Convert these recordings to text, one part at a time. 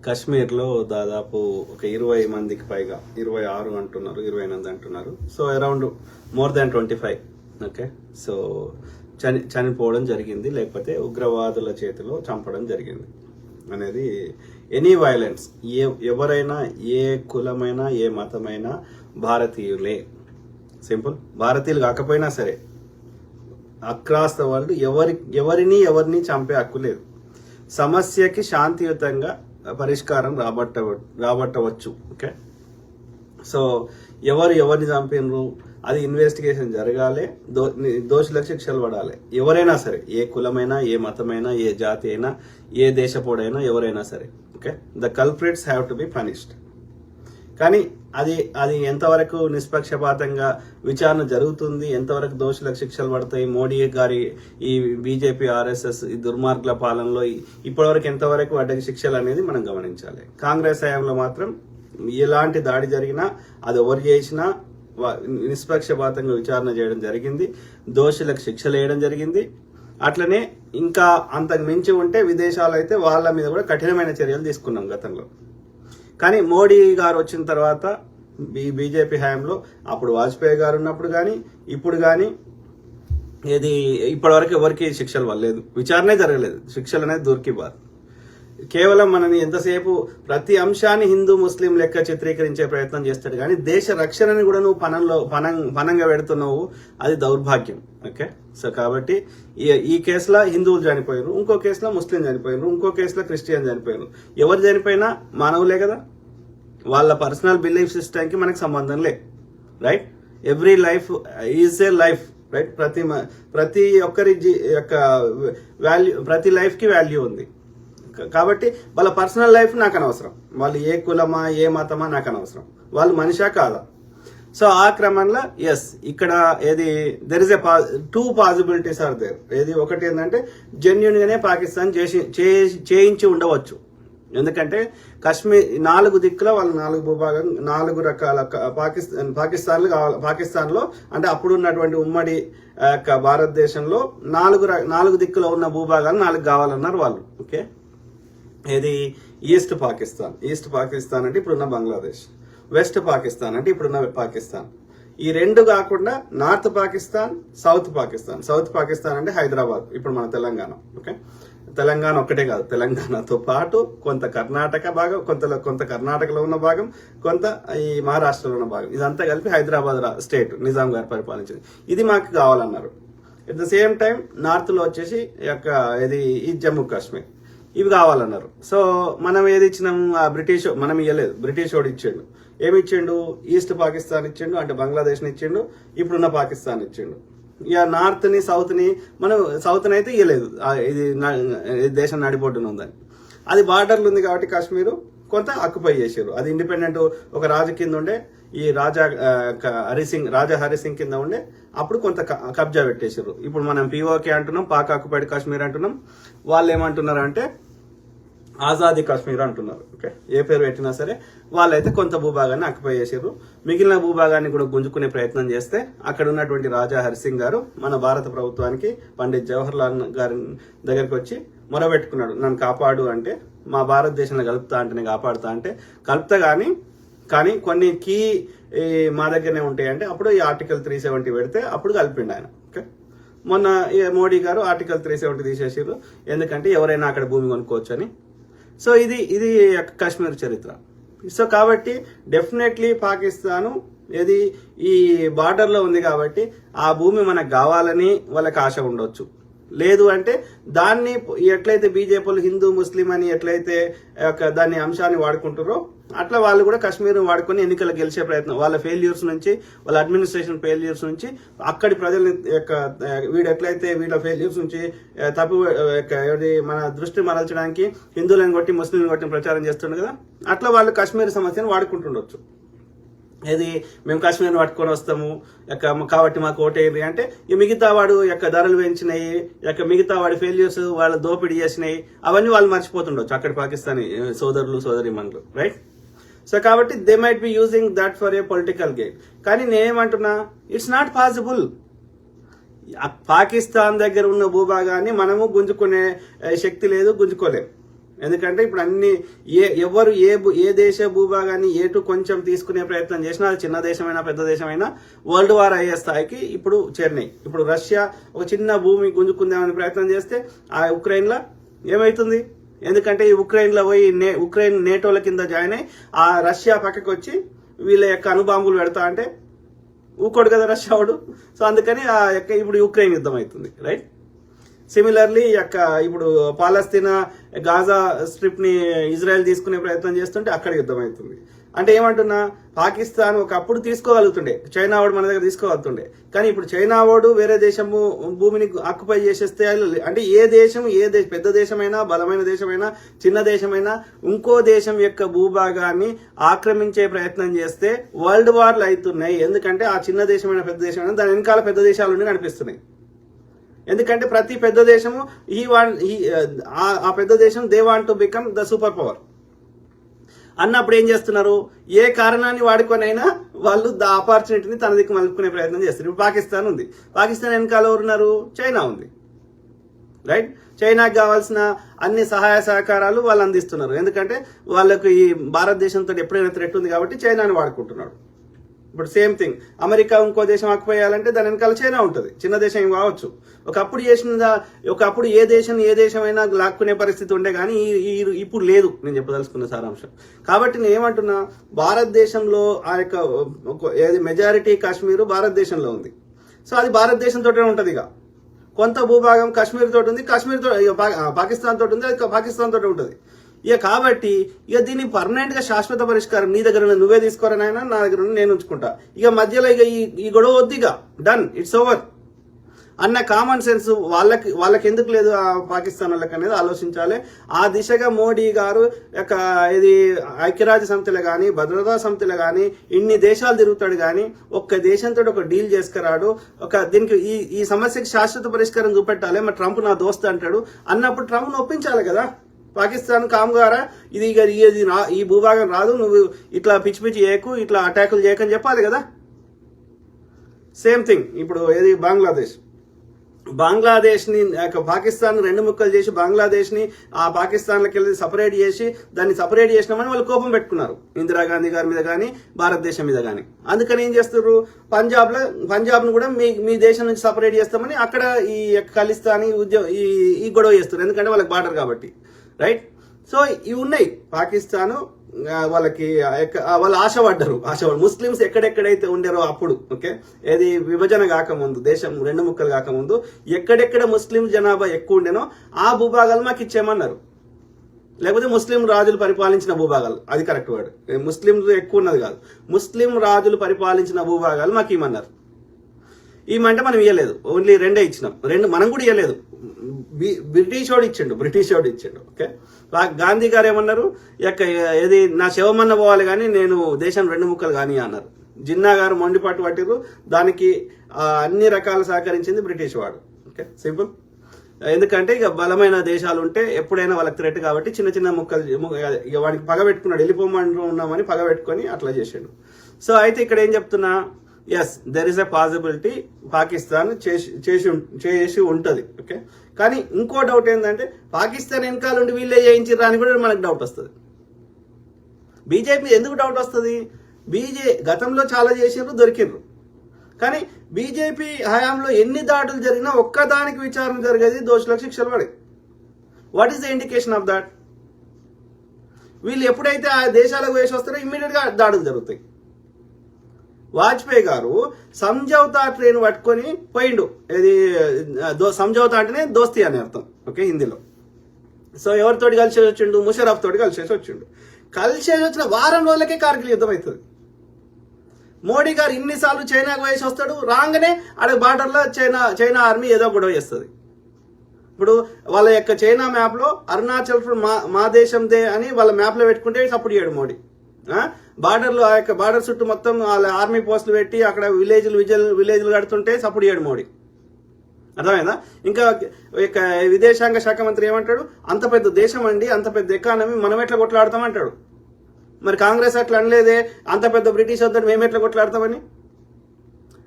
కాశ్మీర్లో దాదాపు ఒక 20 మందికి పైగా 26 అంటున్నారు, 28 అంటున్నారు. So around more than 25. Okay, so చనిపోవడం జరిగింది, లేకపోతే ఉగ్రవాదుల చేతిలో చంపడం జరిగింది అనేది. ఎనీ వైలెన్స్, ఎవరైనా ఏ కులమైనా ఏ మతమైనా భారతీయులే. సింపుల్. భారతీయులు కాకపోయినా సరే అక్రాస్ ద వరల్డ్ ఎవరిని చంపే హక్కు లేదు. సమస్యకి శాంతియుతంగా పరిష్కారం రాబట్టవచ్చు. ఓకే, సో ఎవరిని చంపినరు అది ఇన్వెస్టిగేషన్ జరగాలి, దోషులకు శిక్షలు పడాలి. ఎవరైనా సరే, ఏ కులమైనా ఏ మతమైనా ఏ జాతి అయినా ఏ దేశపోడైనా ఎవరైనా సరే. Okay, the culprits have to be punished. కానీ అది ఎంతవరకు నిష్పక్షపాతంగా విచారణ జరుగుతుంది, ఎంతవరకు దోషులకు శిక్షలు పడతాయి, మోడీ గారి ఈ బీజేపీ ఆర్ఎస్ఎస్ ఈ దుర్మార్గుల పాలనలో ఇప్పటివరకు ఎంతవరకు వాటికి శిక్షలు అనేది మనం గమనించాలి. కాంగ్రెస్ హయాంలో మాత్రం ఎలాంటి దాడి జరిగినా అది ఎవరు చేసినా నిష్పక్షపాతంగా విచారణ చేయడం జరిగింది, దోషులకు శిక్షలు వేయడం జరిగింది. అట్లనే ఇంకా అంతకు మించి ఉంటే విదేశాలు అయితే వాళ్ళ మీద కూడా కఠినమైన చర్యలు తీసుకున్నాం గతంలో. కానీ మోడీ గారు వచ్చిన తర్వాత బీజేపీ హయాంలో అప్పుడు వాజ్పేయి గారు ఉన్నప్పుడు కానీ ఇప్పుడు కానీ ఇప్పటివరకు ఎవరికి శిక్షలు పడలేదు, విచారణే జరగలేదు, శిక్షలు అనేది దొరికిబారు. కేవలం మనని ఎంతసేపు ప్రతి అంశాన్ని హిందూ ముస్లిం లెక్క చిత్రీకరించే ప్రయత్నం చేస్తాడు, కానీ దేశ రక్షణని కూడా నువ్వు పనంగా పెడుతున్నావు, అది దౌర్భాగ్యం. ఓకే, సో కాబట్టి ఈ కేసులో హిందువులు చనిపోయారు, ఇంకో కేసులో ముస్లిం చనిపోయారు, ఇంకో కేసులో క్రిస్టియన్ చనిపోయారు. ఎవరు చనిపోయినా మానవులే కదా, వాళ్ళ పర్సనల్ బిలీఫ్ సిస్టమ్కి మనకు సంబంధం లేదు. Right, every life is a life. Right, ప్రతి ఒక్కరి యొక్క వాల్యూ, ప్రతి లైఫ్కి వాల్యూ ఉంది. కాబట్టి వాళ్ళ పర్సనల్ లైఫ్ నాకు అనవసరం, వాళ్ళు ఏ కులమా ఏ మతమా నాకు అనవసరం, వాళ్ళు మనిషా కాదా. సో ఆ క్రమంలో ఇక్కడ there is a 2 possibilities are there. ఒకటి ఏంటంటే జెన్యున్ గానే పాకిస్తాన్ చేయించి ఉండవచ్చు. ఎందుకంటే కాశ్మీర్ 4 దిక్కుల వాళ్ళ 4 భూభాగం 4 రకాల పాకిస్తాన్లో అంటే అప్పుడు ఉన్నటువంటి ఉమ్మడి భారతదేశంలో 4 దిక్కులో ఉన్న భూభాగాలు 4 కావాలన్నారు వాళ్ళు. ఓకే, ఈస్ట్ పాకిస్తాన్ అంటే ఇప్పుడున్న బంగ్లాదేశ్, వెస్ట్ పాకిస్తాన్ అంటే ఇప్పుడున్న పాకిస్తాన్. ఈ 2 కాకుండా నార్త్ పాకిస్తాన్, సౌత్ పాకిస్తాన్ అంటే హైదరాబాద్, ఇప్పుడు మన తెలంగాణ. ఓకే, తెలంగాణ ఒక్కటే కాదు, తెలంగాణతో పాటు కొంత కర్ణాటక భాగం, కొంత కర్ణాటకలో ఉన్న భాగం, కొంత ఈ మహారాష్ట్రలో ఉన్న భాగం, ఇదంతా కలిపి హైదరాబాద్ స్టేట్ నిజాం గారు పరిపాలించింది. ఇది మాకు కావాలన్నారు. At the same time north లో వచ్చేసి ఈ జమ్మూ కాశ్మీర్, ఇవి కావాలన్నారు. సో మనం ఏది ఇచ్చినాము, మనం ఇవ్వలేదు, బ్రిటిష్ వాడు ఇచ్చిండు. ఏమి ఇచ్చిండు, ఈస్ట్ పాకిస్తాన్ ఇచ్చిండు, అంటే బంగ్లాదేశ్ని ఇచ్చిండు, ఇప్పుడున్న పాకిస్తాన్ ఇచ్చిండు. ఇక నార్త్ ని సౌత్ ని మనం సౌత్ ని అయితే ఇవ్వలేదు, ఇది దేశం నడిబొడ్డున ఉందని. అది బార్డర్లు ఉంది కాబట్టి కాశ్మీరు కొంత ఆక్యుపై చేశారు. అది ఇండిపెండెంట్ ఒక రాజు కింద ఉండే, ఈ రాజా హరిసింగ్ కింద ఉండే, అప్పుడు కొంత కబ్జా పెట్టేశారు. ఇప్పుడు మనం పిఓకే అంటున్నాం, పాక్ ఆక్యుపైడ్ కాశ్మీర్ అంటున్నాం. వాళ్ళు ఏమంటున్నారు అంటే ఆజాదీ కాశ్మీర్ అంటున్నారు. ఓకే, ఏ పేరు పెట్టినా సరే వాళ్ళైతే కొంత భూభాగాన్ని ఆక్యుపై చేశారు. మిగిలిన భూభాగాన్ని కూడా గుంజుకునే ప్రయత్నం చేస్తే అక్కడ ఉన్నటువంటి రాజా హరిసింగ్ గారు మన భారత ప్రభుత్వానికి పండిత్ జవహర్ లాల్ గారి దగ్గరికి వచ్చి మొరబెట్టుకున్నాడు, నన్ను కాపాడు అంటే, మా భారతదేశంలో కలుపుతా అంటేనే కాపాడుతా అంటే కలుపుతా కానీ కొన్ని కీ మా దగ్గరనే ఉంటాయి అంటే అప్పుడు ఈ ఆర్టికల్ 370 పెడితే అప్పుడు కలిపిండు ఆయన. ఓకే, మొన్న మోడీ గారు ఆర్టికల్ 370 తీసేసారు, ఎందుకంటే ఎవరైనా అక్కడ భూమి కొనుక్కోవచ్చు అని. సో ఇది కాశ్మీర్ చరిత్ర. సో కాబట్టి డెఫినెట్లీ పాకిస్తాను ఈ బార్డర్ లో ఉంది కాబట్టి ఆ భూమి మనకు కావాలని వాళ్ళకి ఆశ ఉండొచ్చు. లేదు అంటే దాన్ని ఎట్లయితే బీజేపీలు హిందూ ముస్లిం అని ఎట్లయితే దాన్ని అంశాన్ని వాడుకుంటారో అట్లా వాళ్ళు కూడా కాశ్మీర్ వాడుకొని ఎన్నికలు గెలిచే ప్రయత్నం, వాళ్ళ ఫెయిల్యూర్స్ నుంచి, వాళ్ళ అడ్మినిస్ట్రేషన్ ఫెయిల్యూర్స్ నుంచి, అక్కడి ప్రజల్ని వీళ్ళ ఫెయిల్యూర్స్ నుంచి మన దృష్టి మరల్చడానికి హిందువులను కొట్టి ముస్లింలను కొట్టి ప్రచారం చేస్తుండే కదా, అట్లా వాళ్ళు కాశ్మీర్ సమస్యను వాడుకుంటుండొచ్చు. మేము కాశ్మీర్ని పట్టుకొని వస్తాము కాబట్టి మాకు ఓటేయండి అంటే ఈ మిగతా వాడు ధరలు పెంచినాయి, మిగతా వాడి ఫెయిల్యూర్స్ వాళ్ళ దోపిడీ చేసినాయి, అవన్నీ వాళ్ళు మర్చిపోతుండొచ్చు అక్కడ పాకిస్తానీ సోదరులు సోదరిమణులు. రైట్, సో కాబట్టి they might be using that for a political gain. కానీ నేనేమంటున్నా, ఇట్స్ నాట్ పాసిబుల్. పాకిస్తాన్ దగ్గర ఉన్న భూభాగాన్ని మనము గుంజుకునే శక్తి లేదు, గుంజుకోలేము. ఎందుకంటే ఇప్పుడు అన్ని ఎవరు ఏ దేశ భూభాగాన్ని ఏటు కొంచెం తీసుకునే ప్రయత్నం చేసినా అది చిన్న దేశమైనా పెద్ద దేశమైనా వరల్డ్ వార్ అయ్యే స్థాయికి ఇప్పుడు చేరినాయి. ఇప్పుడు రష్యా ఒక చిన్న భూమి గుంజుకుందామని ప్రయత్నం చేస్తే ఆ ఉక్రెయిన్లో ఏమవుతుంది? ఎందుకంటే ఈ ఉక్రెయిన్లో పోయి ఉక్రెయిన్ నేటోల కింద జాయిన్ అయ్యి ఆ రష్యా పక్కకు వచ్చి వీళ్ళ యొక్క అణుబాంబులు పెడతా అంటే ఊకోడు కదా రష్యా వాడు. సో అందుకని ఆ యొక్క ఇప్పుడు ఉక్రెయిన్ యుద్ధం అవుతుంది, రైట్? సిమిలర్లీ ఇప్పుడు పాలస్తీనా గాజా స్ట్రిప్ ని ఇజ్రాయెల్ తీసుకునే ప్రయత్నం చేస్తుంటే అక్కడ యుద్ధం అవుతుంది. అంటే ఏమంటున్నా, పాకిస్తాన్ ఒకప్పుడు తీసుకోగలుగుతుండే, చైనా వాడు మన దగ్గర తీసుకోగలుగుతుండే, కానీ ఇప్పుడు చైనా వాడు వేరే దేశము భూమిని ఆక్యుపై చేసేస్తే అంటే ఏ దేశం పెద్ద దేశమైనా బలమైన దేశమైనా చిన్న దేశమైనా ఇంకో దేశం యొక్క భూభాగాన్ని ఆక్రమించే ప్రయత్నం చేస్తే వరల్డ్ వార్లు అవుతున్నాయి. ఎందుకంటే ఆ చిన్న దేశమైన పెద్ద దేశమైనా దాని వెనకాల పెద్ద దేశాలు నడిపిస్తున్నాయి. ఎందుకంటే ప్రతి పెద్ద దేశము ఆ పెద్ద దేశం they want to become the super power అన్నప్పుడు ఏం చేస్తున్నారు? ఏ కారణాన్ని వాడుకొనైనా వాళ్ళు ద ఆపర్చునిటీని తన దిక్కు మలుపుకునే ప్రయత్నం చేస్తారు. ఇప్పుడు పాకిస్తాన్ ఉంది, పాకిస్తాన్ వెనకాల ఎవరున్నారు? చైనా ఉంది, రైట్? చైనాకి కావాల్సిన అన్ని సహాయ సహకారాలు వాళ్ళు అందిస్తున్నారు. ఎందుకంటే వాళ్ళకు ఈ భారతదేశంతో ఎప్పుడైనా థ్రెట్ ఉంది కాబట్టి చైనాని వాడుకుంటున్నాడు. ఇప్పుడు సేమ్ థింగ్, అమెరికా ఇంకో దేశం ఆక్యుపేయాలంటే దాని వెనకాల చైనా ఉంటుంది, చిన్న దేశం ఏం కావచ్చు. ఒకప్పుడు ఏ దేశమైనా లాక్కునే పరిస్థితి ఉండే, కానీ ఇప్పుడు లేదు. నేను చెప్పదలుచుకున్న సారాంశం. కాబట్టి నేను ఏమంటున్నా, భారతదేశంలో ఆ యొక్క మెజారిటీ కాశ్మీరు భారతదేశంలో ఉంది. సో అది భారతదేశంతో ఉంటుంది. ఇక కొంత భూభాగం కాశ్మీర్ తోటి ఉంది, పాకిస్తాన్ తోటి ఉంది, అది పాకిస్తాన్ తోటి ఉంటుంది. కాబట్టి దీన్ని పర్మనెంట్ గా శాశ్వత పరిష్కారం నీ దగ్గర నువ్వే తీసుకోరనైనా నా దగ్గర నేను ఉంచుకుంటా, మధ్యలో ఈ గొడవ వద్దు, డన్, ఇట్స్ ఓవర్ అన్న కామన్ సెన్స్ వాళ్ళకి ఎందుకు లేదు ఆ పాకిస్తాన్ వాళ్ళకి అనేది ఆలోచించాలి. ఆ దిశగా మోడీ గారు ఇది ఐక్యరాజ్య సమితిలో కానీ భద్రతా సమితిలో కానీ ఇన్ని దేశాలు తిరుగుతాడు, కానీ ఒక్క దేశంతో ఒక డీల్ చేసుకురాడు. దీనికి ఈ సమస్యకి శాశ్వత పరిష్కారం చూపెట్టాలి. మరి ట్రంప్ నా దోస్త్ అంటాడు అన్నప్పుడు ట్రంప్ను ఒప్పించాలి కదా. పాకిస్తాన్ కామ్గారా ఈ భూభాగం రాదు, నువ్వు ఇట్లా పిచ్చి చేయకు, ఇట్లా అటాకులు చేయకని చెప్పాలి కదా. సేమ్ థింగ్ ఇప్పుడు బంగ్లాదేశ్ ని పాకిస్తాన్ రెండు ముక్కలు చేసి బంగ్లాదేశ్ ని ఆ పాకిస్తాన్లకి వెళ్ళి సపరేట్ చేసి దాన్ని సపరేట్ చేసినామని వాళ్ళు కోపం పెట్టుకున్నారు ఇందిరాగాంధీ గారి మీద కానీ భారతదేశం మీద కానీ. అందుకని ఏం చేస్తారు, పంజాబ్ ను కూడా మీ దేశం నుంచి సపరేట్ చేస్తామని అక్కడ ఈ ఖలిస్తానీ ఈ గొడవ చేస్తారు. ఎందుకంటే వాళ్ళకి బార్డర్ కాబట్టి, రైట్? సో ఇవి ఉన్నాయి. పాకిస్తాను వాళ్ళు ఆశపడ్డారు. ముస్లిమ్స్ ఎక్కడెక్కడైతే ఉండారో అప్పుడు, ఓకే, ఏది విభజన కాకముందు, దేశం రెండు ముక్కలు కాకముందు ఎక్కడెక్కడ ముస్లిం జనాభా ఎక్కువ ఉండేనో ఆ భూభాగాలు మాకు ఇచ్చేయమన్నారు. లేకపోతే ముస్లిం రాజులు పరిపాలించిన భూభాగాలు, అది కరెక్ట్ వర్డ్, ముస్లిం ఎక్కువ ఉన్నది కాదు, ముస్లిం రాజులు పరిపాలించిన భూభాగాలు మాకు ఇవ్వమన్నారు. ఏమంటే మనం ఇవ్వలేదు, ఓన్లీ రెండే ఇచ్చినాం. మనం కూడా ఇవ్వలేదు, బ్రిటిష్ వాడు ఇచ్చిండు. ఓకే, గాంధీ గారు ఏమన్నారు, ఏది నా శవమన్న పోవాలి కానీ నేను దేశం రెండు ముక్కలు కానీ అన్నారు. జిన్నా గారు మొండిపాటు పట్టిరు, దానికి అన్ని రకాలు సహకరించింది బ్రిటిష్ వాడు. Okay, simple. ఎందుకంటే బలమైన దేశాలు ఉంటే ఎప్పుడైనా వాళ్ళకి థ్రెట్ కాబట్టి చిన్న చిన్న ముక్కలు వాడికి పగ పెట్టుకున్నాడు, వెళ్ళిపోమంటూ ఉన్నామని పగ పెట్టుకొని అట్లా చేసాడు. సో అయితే ఇక్కడ ఏం చెప్తున్నా, yes, there is a possibility Pakistan చేసి ఉంటుంది. ఓకే, కానీ ఇంకో డౌట్ ఏంటంటే పాకిస్తాన్ వెనకాల ఉండి వీళ్ళే చేయించిర్రా అని కూడా మనకు డౌట్ వస్తుంది. బీజేపీ ఎందుకు డౌట్ వస్తుంది? గతంలో చాలా చేసిర్రు, దొరికిర్రు. కానీ బీజేపీ హయాంలో ఎన్ని దాడులు జరిగినా ఒక్కదానికి విచారణ జరిగేది, దోషులకు శిక్షలు పడే. What is the indication of that? వీళ్ళు ఎప్పుడైతే ఆ దేశాలకు వేసి వస్తారో ఇమ్మీడియట్ గా దాడులు జరుగుతాయి. వాజ్పేయి గారు సంజౌతా ట్రైన్ పట్టుకొని పోయిండు. ఇది సంజౌతా అంటేనే దోస్తీ అని అర్థం, ఓకే, హిందీలో. సో ఎవరితోటి కలిసేసి వచ్చిండు? ముషరఫ్ తోటి కలిసేసి వచ్చిన వారం రోజులకే కార్గిల్ యుద్ధం అవుతుంది. మోడీ గారు ఇన్నిసార్లు చైనాకు వేసి వస్తాడు, రాగానే ఆడ బార్డర్లో చైనా ఆర్మీ ఏదో గొడవ చేస్తుంది. ఇప్పుడు వాళ్ళ యొక్క చైనా మ్యాప్ లో అరుణాచల్ మా దేశందే అని వాళ్ళ మ్యాప్ లో పెట్టుకుంటే సపోర్ట్ చేయడు మోడీ. బార్డర్లో ఆ యొక్క బార్డర్ చుట్టూ మొత్తం వాళ్ళ ఆర్మీ పోస్టులు పెట్టి అక్కడ విలేజ్లు కడుతుంటే సపోర్ట్ చేయడు మోడీ. అర్థమైందా? ఇంకా విదేశాంగ శాఖ మంత్రి ఏమంటాడు, అంత పెద్ద దేశం అండి, అంత పెద్ద ఎకానమీ, మనం ఎట్లా కొట్లాడతామంటాడు. మరి కాంగ్రెస్ అట్లా అనలేదే, అంత పెద్ద బ్రిటిష్ వద్దని మేము ఎట్లా కొట్లాడతామని.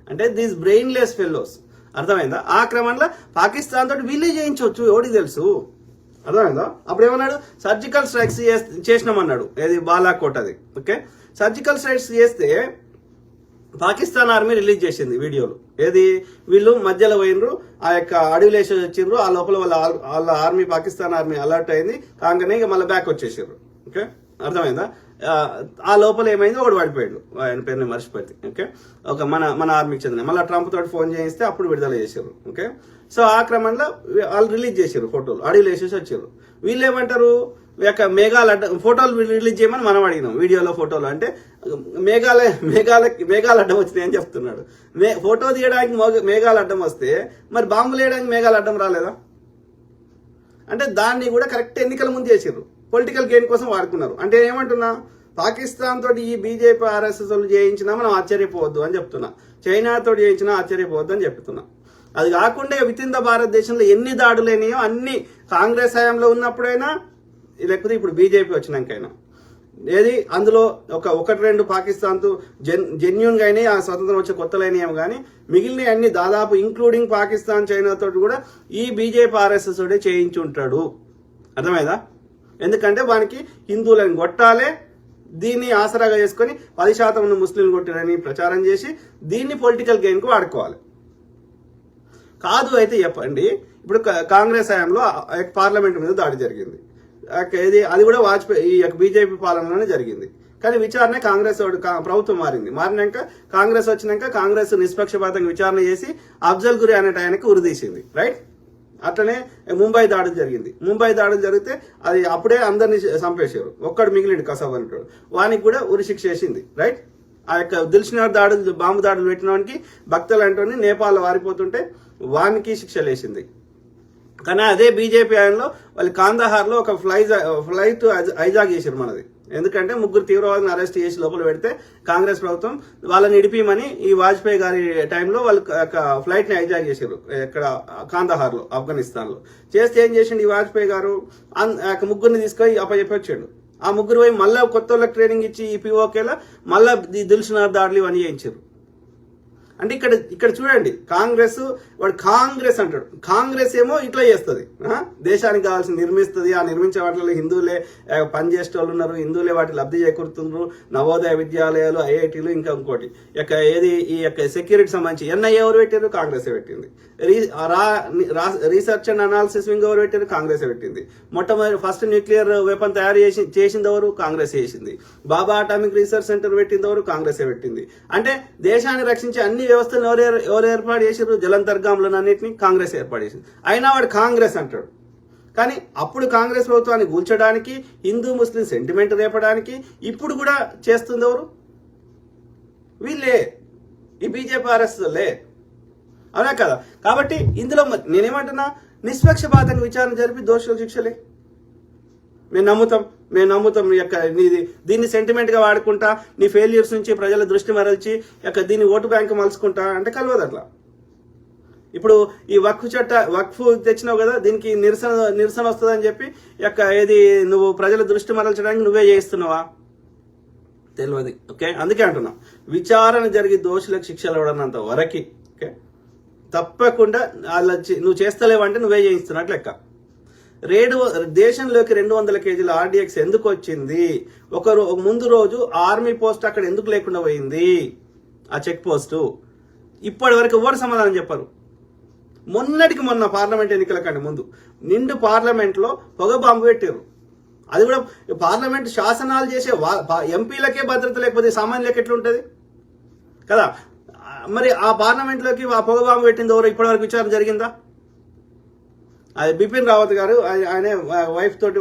అంటే దీస్ బ్రెయిన్లెస్ ఫెల్లోస్. అర్థమైందా? ఆ క్రమంలో పాకిస్తాన్ తోటి వీళ్ళే చేయించవచ్చు, ఎవడికి తెలుసు. అర్థమైందా? అప్పుడు ఏమన్నాడు, సర్జికల్ స్ట్రైక్స్ చేసినామన్నాడు, ఏది బాలాకోట్ అది. ఓకే, సర్జికల్ స్ట్రైక్స్ చేస్తే పాకిస్తాన్ ఆర్మీ రిలీజ్ చేసింది వీడియోలు, ఏది వీళ్ళు మధ్యలో పోయినరు, ఆ యొక్క అడవిలో వేసి వచ్చిర్రు, ఆ లోపల వాళ్ళ ఆర్మీ పాకిస్తాన్ ఆర్మీ అలర్ట్ అయింది కాగానే ఇక మళ్ళీ బ్యాక్ వచ్చేసారు. ఓకే, అర్థమైందా? ఆ లోపల ఏమైంది, ఒకటి పడిపోయాడు, ఆయన పేరుని మర్చిపోయింది. ఓకే, ఒక మన ఆర్మీకి చెందిన, మళ్ళీ ట్రంప్ తోటి ఫోన్ చేయిస్తే అప్పుడు విడుదల చేశారు. ఓకే, సో ఆ క్రమంలో వాళ్ళు రిలీజ్ చేశారు ఫోటోలు, అడవిలో వేసేసి వచ్చారు. వీళ్ళు ఏమంటారు, యొక్క మేఘాలు ఫోటోలు రిలీజ్ చేయమని మనం అడిగినాం, వీడియోలో ఫోటోలు అంటే మేఘాలు అడ్డం వచ్చినాయి అని చెప్తున్నాడు. ఫోటో తీయడానికి మేఘాలు అడ్డం వస్తే మరి బాంబులు వేయడానికి మేఘాలు అడ్డం రాలేదా? అంటే దాన్ని కూడా కరెక్ట్ ఎన్నికల ముందు చేసారు, పొలిటికల్ గెయిన్ కోసం వాడుకున్నారు. అంటే ఏమంటున్నా, పాకిస్తాన్ తోటి ఈ బీజేపీ ఆర్ఎస్ఎస్ చేయించినా మనం ఆశ్చర్యపోవద్దు అని చెప్తున్నా, చైనా తోటి చేయించినా ఆశ్చర్యపోవద్దు అని చెప్తున్నా. అది కాకుండా విత్ ఇన్ ద భారతదేశంలో ఎన్ని దాడులేనాయో అన్ని కాంగ్రెస్ హయాంలో ఉన్నప్పుడైనా, లేకపోతే ఇప్పుడు బీజేపీ వచ్చినాకైనా, ఏది అందులో ఒకటి రెండు పాకిస్తాన్తో జెన్యున్ గా అయినాయి, ఆ స్వతంత్రం వచ్చే కొత్తలు అయినాయేమో కానీ మిగిలిన అన్ని దాదాపు ఇంక్లూడింగ్ పాకిస్తాన్ చైనా తోటి కూడా ఈ బీజేపీ ఆర్ఎస్ఎస్ తోటే చేయించి ఉంటాడు. అర్థమైందా? ఎందుకంటే వానికి హిందువులను కొట్టాలే, దీన్ని ఆసరాగా చేసుకొని 10% ముస్లింలు కొట్టారని ప్రచారం చేసి దీన్ని పొలిటికల్ గెయిన్ కు వాడుకోవాలి. కాదు అయితే చెప్పండి, ఇప్పుడు కాంగ్రెస్ హయాంలో పార్లమెంట్ మీద దాడి జరిగింది, అది కూడా వాజ్పేయి ఈ బీజేపీ పాలనలోనే జరిగింది. కానీ విచారణ కాంగ్రెస్ ప్రభుత్వం మారినాక కాంగ్రెస్ వచ్చినాక కాంగ్రెస్ నిష్పక్షపాతంగా విచారణ చేసి అఫ్జల్ గురి అనే ఆయనకి ఉరిదీసింది. రైట్? అట్లనే ముంబై దాడులు జరిగింది, ముంబై దాడులు జరిగితే అది అప్పుడే అందరినీ చంపేశారు, ఒక్కడు మిగిలిండు కసబ్ అంటాడు, వానికి కూడా ఉరి శిక్ష వేసింది. రైట్? ఆ యొక్క దిల్సుఖ్నగర్ దాడులు బాంబు దాడులు పెట్టిన వానికి భక్తులు అంటోని నేపాల్ వారిపోతుంటే వానికి శిక్షలు వేసింది. కానీ అదే బీజేపీ ఆయనలో వాళ్ళు కాందహార్లో ఒక ఫ్లైట్ హైజాక్ చేశారు మనది. ఎందుకంటే 3 తీవ్రవాదులను అరెస్ట్ చేసి లోపల పెడితే కాంగ్రెస్ ప్రభుత్వం వాళ్ళని ఇడిపిమని ఈ వాజ్పేయి గారి టైంలో వాళ్ళు ఫ్లైట్ ని హైజాక్ చేశారు ఇక్కడ కాందహార్ లో, ఆఫ్ఘనిస్తాన్ లో. చేస్తే ఏం చేసిండు ఈ వాజ్పేయి గారు, 3 తీసుకొని అప్పచెప్పొచ్చాడు. ఆ 3 పోయి మళ్ళీ కొత్త వాళ్ళకి ట్రైనింగ్ ఇచ్చి ఈ పిఓకేలా మళ్ళా దిల్సుఖ్నగర్ దాడులు ఇవన్నీ చేయించారు. అంటే ఇక్కడ చూడండి, వాడు కాంగ్రెస్ అంటాడు, కాంగ్రెస్ ఏమో ఇట్లా చేస్తుంది, దేశానికి కావాల్సిన నిర్మిస్తుంది, ఆ నిర్మించే వాటిలో హిందువులే పనిచేసే వాళ్ళు ఉన్నారు, హిందువులే వాటి లబ్ధి చేకూరుతున్నారు, నవోదయ విద్యాలయాలు, ఐఐటీలు, ఇంకా ఇంకోటి ఈ యొక్క సెక్యూరిటీ సంబంధించి ఎన్ఐఏ ఎవరు పెట్టారు, కాంగ్రెస్ పెట్టింది. రీసెర్చ్ అండ్ అనాలిసిస్ వింగ్ ఎవరు పెట్టారు, కాంగ్రెస్ పెట్టింది. మొట్టమొదటి ఫస్ట్ న్యూక్లియర్ వెపన్ తయారు చేసింది ఎవరు, కాంగ్రెస్ చేసింది. బాబా అటామిక్ రీసెర్చ్ సెంటర్ పెట్టింది ఎవరు, కాంగ్రెస్ పెట్టింది. అంటే దేశాన్ని రక్షించే అన్ని వ్యవస్థలను ఎవరు ఏర్పాటు చేశారు, జలంతర్గాములను అన్నింటినీ కాంగ్రెస్ ఏర్పాటు చేసింది. అయినా వాడు కాంగ్రెస్ అంటాడు. కానీ అప్పుడు కాంగ్రెస్ ప్రభుత్వాన్ని కూల్చడానికి, హిందూ ముస్లిం సెంటిమెంట్ రేపడానికి ఇప్పుడు కూడా చేస్తుంది ఎవరు, వీళ్ళే, ఈ బీజేపీ ఆర్ఎస్లే. అవునా కదా? కాబట్టి ఇందులో నేనేమంటున్నా, నిష్పక్షపాతంగా విచారణ జరిపి దోషుల శిక్షలే. మేము నమ్ముతాం దీన్ని సెంటిమెంట్ గా వాడుకుంటా, నీ ఫెయిల్యూర్స్ నుంచి ప్రజల దృష్టి మరల్చి దీన్ని ఓటు బ్యాంక్ మలుచుకుంటా అంటే కలవదు అట్లా. ఇప్పుడు ఈ వక్ఫ్ తెచ్చినావు కదా, దీనికి నిరసన వస్తుందని చెప్పి నువ్వు ప్రజల దృష్టి మరల్చడానికి నువ్వే చేయిస్తున్నావా, తెలియదు. ఓకే, అందుకే అంటున్నా, విచారణ జరిగి దోషులకు శిక్షలు ఇవ్వడన్నంత వరకు ఓకే తప్పకుండా నువ్వు చేస్తలేవంటే నువ్వే చేయిస్తున్నట్లు లెక్క. దేశంలోకి 200 కేజీల ఆర్డీఎక్స్ ఎందుకు వచ్చింది, ముందు రోజు ఆర్మీ పోస్ట్ అక్కడ ఎందుకు లేకుండా పోయింది, ఆ చెక్ పోస్టు, ఇప్పటి వరకు ఎవరు సమాధానం చెప్పరు. మొన్న పార్లమెంట్ ఎన్నికల కంటే ముందు నిండు పార్లమెంట్ లో పొగ బాంబు పెట్టారు. అది కూడా పార్లమెంట్ శాసనాలు చేసే ఎంపీలకే భద్రత లేకపోతే సామాన్యులకు ఎట్లుంటది కదా. మరి ఆ పార్లమెంట్ లోకి ఆ పొగ బాంబు పెట్టింది ఎవరు, ఇప్పటి వరకు విచారణ జరిగిందా? అది బిపిన్ రావత్ గారు, ఆయన వైఫ్ తోటి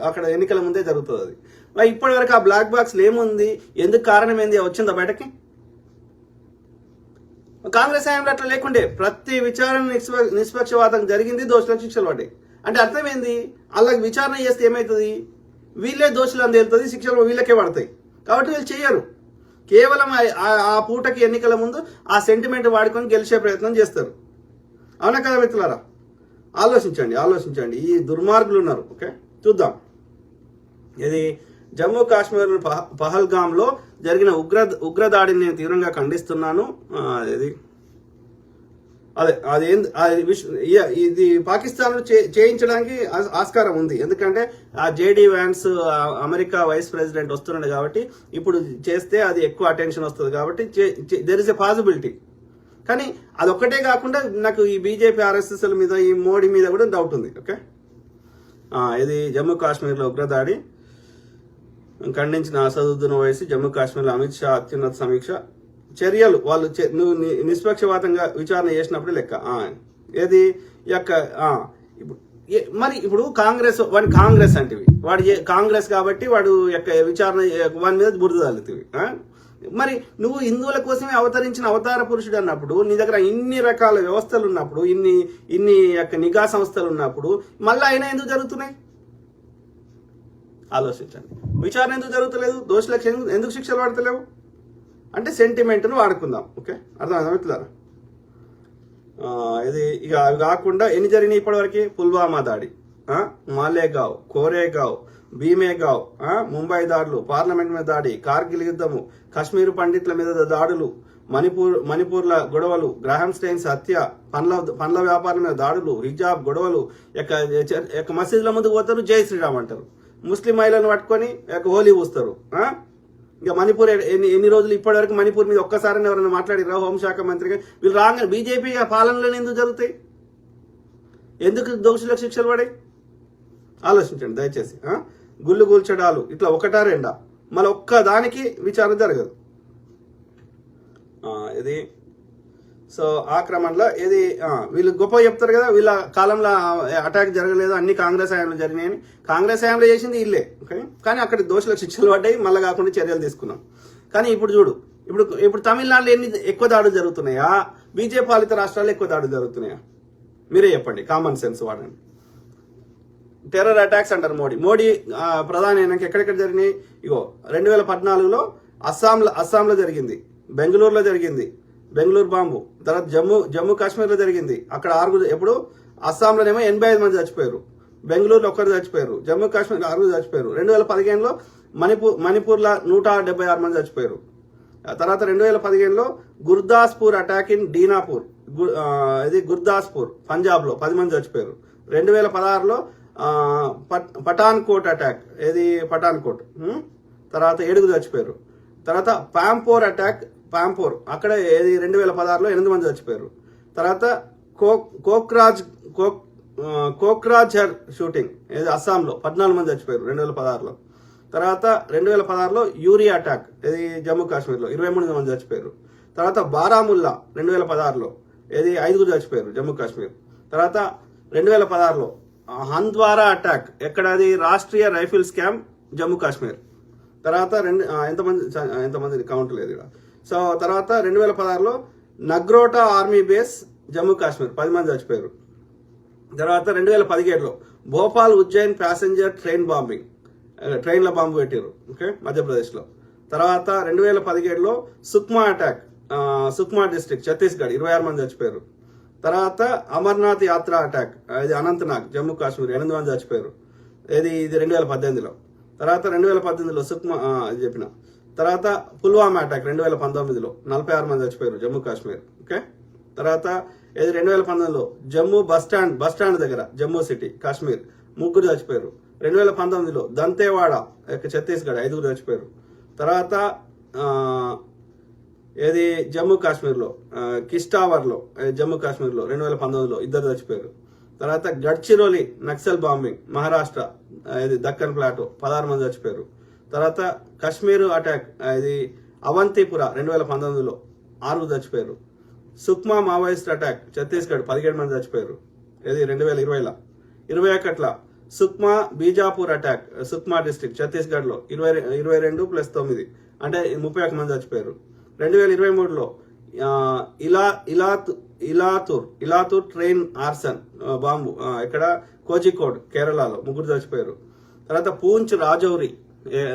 అక్కడ ఎన్నికల ముందే జరుగుతుంది. అది ఇప్పటి వరకు ఆ బ్లాక్ బాక్స్ ఏముంది, ఎందుకు కారణం ఏంది, వచ్చిందా బయటకి? కాంగ్రెస్ హయాంలో అట్లా లేకుండే, ప్రతి విచారణ నిష్పక్షపాతం జరిగింది, దోషులకు శిక్షలు పడ్డాయి. అంటే అర్థం ఏంది, వాళ్ళకి విచారణ చేస్తే ఏమవుతుంది, వీళ్ళే దోషులు అని తేలుతుంది, శిక్షలు వీళ్ళకే పడతాయి. కాబట్టి వీళ్ళు చేయరు, కేవలం ఆ పూటకి ఎన్నికల ముందు ఆ సెంటిమెంట్ వాడుకొని గెలిచే ప్రయత్నం చేస్తారు. అవునా కదా మిత్రులారా? ఆలోచించండి, ఈ దుర్మార్గులు ఉన్నారు. ఓకే, చూద్దాం. ఇది జమ్మూ కాశ్మీర్ పహల్గామ్ లో జరిగిన ఉగ్రదాడిని నేను తీవ్రంగా ఖండిస్తున్నాను. ఇది ఇది పాకిస్తాన్ చేయించడానికి ఆస్కారం ఉంది. ఎందుకంటే ఆ JD Vance America vice president వస్తున్నాడు కాబట్టి ఇప్పుడు చేస్తే అది ఎక్కువ అటెన్షన్ వస్తుంది కాబట్టి దెర్ ఇస్ ఎ పాసిబిలిటీ. కానీ అదొక్కటే కాకుండా నాకు ఈ బీజేపీ ఆర్ఎస్ఎస్ల మీద ఈ మోడీ మీద కూడా డౌట్ ఉంది. ఓకే, ఇది జమ్మూ కాశ్మీర్లో ఉగ్రదాడి ఖండించిన అసదుద్దీన్ ఓవైసీ, జమ్మూ కాశ్మీర్లో అమిత్ షా అత్యున్నత సమీక్ష చర్యలు. వాళ్ళు నువ్వు నిష్పక్షపాతంగా విచారణ చేసినప్పుడు లెక్క. ఏది యొక్క మరి ఇప్పుడు కాంగ్రెస్ అంటివి, వాడు కాంగ్రెస్ కాబట్టి వాడు యొక్క విచారణ వాని మీద బురద తల్లుతీవి. మరి నువ్వు హిందువుల కోసమే అవతరించిన అవతార పురుషుడు అన్నప్పుడు, నీ దగ్గర ఇన్ని రకాల వ్యవస్థలు ఉన్నప్పుడు, ఇన్ని యొక్క నిఘా సంస్థలు ఉన్నప్పుడు మళ్ళీ అయినా ఎందుకు జరుగుతున్నాయి ఆలోచించండి. విచారణ ఎందుకు జరుగుతలేదు? దోషులకు ఎందుకు శిక్షలు పడతలేవు? అంటే సెంటిమెంట్ను వాడుకుందాం. ఓకే, అర్థమైందా మిత్రులారా? ఇది ఇక అవి కాకుండా ఎన్ని జరిగినాయి ఇప్పటివరకు? పుల్వామా దాడి, మాలేగావ్, కోరేగావ్, భీమేగావ్, ముంబై దాడులు, పార్లమెంట్ మీద దాడి, కార్గిల్ యుద్ధము, కాశ్మీర్ పండిట్ల మీద దాడులు, మణిపూర్ల గొడవలు, గ్రాహం స్టెయిన్స్ హత్య, పండ్ల వ్యాపారం మీద దాడులు, హిజాబ్ గొడవలు, మసీదుల ముందుకు పోతారు, జై శ్రీరామ్ అంటారు, ముస్లిం మహిళలను పట్టుకొని హోలీ పూస్తారు. ఇక మణిపూర్ ఎన్ని రోజులు ఇప్పటివరకు మణిపూర్ మీద ఒక్కసారి ఎవరైనా మాట్లాడిరా హోంశాఖ మంత్రిగా? వీళ్ళు రాగానే బీజేపీ పాలనలోనే ఎందుకు జరుగుతాయి? ఎందుకు దోషులకు శిక్షలు పడాయి? ఆలోచించండి దయచేసి. గుళ్ళు కూల్చడాలు ఇట్లా ఒకటా రెండా? మళ్ళీ ఒక్క దానికి విచారణ జరగదు. ఇది సో ఆ క్రమంలో ఇది వీళ్ళు గొప్ప చెప్తారు కదా, వీళ్ళ కాలంలో అటాక్ జరగలేదు, అన్ని కాంగ్రెస్ హయాంలో జరిగినాయని. కాంగ్రెస్ హయాంలో చేసింది ఇల్లే. ఓకే, కానీ అక్కడ దోషులకు శిక్షలు పడ్డాయి, మళ్ళీ కాకుండా చర్యలు తీసుకున్నాం. కానీ ఇప్పుడు చూడు, ఇప్పుడు తమిళనాడులో ఎన్ని ఎక్కువ దాడులు జరుగుతున్నాయా? బీజేపీ పాలిత రాష్ట్రాల్లో ఎక్కువ దాడులు జరుగుతున్నాయా? మీరే చెప్పండి, కామన్ సెన్స్ వాడండి. టెర్రర్ అటాక్స్ అంటారు మోడీ ప్రధాని అయినాక ఎక్కడెక్కడ జరిగినాయి? ఇగో 2014లో అస్సాంలో జరిగింది, బెంగళూరులో జరిగింది బెంగళూరు బాంబు, తర్వాత జమ్మూ కాశ్మీర్లో జరిగింది, అక్కడ 6. ఎప్పుడు అస్సాంలోనేమో 85 మంది చచ్చిపోయారు, బెంగళూరులో 1 చచ్చిపోయారు, జమ్మూ కాశ్మీర్లో 6 చచ్చిపోయారు. 2015లో మణిపూర్లో 176 మంది చచ్చిపోయారు. తర్వాత 2015లో గుర్దాస్పూర్ అటాక్ ఇన్ దీనాపూర్, ఇది గుర్దాస్పూర్ పంజాబ్లో 10 మంది చచ్చిపోయారు. 2016లో పఠాన్కోట్ అటాక్, ఏది పఠాన్కోట్, తర్వాత 7 చచ్చిపోయారు. తర్వాత పాంపోర్ అటాక్, పాంపోర్ అక్కడ ఏది 2016లో 8 మంది చచ్చిపోయారు. తర్వాత కోక్రాఝర్ షూటింగ్, ఏది అస్సాంలో 14 మంది చచ్చిపోయారు 2016లో. తర్వాత 2016లో యూరి అటాక్, ఇది జమ్మూ కాశ్మీర్లో 23 మంది చచ్చిపోయారు. తర్వాత బారాముల్లా 2016లో ఏది 5 చచ్చిపోయారు జమ్మూ కాశ్మీర్. తర్వాత 2016లో హంద్వారా అటాక్, ఎక్కడ అది రాష్ట్రీయ రైఫిల్స్ క్యాంప్ జమ్మూ కాశ్మీర్. తర్వాత ఎంతమంది కౌంట్ లేదు ఇక్కడ. సో తర్వాత 2016లో నగ్రోటా ఆర్మీ బేస్ జమ్మూ కాశ్మీర్ 10 మంది చచ్చిపోయారు. తర్వాత 2017లో Bhopal Ujjain passenger train bombing, ట్రైన్ల బాంబు పెట్టారు, ఓకే, మధ్యప్రదేశ్లో. తర్వాత 2017లో సుక్మా అటాక్, సుక్మా డిస్ట్రిక్ట్ ఛత్తీస్గఢ్ 26 మంది చచ్చిపోయారు. తర్వాత అమర్నాథ్ యాత్ర అటాక్, ఇది అనంతనాగ్ జమ్మూ కాశ్మీర్ 8 మంది చచ్చిపోయారు, ఇది 2018లో. తర్వాత 2018లో సుక్మా అది చెప్పిన. తర్వాత పుల్వామా అటాక్ 2019లో 46 మంది చచ్చిపోయారు జమ్మూ కాశ్మీర్, ఓకే. తర్వాత ఇది 2019లో జమ్మూ బస్ స్టాండ్ దగ్గర జమ్మూ సిటీ కాశ్మీర్ 3 చచ్చిపోయారు. 2019లో దంతేవాడ ఛత్తీస్గఢ్ 5 చచ్చిపోయారు. తర్వాత ఏది జమ్మూ కాశ్మీర్లో కిస్టావర్లో జమ్మూ కాశ్మీర్లో 2019లో 2 చచ్చిపోయారు. తర్వాత గడ్చిరోలి నక్సల్ బాంబింగ్ మహారాష్ట్ర, ఇది దక్కన్ ప్లాటో 16 మంది చచ్చిపోయారు. తర్వాత కాశ్మీర్ అటాక్, ఇది అవంతిపుర 2019లో 6 చచ్చిపోయారు. సుక్మా మావోయిస్ట్ అటాక్ ఛత్తీస్గఢ్ 17 మంది చచ్చిపోయారు, ఇది 2020లో. 21లో సుక్మా బీజాపూర్ అటాక్, సుక్మా డిస్ట్రిక్ట్ ఛత్తీస్గఢ్లో 22 + 9 అంటే 31 మంది చచ్చిపోయారు. 2023లో ఇలాతూర్ ట్రైన్ ఆర్సన్ బాంబు, ఇక్కడ కోజికోడ్ కేరళలో 3 చచ్చిపోయారు. తర్వాత పూంచ్ రాజౌరి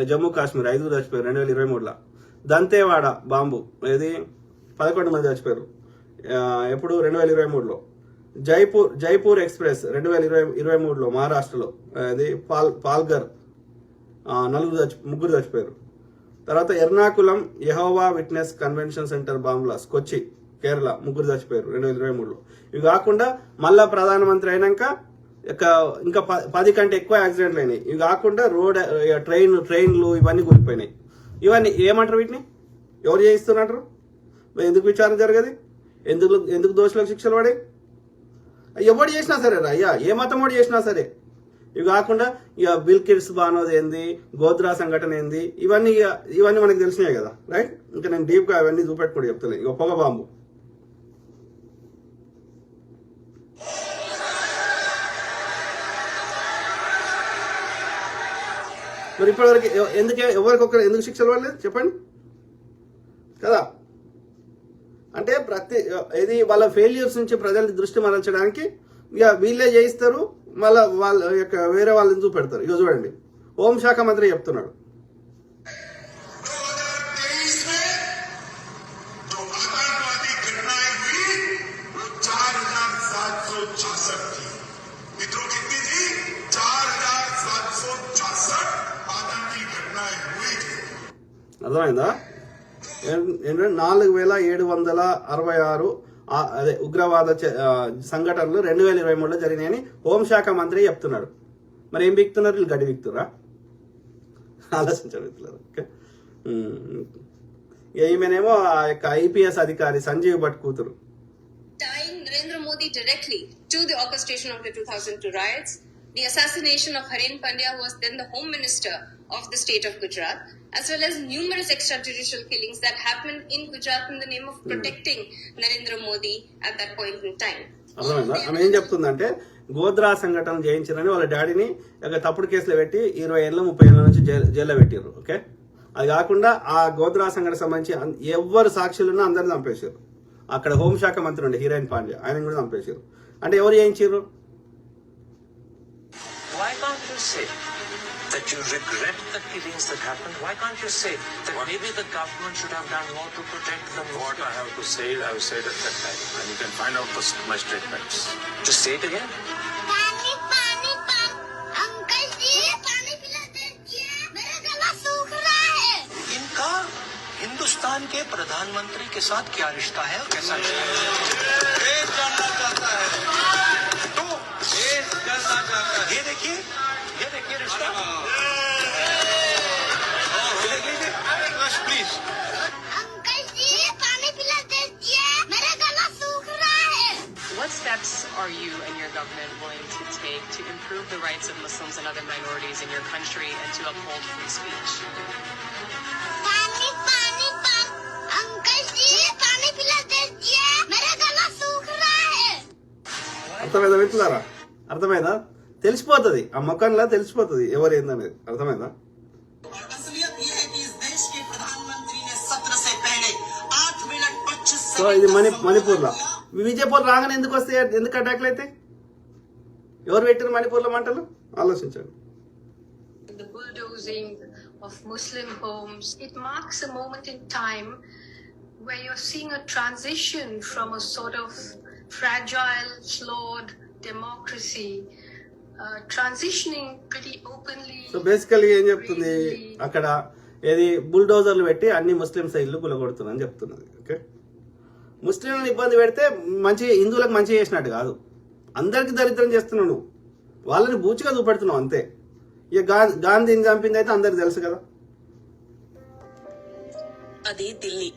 జమ్మూ కాశ్మీర్ 5 చచ్చిపోయారు 2023లో. దంతేవాడ బాంబు, ఇది 11 మంది చచ్చిపోయారు ఎప్పుడు 2023లో. జైపూర్ ఎక్స్ప్రెస్ 2023లో మహారాష్ట్రలో, ఇది పాల్ఘర్ 3 చచ్చిపోయారు. తర్వాత ఎర్నాకులం యెహోవా విట్నెస్ కన్వెన్షన్ సెంటర్ బాంబ్లాస్ కొచ్చి కేరళ 3 చచ్చిపోయారు 2023లో. ఇవి కాకుండా మళ్ళా ప్రధానమంత్రి అయినాక ఇంకా 10 కంటే ఎక్కువ యాక్సిడెంట్లు అయినాయి. ఇవి కాకుండా ట్రైన్లు ఇవన్నీ కూలిపోయినాయి. ఇవన్నీ ఏమంటారు? వీటిని ఎవరు చేయిస్తున్నారు? ఎందుకు విచారణ జరగదు? ఎందుకు దోషులకు శిక్షలు పడే? ఎవడు చేసినా సరే అయ్యా, ఏ మతం వాడు చేసినా సరే. ఇవి కాకుండా ఇక బిల్కిడ్స్ బానోద్ ఏంది, గోద్రా సంఘటన ఏంది, ఇవన్నీ మనకు తెలిసినాయి కదా, రైట్? ఇంకా నేను డీప్గా అవన్నీ చూపెట్టుకుంటూ చెప్తాను. ఇక పొగ బాంబు, మరి ఇప్పటివరకు ఎందుకు శిక్షలు పడలేదు చెప్పండి కదా? అంటే ఇది వాళ్ళ ఫెయిల్యూర్స్ నుంచి ప్రజల దృష్టి మరల్చడానికి ఇక వీళ్ళే చేయిస్తారు, మళ్ళీ వాళ్ళ యొక్క వేరే వాళ్ళని చూపెడతారు. ఇక చూడండి, హోంశాఖ మంత్రి చెప్తున్నాడు. అర్థమైందా? 4766 అదే ఉగ్రవాద సంఘటనలు 2023లో జరిగినాయని హోంశాఖ మంత్రి చెప్తున్నాడు. మరి ఏం బిక్తున్నారు వీళ్ళు? గడ్డి బిక్తురా? ఆలోచించారు. ఓకే, ఈమెనేమో ఆ యొక్క ఐపీఎస్ అధికారి సంజీవ్ భట్ కూతురు. Tying Narendra Modi directly to the orchestration of the 2002 riots, the assassination of Harin Pandya, who was then the Home Minister of the state of Gujarat, as well as numerous extrajudicial killings that happened in Gujarat in the name of protecting Narendra Modi at that point in time. అర్థమైందా? ఆమె ఏం చెప్తుందంటే, గోద్రా సంఘటన చేయించారని వాళ్ళ డాడీని తప్పుడు కేసులో పెట్టి 20 ఏళ్ళు 30 ఏళ్ళ నుంచి జైల్లో పెట్టారు. ఓకే, అది కాకుండా ఆ గోద్రా సంఘటన సంబంధించి ఎవరు సాక్షులున్నా అందరిని చంపేశారు. అక్కడ హోంశాఖ మంత్రి ఉండే హిరైన్ పాండ్యా, ఆయన కూడా చంపేశారు. అంటే ఎవరు చేయించారు? That you regret the killings that happened? Why can't you say that maybe the government should have done more to protect them? What I have to say, I have said at that time, and you can find out my statements. Just say it again. इनका हिंदुस्तान के प्रधानमंत्री के साथ क्या रिश्ता है और कैसा रिश्ता है? देश जानना चाहता है, तो देश जानना चाहता है। ये देखिए रिश्ता। Please What steps are you and your government willing to take to improve the rights of Muslims and other minorities in your country and to uphold free speech? అర్థమైందా మిత్రులారా? అర్థమైందా? తెలిసిపోతుంది, ఆ ముఖంలో తెలిసిపోతుంది ఎవరు ఏందనేది. అర్థమైందా? సో ఇది మణిపూర్లో విజయపూర్ రాగానే ఎందుకు వస్తాయి? ఎందుకు అటాక్లు అయితే? ఎవరు పెట్టారు మణిపూర్లో మంటలు? ఆలోచించండి. The bulldozing of Muslim homes, it marks a moment in time where you're seeing a transition from a sort of fragile, flawed democracy transitioning pretty openly. So basically ఏం చెప్తుంది అక్కడ? ఏది బుల్డోజర్లు పెట్టి అన్ని ముస్లిమ్స్ ఇల్లు కూలగొడుతుందని చెప్తున్నది. ఓకే, ముస్లింలను ఇబ్బంది పెడితే హిందువులకు మంచి చేసినట్టు కాదు, అందరికి దరిద్రం చేస్తున్నావు నువ్వు, వాళ్ళని బూచిగా చూపెడుతున్నావు అంతే. ఇక గాంధీని చంపింది అయితే అందరికి తెలుసు కదా. అది ఢిల్లీ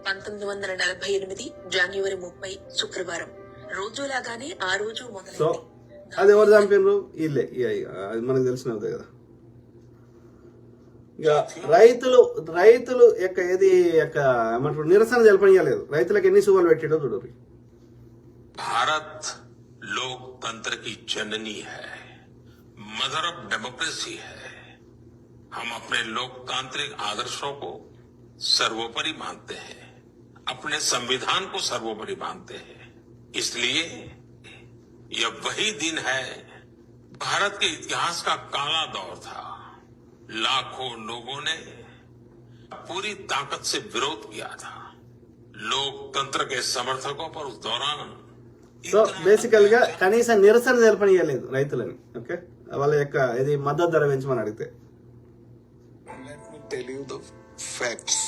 1948 జనవరి 30 శుక్రవారం రోజులాగానే ఆ రోజు సో అది ఎవరు చంపినరు? వీళ్ళే. అది మనకు తెలిసినదే కదా. ఇక రైతులు యొక్క ఏమంటారు నిరసన జరపనీయలేదు. రైతులకు ఎన్ని సువ్వలు పెట్టాడో చూడరు. भारत लोकतंत्र की जननी है, मदर ऑफ डेमोक्रेसी है। हम अपने लोकतांत्रिक आदर्शों को सर्वोपरि मानते हैं, अपने संविधान को सर्वोपरि मानते हैं। इसलिए यह वही दिन है, भारत के इतिहास का काला दौर था। लाखों लोगों ने पूरी ताकत से विरोध किया था। लोकतंत्र के समर्थकों पर उस दौरान సో బేసికల్ గా కనీసం నిరసన జరపనీయలేదు రైతులని. ఓకే, వాళ్ళ యొక్క ఇది మద్దతు ధర పెంచమని అడిగితే. Let me tell you the facts.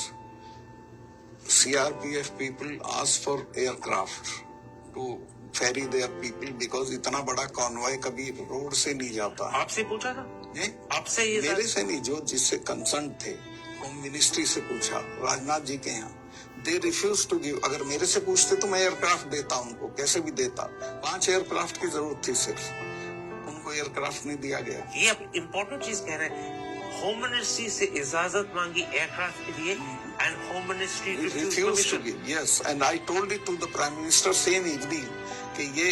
CRPF people asked for aircraft to ferry their people because इतना बड़ा कॉन्वॉय कभी रोड से नहीं जाता। आपसे पूछा था? नहीं, आपसे ये मेरे से नहीं, जो जिससे कंसर्न थे होम मिनिस्ट्री से पूछा, राजनाथ जी के यहाँ। They refuse to give. अगर मेरे से पूछते तो मैं एयरक्राफ्ट देता उनको, कैसे भी देता। 5 एयरक्राफ्ट की जरूरत थी सिर्फ, उनको एयरक्राफ्ट नहीं दिया गया। ये अब इम्पोर्टेंट चीज कह रहे हैं, होम मिनिस्ट्री से इजाजत मांगी एयरक्राफ्ट के लिए and home ministry refuse to give. Yes, and I told it to the prime minister same evening कि ये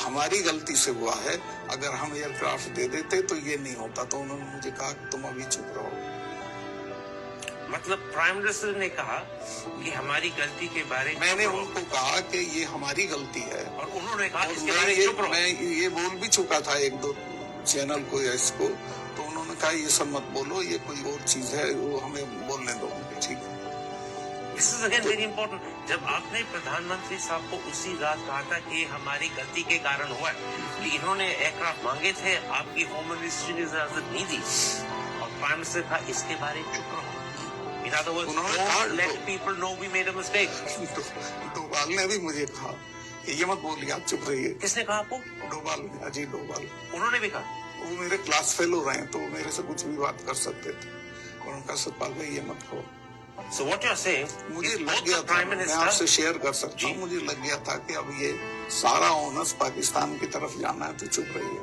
हमारी गलती से हुआ है, अगर हम एयरक्राफ्ट दे देते तो ये नहीं होता। तो उन्होंने मुझे कहा कि तुम अभी चुप रहो। मतलब प्राइम मिनिस्टर ने कहा कि हमारी गलती के बारे में, मैंने उनको कहा कि ये हमारी गलती है, और उन्होंने कहा और इसके बारे में चुप रहो। मैं ये बोल भी चुका था 1-2 चैनल को या इसको, तो उन्होंने कहा ये सब मत बोलो, ये कोई और चीज है, वो हमें बोलने दो। ठीक है। This is again very important. जब आपने प्रधानमंत्री साहब को उसी रात कहा था कि हमारी गलती के कारण हुआ है, कि इन्होंने एयरक्राफ्ट मांगे थे, आपकी होम मिनिस्ट्री ने इजाजत नहीं दी, और प्राइम मिनिस्टर का इसके बारे में चुप रहो। In other words, don't let people know we made a mistake. Doval ने भी मुझे कहा कि ये मत बोलिए, आप चुप रहिए। किसने कहा आपको? डोभाल ने, अजय डोभाल। उन्होंने भी कहा? वो मेरे क्लास फेलो रहे हैं, तो वो मेरे से कुछ भी बात कर सकते थे, और उनका सतपाल भाई ये मत कहो। So what you're saying, मुझे is लग both गया the था, Prime मैं Minister, आपसे शेयर कर सकता हूँ, मुझे लग गया था कि अब ये सारा ओनर्स पाकिस्तान की तरफ जाना है, तो चुप रहिए।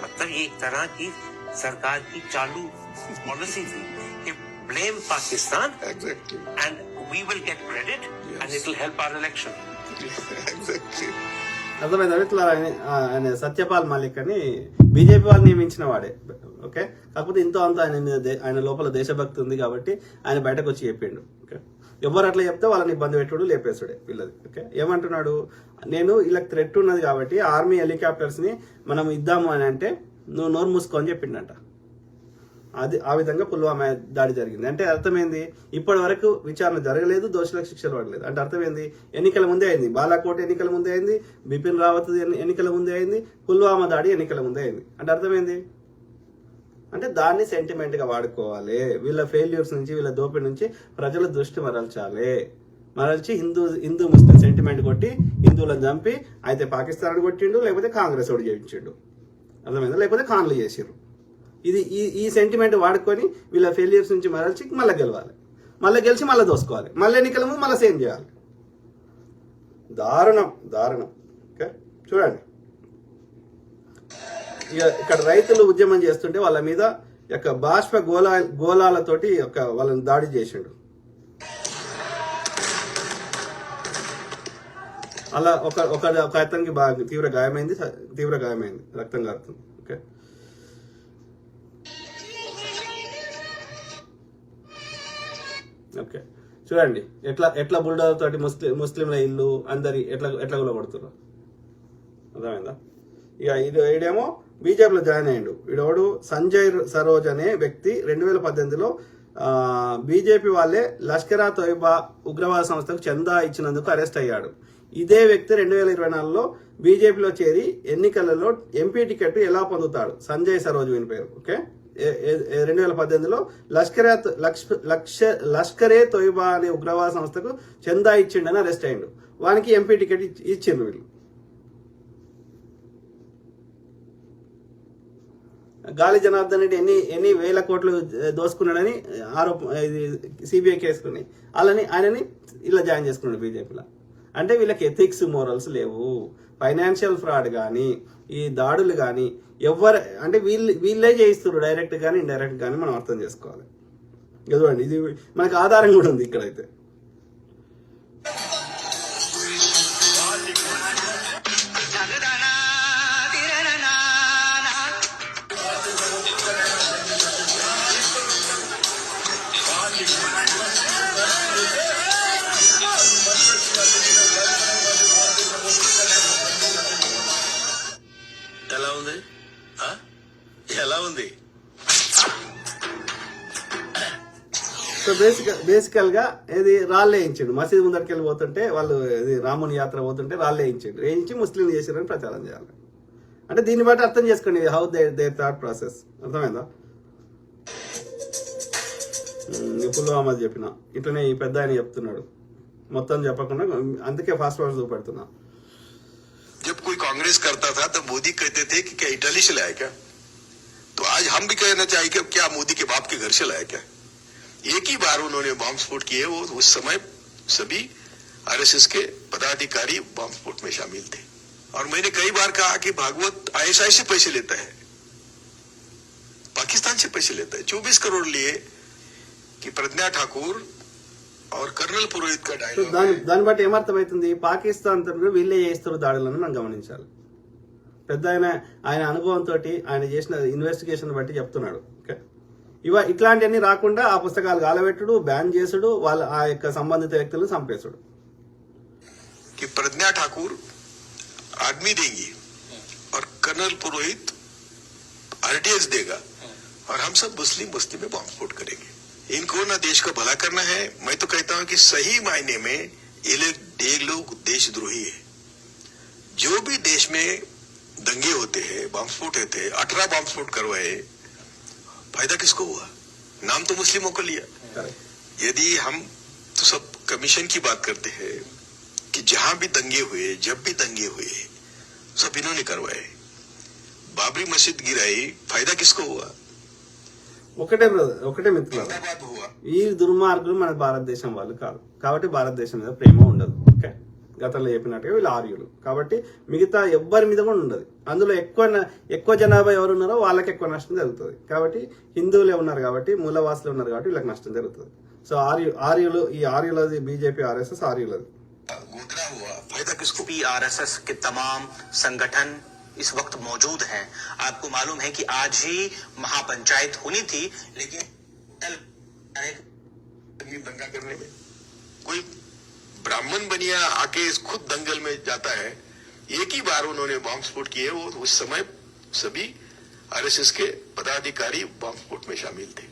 मतलब ये एक तरह की सरकार की चालू पॉलिसी थी कि blame Pakistan Exactly. and we will get credit and it will help our election. Exactly. అర్థమైందా? ఇట్లా ఆయన సత్యపాల్ మాలిక్ అని బీజేపీ వాళ్ళు నియమించిన వాడే. ఓకే, కాకపోతే ఇంతో అంత ఆయన మీద ఆయన లోపల దేశభక్తి ఉంది కాబట్టి ఆయన బయటకు వచ్చి చెప్పిండు. ఓకే, ఎవరు అట్లా చెప్తే వాళ్ళని ఇబ్బంది పెట్టుడు, లేపేసుడే వీళ్ళది. ఓకే, ఏమంటున్నాడు, నేను ఇలా థ్రెట్ ఉన్నది కాబట్టి ఆర్మీ హెలికాప్టర్స్ ని మనం ఇద్దాము అని అంటే నువ్వు నోరు మూసుకొని చెప్పిండంట. అది ఆ విధంగా పుల్వామా దాడి జరిగింది. అంటే అర్థమైంది, ఇప్పటి వరకు విచారణ జరగలేదు, దోషులకు శిక్షలు పడలేదు. అంటే అర్థమైంది, ఎన్నికల ముందే అయింది, బాలాకోట్ ఎన్నికల ముందే అయింది, బిపిన్ రావత్ ఎన్నికల ముందే అయింది, పుల్వామా దాడి ఎన్నికల ముందే అయింది. అంటే అర్థమైంది, అంటే దాన్ని సెంటిమెంట్ గా వాడుకోవాలి. వీళ్ళ ఫెయిల్యూర్స్ నుంచి, వీళ్ళ దోపిడి నుంచి ప్రజల దృష్టి మరల్చి హిందూ ముస్లిం సెంటిమెంట్ కొట్టి హిందువులను చంపి అయితే పాకిస్తాన్ కొట్టిండు, లేకపోతే కాంగ్రెస్ ఓడి చేయించిండు. అర్థమైందా? లేకపోతే ఖాన్లు చేసిర్రు. ఇది ఈ సెంటిమెంట్ వాడుకొని వీళ్ళ ఫెయిల్యూర్స్ నుంచి మరల్చి మళ్ళీ గెలవాలి, మళ్ళీ గెలిచి మళ్ళీ దోసుకోవాలి, మళ్ళీ ఎన్నికల ముందు మళ్ళీ సేమ్ చేయాలి. దారుణం. ఓకే, చూడండి, ఇక్కడ రైతులు ఉద్యమం చేస్తుంటే వాళ్ళ మీద యొక్క బాష్ప గోళాలతోటి వాళ్ళని దాడి చేసిండు. అలా ఒక అతనికి బాగా తీవ్ర గాయమైంది, రక్తం కారుతుంది. ఓకే, ఓకే, చూడండి ఎట్లా బుల్డోజర్ తోటి ముస్లింల ఇల్లు అందరి ఎట్లా కొడుతున్నారు. అర్థమైందా? ఇక ఈడేమో బీజేపీలో జాయిన్ అయ్యిండు. ఈడోడు సంజయ్ సరోజ్ అనే వ్యక్తి 2018లో బీజేపీ వాళ్ళే లష్కర్ తోయిబా ఉగ్రవాద సంస్థకు చందా ఇచ్చినందుకు అరెస్ట్ అయ్యాడు. ఇదే వ్యక్తి 2024లో బీజేపీలో చేరి ఎన్నికలలో ఎంపీ టికెట్ ఎలా పొందుతాడు? సంజయ్ సరోజ్ వీని పేరు. ఓకే, 2018లో లష్కరే తోయిబా అనే ఉగ్రవాద సంస్థకు చందా ఇచ్చిండని అరెస్ట్ అయ్యిండు. వానికి ఎంపీ టికెట్ ఇచ్చిండ్రు వీళ్ళు. గాలి జనార్దన్ రెడ్డి ఎన్ని వేల కోట్లు దోసుకున్నాడని సిబిఐ కేసుకుని ఆయనని ఇలా జాయిన్ చేసుకున్నాడు బీజేపీలో. అంటే వీళ్ళకి ఎథిక్స్ మోరల్స్ లేవు. ఫైనాన్షియల్ ఫ్రాడ్ కానీ ఈ దాడులు కానీ అంటే వీళ్ళే చేయిస్తారు, డైరెక్ట్ కానీ ఇండైరెక్ట్ కానీ మనం అర్థం చేసుకోవాలి. చూడండి, ఇది మనకు ఆధారం కూడా ఉంది ఇక్కడైతే. ఎలా ఉంది? సో బేసికల్ గా ఇది రాళ్ళు వేయించాడు. మసీద్ ముందరికి వెళ్ళి పోతుంటే వాళ్ళు రాముని యాత్ర పోతుంటే రాళ్ళు వేయించి ముస్లింలు చేశారని ప్రచారం చేయాలి. అంటే దీన్ని బట్టి అర్థం చేసుకోండి హౌ దేర్ థాట్ ప్రాసెస్. అర్థమైందా? పుల్వామా చెప్పిన ఇట్లనే ఈ పెద్ద ఆయన చెప్తున్నాడు మొత్తం చెప్పకుండా అందుకే ఫాస్ట్ ఫాస్ట్ చూపెడుతున్నా. जब कोई कांग्रेस करता था तब मोदी कहते थे कि क्या इटली से लाया क्या, तो आज हम भी कहना चाहिए कि क्या मोदी के बाप के घर से लाया क्या. एक ही बार उन्होंने बम स्फोट किए, वो उस समय सभी आरएसएस के पदाधिकारी बम स्फोट में शामिल थे. और मैंने कई बार कहा कि भागवत आईएसआई से पैसे लेता है, पाकिस्तान से पैसे लेता है. 24 करोड़ लिए कि प्रज्ञा ठाकुर और कर्नल पुरोहित का సో डायलॉग. దాన్ని బట్టి ఏమర్థమవుతుంది, పాకిస్తాన్ తరఫున వీళ్ళే చేస్తారు దాడులను మనం గమనించాలి. పెద్ద ఆయన అనుభవంతో ఆయన చేసిన ఇన్వెస్టిగేషన్ బట్టి చెప్తున్నాడు. ఓకే, ఇట్లాంటివన్నీ రాకుండా ఆ పుస్తకాలు గాలబెట్టుడు, బ్యాన్ చేసుడు, వాళ్ళ ఆ యొక్క సంబంధిత వ్యక్తులను చంపేసుడు. कि प्रज्ञा ठाकुर आदमी देंगी और कर्नल पुरोहित आरटीएस देगा और हम सब मुस्लिम बस्ती में बम स्फोट करेंगे. इनको ना देश का भला करना है. मैं तो कहता हूं कि सही मायने में ये लोग देशद्रोही है. जो भी देश में दंगे होते हैं, बम स्फोट होते हैं, 18 बम स्फोट करवाए, फायदा किसको हुआ? नाम तो मुस्लिमों को लिया. यदि हम तो सब कमीशन की बात करते हैं कि जहां भी दंगे हुए, जब भी दंगे हुए, सब इन्होंने करवाए. बाबरी मस्जिद गिराई, फायदा किसको हुआ? ఒకటే బ్రదర్, ఒకటే మిత్రులు, अहमदाबाद हुआ. ఈ దుర్మార్గులు మన భారతదేశం వాళ్ళు కాదు కాబట్టి భారతదేశం మీద ప్రేమ ఉండదు. ఓకే, గతంలో చెప్పినట్టుగా వీళ్ళు ఆర్యులు కాబట్టి మిగతా ఎవ్వరి మీద కూడా ఉండదు. అందులో ఎక్కువ జనాభా ఎవరు ఉన్నారో వాళ్ళకి ఎక్కువ నష్టం జరుగుతుంది. కాబట్టి హిందువులే ఉన్నారు కాబట్టి, మూలవాసులు ఉన్నారు కాబట్టి వీళ్ళకి నష్టం జరుగుతుంది. సో ఆర్యులు ఈ ఆర్యులది బీజేపీ, ఆర్ఎస్ఎస్ ఆర్యులది. गोधरा हुआ, फायदा किसको? आरएसएस के तमाम संगठन इस वक्त मौजूद हैं. आपको मालूम है कि आज ही महापंचायत होनी थी, लेकिन दंगा करने में कोई ब्राह्मण बनिया आके खुद दंगल में जाता है. एक ही बार उन्होंने बम स्फोट किए, वो उस समय सभी आरएसएस के पदाधिकारी बम स्फोट में शामिल थे.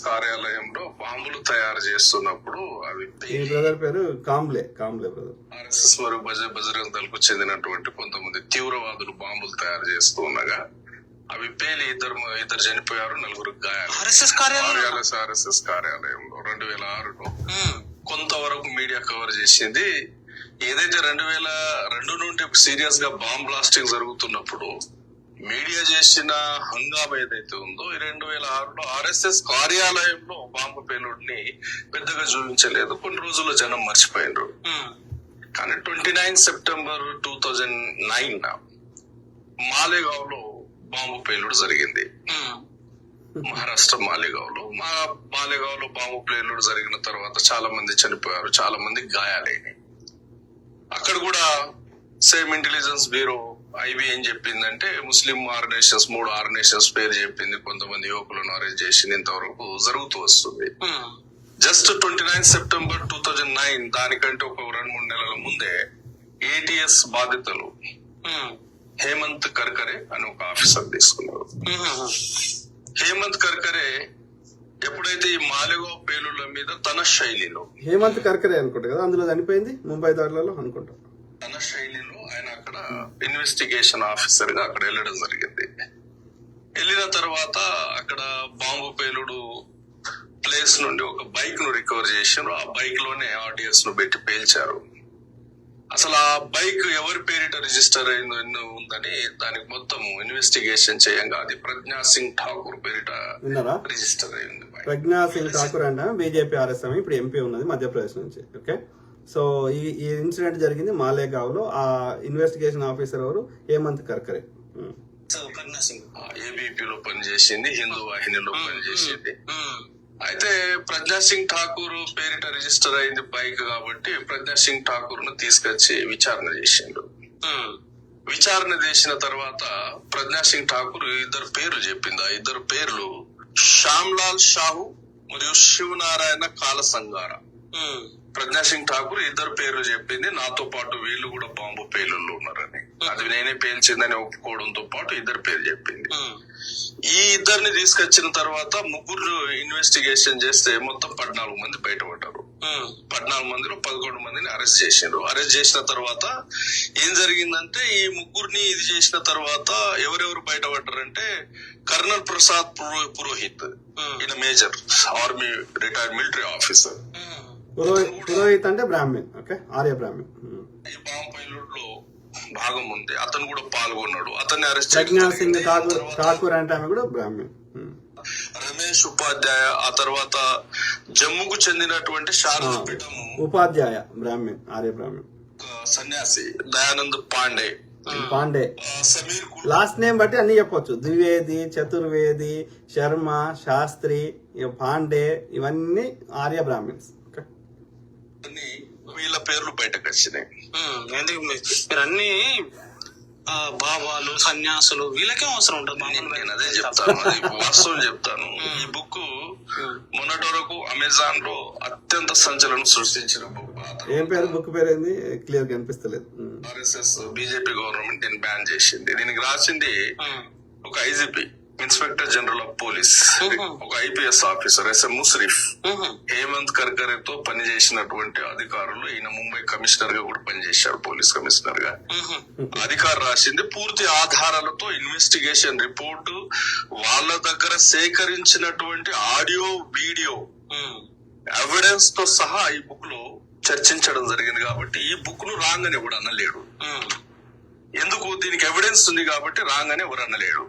కార్యాలయంలో బాంబులు తయారు చేస్తున్నప్పుడు అవి ఈ బ్రదర్ పేరు కాంబ్లే బ్రదర్. ఆర్ఎస్ఎస్ మరియు బజరంగ దళకు చెందినటువంటి కొంతమంది తీవ్రవాదులు బాంబులు తయారు చేస్తూ ఉండగా అవి పేలి ఇద్దరు చనిపోయారు, 4 గాయాలు. ఆర్ఎస్ఎస్ కార్యాలయంలో 2006లో కొంతవరకు మీడియా కవర్ చేసింది. ఏదైతే 2002 నుండి సీరియస్ గా బాంబ్ బ్లాస్టింగ్ జరుగుతున్నప్పుడు మీడియా చేసిన హంగామా ఏదైతే ఉందో, 2006లో ఆర్ఎస్ఎస్ కార్యాలయంలో బాంబు పేలుడిని పెద్దగా చూపించలేదు. కొన్ని రోజుల్లో జనం మర్చిపోయినరు. కానీ 29 సెప్టెంబర్ 2009 మాలేగావ్ లో బాంబు పేలుడు జరిగింది. మహారాష్ట్ర మాలేగావ్ లో బాంబు పేలుడు జరిగిన తర్వాత చాలా మంది చనిపోయారు, చాలా మంది గాయాలైనాయి. అక్కడ కూడా సేమ్ ఇంటెలిజెన్స్ బ్యూరో ఐబీ ఏం చెప్పిందంటే ముస్లిం ఆర్గనైజేషన్స్ 3 ఆర్గనైజేషన్స్ పేరు చెప్పింది, కొంతమంది యువకులను అరెస్ట్ చేసింది. ఇంతవరకు జరుగుతూ వస్తుంది. జస్ట్ 29 సెప్టెంబర్ 2009 దానికంటే ఒక 2-3 నెలల ముందే ఏటీఎస్ బాధితులు హేమంత్ కర్కరే అని ఒక ఆఫీసర్ తీసుకున్నారు. హేమంత్ కర్కరే ఎప్పుడైతే ఈ మాలేగావ్ పేలుళ్ల మీద తన శైలిలో, హేమంత్ కర్కరే అనుకుంటా కదా అందులో చనిపోయింది, ముంబై దాడులలో అనుకుంటా, తన శైలిలో ఆయన అక్కడ ఇన్వెస్టిగేషన్ ఆఫీసర్ గా అక్కడ వెళ్ళడం జరిగింది. వెళ్ళిన తర్వాత అక్కడ బాంబు పేలుడు ప్లేస్ నుండి ఒక బైక్ ను రికవర్ చేశారు. ఆ బైక్ లోనే ఆర్డిఎస్ ను పెట్టి పేల్చారు. అసలు ఆ బైక్ ఎవరి పేరిట రిజిస్టర్ అయిందో ఉందని దానికి మొత్తం ఇన్వెస్టిగేషన్ చేయంగా అది ప్రజ్ఞా సింగ్ ఠాకూర్ పేరిట రిజిస్టర్ అయింది. ప్రజ్ఞా సింగ్ ఠాకూర్ అంటే బీజేపీ ఆర్ఎస్ఎం, ఇప్పుడు ఎంపీ ఉన్నది మధ్యప్రదేశ్ నుంచి. ఓకే, సో ఈ ఇన్సిడెంట్ జరిగింది మాలేగావ్ లో. ఆ ఇన్వెస్టిగేషన్ ఆఫీసర్ ఎవరు? హేమంత్ కర్కరే. ఏబీపీలో పనిచేసింది, హిందూ వాహినిలో పనిచేసింది. అయితే ప్రజ్ఞా సింగ్ ఠాకూర్ పేరిట రిజిస్టర్ అయింది బైక్ కాబట్టి ప్రజ్ఞా సింగ్ ఠాకూర్ ను తీసుకొచ్చి విచారణ చేసిండు. విచారణ చేసిన తర్వాత ప్రజ్ఞా సింగ్ ఠాకూర్ 2 పేర్లు చెప్పింది. ఆ 2 పేర్లు శ్యామ్లాల్ షాహు మరియు శివనారాయణ కాలసంగారా. ప్రజ్ఞా సింగ్ ఠాకూర్ 2 పేర్లు చెప్పింది. నాతో పాటు వీళ్ళు కూడా బాంబు పేలుళ్ళు ఉన్నారని, అది నేనే పేల్చిందని ఒప్పుకోవడంతో పాటు 2 పేర్లు చెప్పింది. ఈ 2ని తీసుకొచ్చిన తర్వాత 3 ఇన్వెస్టిగేషన్ చేస్తే మొత్తం 14 మంది బయటపడ్డారు. 14 మందిలో 11 మందిని అరెస్ట్ చేసిండ్రు. అరెస్ట్ చేసిన తర్వాత ఏం జరిగిందంటే ఈ ముగ్గురిని ఇది చేసిన తర్వాత ఎవరెవరు బయటపడ్డారంటే కర్నల్ ప్రసాద్ పురోహిత్, ఈయన major army retired military officer. Purohit అంటే బ్రాహ్మణ్, ఓకే, ఆర్య బ్రాహ్మణ్. ఈ బాంబు పైలట్ లో భాగం ఉంది, అతను కూడా పాల్గొన్నాడు. అతన్ని అరెస్ట్ ప్రజ్ఞా సింగ్ ఠాకూర్ అంటే ఆమె కూడా బ్రాహ్మణ్. రమేష్ ఉపాధ్యాయ, ఆ తర్వాత జమ్మూకు చెందినటువంటి శారదాపీఠం ఉపాధ్యాయ బ్రాహ్మణ్, ఆర్య బ్రాహ్మణ్. సన్యాసి దయానంద్ పాండే, సమీర్ లాస్ట్ నేమ్ బట్టి అన్ని చెప్పొచ్చు. ద్వివేది, చతుర్వేది, శర్మ, శాస్త్రి, పాండే, ఇవన్నీ ఆర్య బ్రాహ్మణ్స్. వీళ్ళ పేర్లు బయటకు వచ్చినాయి. ఎందుకు మీరు అన్ని బాబాలు సన్యాసులు వీళ్ళకే అవసరం ఉంటుంది. నేను అదే చెప్తాను, అది వాస్తవం చెప్తాను. ఈ బుక్ మొన్నటి వరకు అమెజాన్ లో అత్యంత సంచలనం సృష్టించిన బుక్. ఏం పేరు, బుక్ పేరు ఏంది, క్లియర్ కనిపిస్తలేదు. ఆర్ఎస్ఎస్ బీజేపీ గవర్నమెంట్ దీన్ని బ్యాన్ చేసింది. దీనికి రాసింది ఒక IGP, inspector general of police, ఒక IPS officer SM Mushrif, Hemant Karkare తో పనిచేసినటువంటి అధికారులు. ఈయన ముంబై కమిషనర్ గా కూడా పనిచేశారు, పోలీస్ కమిషనర్ గా. అధికారు రాసింది పూర్తి ఆధారాలతో ఇన్వెస్టిగేషన్ రిపోర్టు, వాళ్ళ దగ్గర సేకరించినటువంటి ఆడియో వీడియో ఎవిడెన్స్ తో సహా ఈ బుక్ లో చర్చించడం జరిగింది. కాబట్టి ఈ బుక్ ను రాంగ్ అని ఎవడు అనలేడు. ఎందుకు, దీనికి ఎవిడెన్స్ ఉంది కాబట్టి రాంగ్ అని ఎవరు అనలేడు.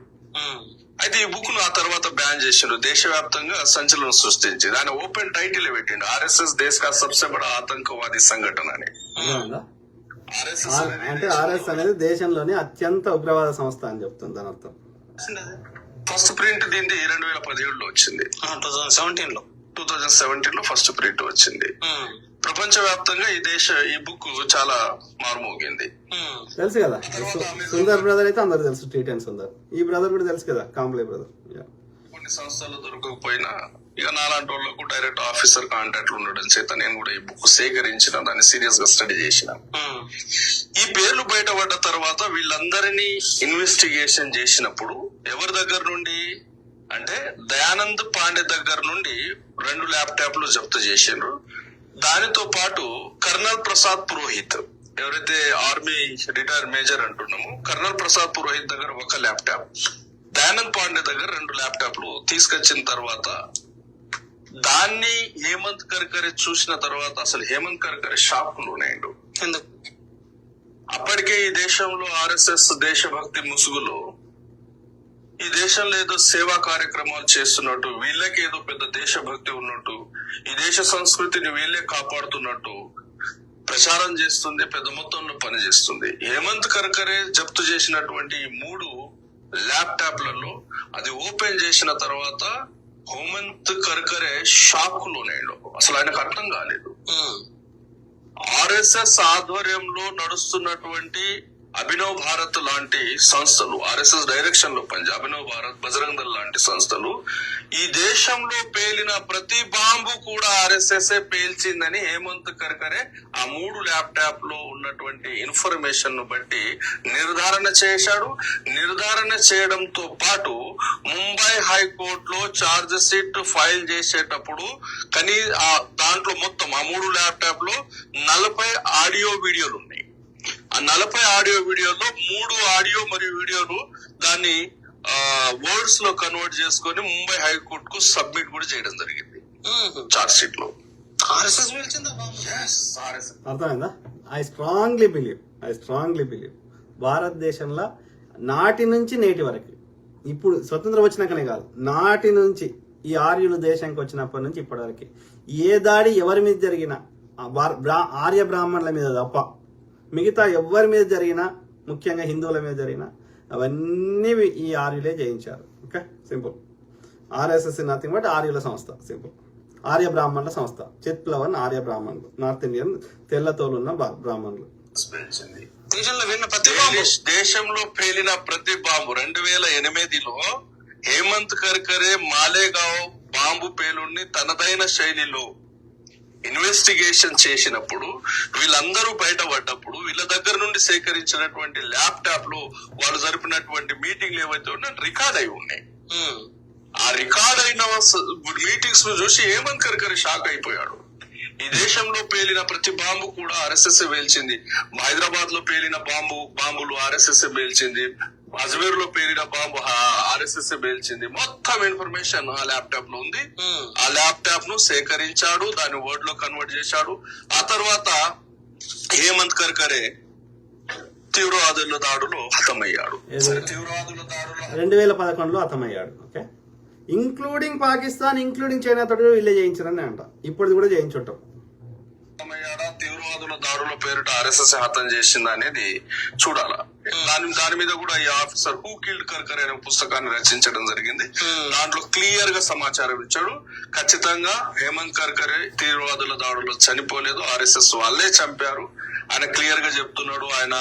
అయితే ఈ బుక్ ను ఆ తర్వాత బ్యాన్ చేసిండు. దేశవ్యాప్తంగా సంచలనం సృష్టించి దాని ఓపెన్ టైటిల్ పెట్టిండు, ఆర్ఎస్ఎస్ దేశ్ కా సబ్సే బడా ఆతంకవాది సంఘటన అని. అంటే ఆర్ఎస్ అనేది దేశంలోని అత్యంత ఉగ్రవాద సంస్థ అని చెప్తుంది దాని అర్థం. ఫస్ట్ ప్రింట్ దీన్ని 2017లో వచ్చింది, 2017లో ఫస్ట్ ప్రింట్ వచ్చింది. ప్రపంచ వ్యాప్తంగా ఈ బుక్ చాలా మారుమోగింది. తెలుసు కదా, సుందర్ బ్రదర్ అయితే అందరు తెలుసు, టీ10 సుందర్. ఈ బ్రదర్ కూడా తెలుసు కదా, కాంప్లే బ్రదర్. కొన్ని సంస్థలు దొరకకపోయినా ఇక నాలాంటి వాళ్ళకు డైరెక్ట్ ఆఫీసర్ కాంటాక్ట్ ఉండడం చేత నేను కూడా ఈ బుక్ సేకరించిన, దాన్ని సీరియస్ గా స్టడీ చేసిన. ఈ పేర్లు బయటపడ్డ తర్వాత వీళ్ళందరినీ ఇన్వెస్టిగేషన్ చేసినప్పుడు ఎవరి దగ్గర నుండి అంటే దయానంద్ పాండే దగ్గర నుండి 2 ల్యాప్టాప్లు జప్తు చేసిండ్రు. దానితో పాటు కర్నల్ ప్రసాద్ పురోహిత్, ఎవరైతే ఆర్మీ రిటైర్ మేజర్ అంటున్నామో, కర్నల్ ప్రసాద్ పురోహిత్ దగ్గర 1 ల్యాప్టాప్, దయానంద్ పాండే దగ్గర 2 ల్యాప్టాప్లు తీసుకొచ్చిన తర్వాత దాన్ని హేమంత్ కర్కరే చూసిన తర్వాత అసలు హేమంత్ కర్కరే షాక్ లోనేండు. ఎందుకు, అప్పటికే ఈ దేశంలో ఆర్ఎస్ఎస్ దేశభక్తి ముసుగులో ఈ దేశంలో ఏదో సేవా కార్యక్రమాలు చేస్తున్నట్టు, వీళ్ళకి ఏదో పెద్ద దేశభక్తి ఉన్నట్టు, ఈ దేశ సంస్కృతిని వీళ్ళే కాపాడుతున్నట్టు ప్రచారం చేస్తుంది, పెద్ద మొత్తంలో పనిచేస్తుంది. హేమంత్ కర్కరే జప్తు చేసినటువంటి 3 ల్యాప్టాప్లలో అది ఓపెన్ చేసిన తర్వాత హేమంత్ కర్కరే షాక్ లోనేడు. అసలు ఆయనకు అర్థం కాలేదు. ఆర్ఎస్ఎస్ ఆధ్వర్యంలో నడుస్తున్నటువంటి అభినవ్ భారత్ లాంటి సంస్థలు, ఆర్ఎస్ఎస్ డైరెక్షన్ లో పనిచేసే అభినవ్ భారత్, బజరంగ్ దళ్ లాంటి సంస్థలు ఈ దేశంలో పేలిన ప్రతి బాంబు కూడా ఆర్ఎస్ఎస్ పేల్చిందని హేమంత్ కర్కరే ఆ 3 ల్యాప్టాప్ లో ఉన్నటువంటి ఇన్ఫర్మేషన్ ను బట్టి నిర్ధారణ చేశాడు. నిర్ధారణ చేయడంతో పాటు ముంబై హైకోర్టులో ఛార్జ్ షీట్ ఫైల్ చేసేటప్పుడు దాంట్లో మొత్తం ఆ 3 ల్యాప్టాప్ లో 40 ఆడియో వీడియోలు ఉన్నాయి. ఆ 40 ఆడియో వీడియోలో 3 ఆడియో మరియు వీడియోలు దాన్ని వర్డ్స్ లో కన్వర్ట్ చేసుకొని ముంబై హైకోర్టు కు సబ్మిట్ కూడా చేయడం జరిగింది చార్జ్ షీట్ లో. అర్థమైందా? ఐ స్ట్రాంగ్లీ బిలీవ్ భారతదేశంలో నాటి నుంచి నేటి వరకు, ఇప్పుడు స్వతంత్రం వచ్చినాకనే కాదు, నాటి నుంచి ఈ ఆర్యులు దేశానికి వచ్చినప్పటి నుంచి ఇప్పటి వరకు ఏ దాడి ఎవరి మీద జరిగినా ఆర్య బ్రాహ్మణుల మీద తప్ప మిగతా ఎవరి మీద జరిగినా, ముఖ్యంగా హిందువుల మీద జరిగినా, అవన్నీ ఈ ఆర్యులే జయించారు. Okay, simple. RSS nothing but ఆర్యుల సంస్థ, సింపుల్. ఆర్య బ్రాహ్మణుల సంస్థ, చిత్ప్లవన్ ఆర్య బ్రాహ్మణులు, నార్త్ ఇండియన్ తెల్లతోలున్న బ్రాహ్మణులు. దేశంలో పేలిన ప్రతి బాంబు 2008లో హేమంత్ కర్కరే మాలేగావ్ బాంబు పేలుడిని తనదైన శైలిలో ఇన్వెస్టిగేషన్ చేసినప్పుడు, వీళ్ళందరూ బయటపడ్డప్పుడు వీళ్ళ దగ్గర నుండి సేకరించినటువంటి ల్యాప్టాప్ లో వాళ్ళు జరిపినటువంటి మీటింగ్లు ఏవైతే ఉన్నాయో రికార్డ్ అయి ఉన్నాయి. ఆ రికార్డ్ అయిన మీటింగ్స్ ను చూసి హేమంత్ కర్కరే షాక్ అయిపోయాడు. ఈ దేశంలో పేలిన ప్రతి బాంబు కూడా ఆర్ఎస్ఎస్ పేల్చింది. హైదరాబాద్ లో పేలిన బాంబులు ఆర్ఎస్ఎస్ పేల్చింది. అజ్మీర్ లో పేలిన బాంబు ఆర్ఎస్ఎస్ పేల్చింది. మొత్తం ఇన్ఫర్మేషన్ ఆ ల్యాప్టాప్ లో ఉంది. ఆ ల్యాప్టాప్ ను సేకరించాడు, దాన్ని వర్డ్ లో కన్వర్ట్ చేశాడు. ఆ తర్వాత హేమంత్ కర్కరే తీవ్రవాదుల దాడులో హతమయ్యాడు. 2011లో హతమయ్యాడు. Okay, including Pakistan, including China తోటి వీళ్ళే చేయించారని అంట. ఇప్పుడు కూడా చేయించుంటాం. తీవ్రవాదుల దాడుల పేరిట ఆర్ఎస్ఎస్ హతం చేసింది అనేది చూడాలా. దాని మీద కూడా ఈ ఆఫీసర్ హూ కిల్డ్ కర్కర్ అనే పుస్తకాన్ని రచించడం జరిగింది. దాంట్లో క్లియర్ గా సమాచారం ఇచ్చాడు. ఖచ్చితంగా హేమంత్ కర్కరే తీవ్రవాదుల దాడుల్లో చనిపోలేదు, ఆర్ఎస్ఎస్ వాళ్ళే చంపారు. ఆయన క్లియర్ గా చెప్తున్నాడు. ఆయన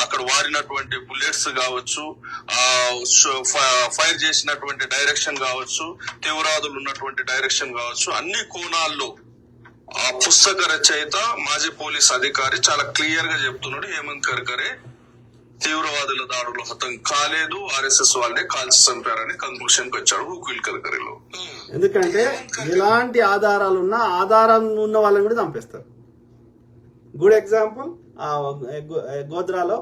అక్కడ వాడినటువంటి బుల్లెట్స్ కావచ్చు, ఫైర్ చేసినటువంటి డైరెక్షన్ కావచ్చు, తీవ్రవాదులు ఉన్నటువంటి డైరెక్షన్ కావచ్చు, అన్ని కోణాల్లో ఆ పుస్తక రచయిత మాజీ పోలీస్ అధికారి చాలా క్లియర్ గా చెప్తున్నాడు. హేమంత్ కర్కరే తీవ్రవాదుల దాడులు హతం కాలేదు, ఆర్ఎస్ఎస్ వాళ్ళే కాల్చి చంపారని కంక్లూషన్ కి వచ్చాడు హుకిల్ కర్కరేలో. ఎందుకంటే ఎలాంటి ఆధారాలు ఉన్న వాళ్ళని కూడా చంపేస్తారు. గుడ్ ఎగ్జాంపుల్ గోద్రాలో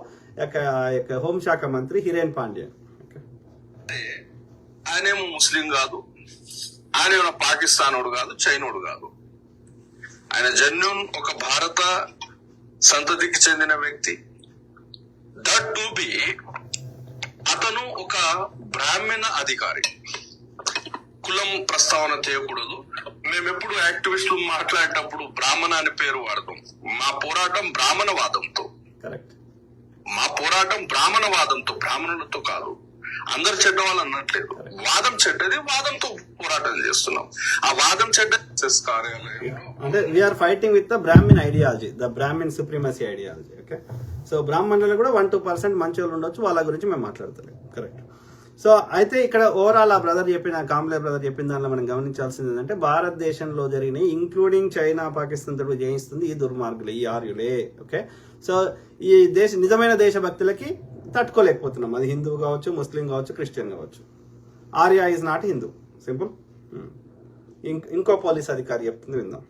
హోంశాఖ మంత్రి హిరేన్ పాండ్యా. ఆయనేమో ముస్లిం కాదు, ఆయనేమో పాకిస్తానోడు కాదు, చైనోడు కాదు. ఆయన జెన్యూన్ ఒక భారత సంతతికి చెందిన వ్యక్తి. దట్ టు బి అతను ఒక బ్రాహ్మణ అధికారి. కులం ప్రస్తావన చేయకూడదు. మేమెప్పుడు యాక్టివిస్టులు మాట్లాడేటప్పుడు బ్రాహ్మణ అనే పేరు వాడతాం. మా పోరాటం బ్రాహ్మణవాదంతో, బ్రాహ్మణులతో కాదు. అందరు చెడ్డ వాళ్ళు అన్నట్లేదు. వాదం చెడ్డది, వాదంతో పోరాటం చేస్తున్నాం. ఆ వాదం చెడ్డ కార్యాలయం అంటే we're fighting with the Brahman ideology, the Brahman supremacy ideology. Okay, so బ్రాహ్మణులు కూడా 1-2% మంచి వాళ్ళు ఉండొచ్చు, వాళ్ళ గురించి మేము మాట్లాడతలేం. కరెక్ట్. సో అయితే ఇక్కడ ఓవరాల్ ఆ కాంబ్లే బ్రదర్ చెప్పిన దానిలో మనం గమనించాల్సింది ఏంటంటే భారతదేశంలో జరిగిన ఇంక్లూడింగ్ చైనా, పాకిస్తాన్ తోటి జయిస్తుంది ఈ దుర్మార్గులు, ఈ ఆర్యులే. ఓకే, సో ఈ నిజమైన దేశభక్తులకి తట్టుకోలేకపోతున్నాం. అది హిందూ కావచ్చు, ముస్లిం కావచ్చు, క్రిస్టియన్ కావచ్చు. Arya is not Hindu. Simple. ఇంకో పోలీస్ అధికారి చెప్తుంది, విందాం.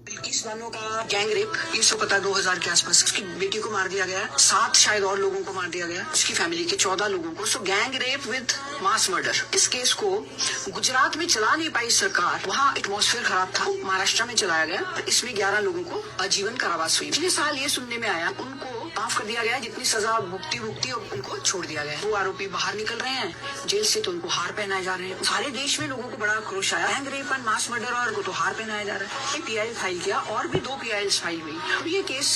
बिल्किस बानो का गैंग रेप, ये सब पता 2000 के आसपास उसकी बेटी को मार दिया गया, 7 शायद और लोगों को मार दिया गया, उसकी फैमिली के 14 लोगों को. So gang rape with mass murder. इस केस को गुजरात में चला नहीं पाई सरकार, वहाँ एटमॉस्फेयर खराब था. महाराष्ट्र में चलाया गया, इसमें 11 लोगों को आजीवन कारावास हुई. पिछले साल ये सुनने में आया उनको माफ कर दिया गया, जितनी सजा भुगती उनको छोड़ दिया गया. वो आरोपी बाहर निकल रहे हैं जेल से, तो उनको हार पहनाए जा रहे हैं. सारे देश में लोगों को बड़ा आक्रोश आया. Gang rape and mass murder और को तो हार पहनाया जा रहा है. पीआई फाइल किया और भी 2 PILs फाइल हुई. अब ये केस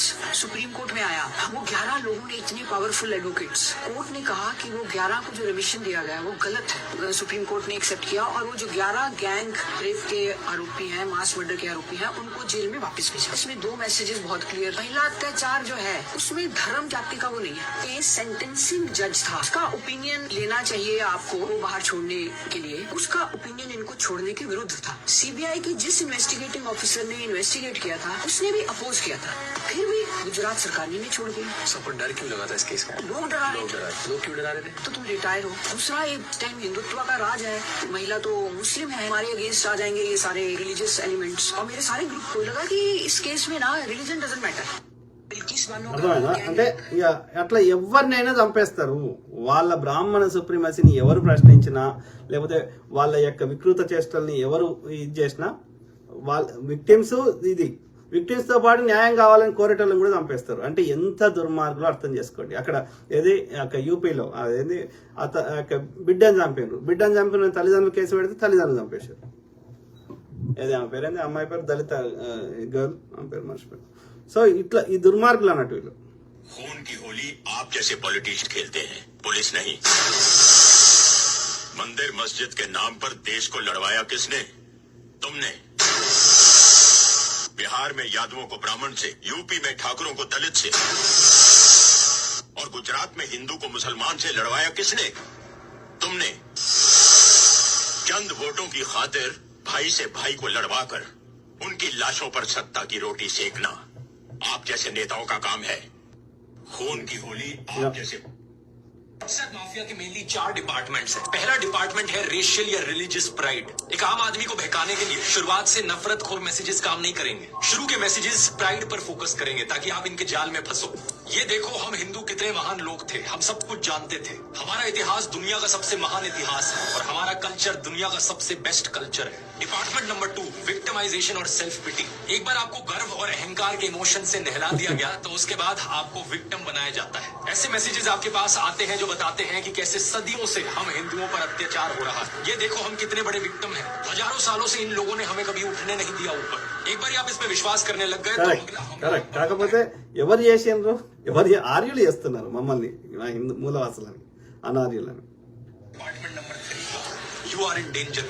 सुप्रीम कोर्ट में आया. वो 11 लोगों ने इतने पावरफुल एडवोकेट्स, कोर्ट ने कहा कि वो 11 को जो रिमिशन दिया गया वो गलत है. सुप्रीम कोर्ट ने एक्सेप्ट किया और वो जो 11 गैंग रेप के आरोपी हैं, मास मर्डर के आरोपी हैं, उनको जेल में वापस भेजा. इसमें 2 मैसेजेस बहुत क्लियर. महिला अत्याचार जो है उसमें धर्म जाति का वो नहीं है. ये सेंटेंसिंग जज था, उसका ओपिनियन लेना चाहिए आपको वो बाहर छोड़ने के लिए. उसका ओपिनियन इनको छोड़ने के विरुद्ध था. CBI की जिस इन्वेस्टिगेटिंग ऑफिसर ने इन्वेस्टिगेट किया था उसने भी अपोज किया था. फिर भी गुजरात सरकार ने छोड़ दिया. सबको डर क्यों लगा था इस केस का? लोग डरा रहे थे. लोग क्यों डरा रहे थे? तो तुम रिटायर हो. दूसरा, एक टाइम हिंदुत्व का राज है, महिला तो मुस्लिम है, हमारे अगेंस्ट आ जाएंगे ये सारे रिलीजियस एलिमेंट्स. और मेरे सारे ग्रुप को लगा कि इस केस में ना रिलीजन डजंट मैटर. అర్థమైందా? అంటే ఇక అట్లా ఎవరినైనా చంపేస్తారు. వాళ్ళ బ్రాహ్మణ సుప్రీమసీని ఎవరు ప్రశ్నించినా, లేకపోతే వాళ్ళ యొక్క వికృత చేష్టల్ని ఎవరు ఇది చేసినా, వాళ్ళ విక్టిమ్స్ తో పాటు న్యాయం కావాలని కోరేటోళ్ళని కూడా చంపేస్తారు. అంటే ఎంత దుర్మార్గులు అర్థం చేసుకోండి. అక్కడ యూపీలో అదేంది బిడ్డను చంపిన తల్లిదండ్రులు కేసు పెడితే తల్లిదండ్రులు చంపేశారు. ఆమె పేరేంది, అమ్మాయి పేరు దళిత గర్ల్, ఆమె పేరు మర్చిపోయారు. సో ఇట్లా ఈ దుర్మార్గులు అన్నట్టు వీళ్ళు. खून की होली आप जैसे पॉलिटिशियन खेलते हैं, पुलिस नहीं. मंदिर मस्जिद के नाम पर देश को लड़वाया किसने? तुमने. बिहार में यादवों को ब्राह्मण से, यूपी में ठाकुरों को दलित से, और गुजरात में हिंदू को मुसलमान से लड़वाया किसने? तुमने. चंद वोटों की खातिर भाई से भाई को लड़वाकर उनकी लाशों पर सत्ता की रोटी सेकना आप जैसे नेताओं का काम है. खून की होली आप जैसे व्हाट्सएप माफिया के मेनली 4 डिपार्टमेंट्स हैं। पहला डिपार्टमेंट है रेशियल या रिलीजियस प्राइड। एक आम आदमी को बहकाने के लिए शुरुआत से नफरतखोर मैसेजेस काम नहीं करेंगे। शुरू के मैसेजेस प्राइड पर फोकस करेंगे ताकि आप इनके जाल में फंसो। ये देखो हम हिंदू कितने महान लोग थे, हम सब कुछ जानते थे। हमारा इतिहास दुनिया का सबसे महान इतिहास है और हमारा कल्चर दुनिया का सबसे बेस्ट कल्चर है। डिपार्टमेंट नंबर 2 विक्टिमाइजेशन और सेल्फ पिटी। एक बार आपको गर्व और अहंकार के इमोशन से नहला दिया गया तो उसके बाद आपको विक्टिम बनाया जाता है। ऐसे मैसेजेस आपके पास आते हैं जो बताते हैं कि कैसे सदियों से हम हिंदुओं पर अत्याचार हो रहा है। ये देखो हम कितने बड़े विक्टिम हैं। हजारों सालों से इन लोगों ने हमें कभी उठने नहीं दिया ऊपर। एक बार आप इस पे विश्वास करने लग गए तो కరెక్ట్ కాకపోతే ఎవరు చేసిండ్రు, ఎవరు ఆర్యులు చేస్తున్నారు మమ్మల్ని హిందూ మూలవాసులని అనార్యులని. Department number 3 you are in danger.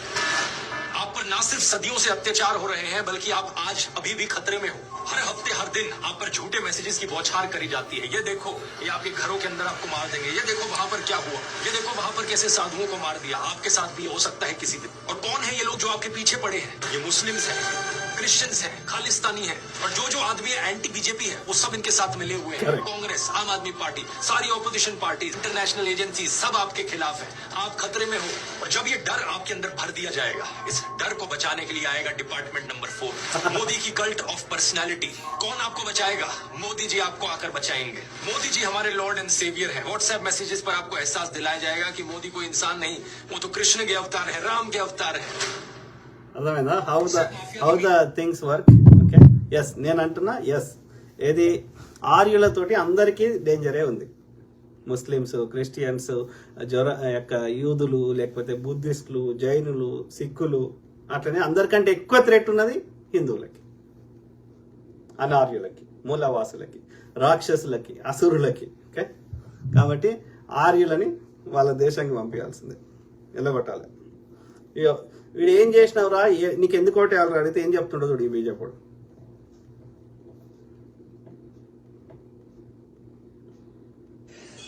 आप पर ना सिर्फ सदियों से अत्याचार हो रहे हैं बल्कि आप आज अभी भी खतरे में हो। हर हफ्ते हर दिन आप पर झूठे मैसेजेस की बौछार करी जाती है। ये देखो ये आपके घरों के अंदर आपको मार देंगे। ये देखो वहां पर क्या हुआ। ये देखो वहां पर कैसे साधुओं को मार दिया। आपके साथ भी हो सकता है किसी दिन। और कौन है ये लोग जो आपके पीछे पड़े हैं? ये मुस्लिम्स हैं, क्रिश्चियंस हैं, खालिस्तानी हैं और जो आदमी एंटी बीजेपी है वो सब इनके साथ मिले हुए हैं। कांग्रेस, आम आदमी पार्टी, सारी ऑपोजिशन पार्टी, इंटरनेशनल एजेंसी सब आपके खिलाफ है। आप खतरे में हो और जब ये डर आपके अंदर भर दिया जाएगा, इस डर को बचाने के लिए आएगा डिपार्टमेंट नंबर 4 मोदी की कल्ट ऑफ पर्सनालिटी। कौन आपको बचाएगा? मोदी जी आपको आकर बचाएंगे। मोदी जी हमारे लॉर्ड एंड सेवियर है। व्हाट्सएप मैसेजेस पर आपको एहसास दिलाया जाएगा कि मोदी कोई इंसान नहीं, वो तो कृष्ण के अवतार है, राम के अवतार है। అర్థమైందా how the things work? Okay, yes నేను అంటున్నా, ఎస్ ఏది ఆర్యులతోటి అందరికీ డేంజరే ఉంది. ముస్లిమ్స్, క్రిస్టియన్స్, యూదులు, లేకపోతే బుద్ధిస్టులు, జైనులు, సిక్కులు, అట్లనే అందరికంటే ఎక్కువ థ్రెట్ ఉన్నది హిందువులకి, అనార్యులకి, మూలవాసులకి, రాక్షసులకి, అసురులకి. ఓకే, కాబట్టి ఆర్యులని వాళ్ళ దేశానికి పంపించాల్సిందే, వెళ్ళగొట్టాలి. వీడు ఏం చేసినావురా, నీకు ఎందుకు ఓటేయాలరా అడిగితే ఏం చెప్తుండో చూడు ఈ బీజేపీ.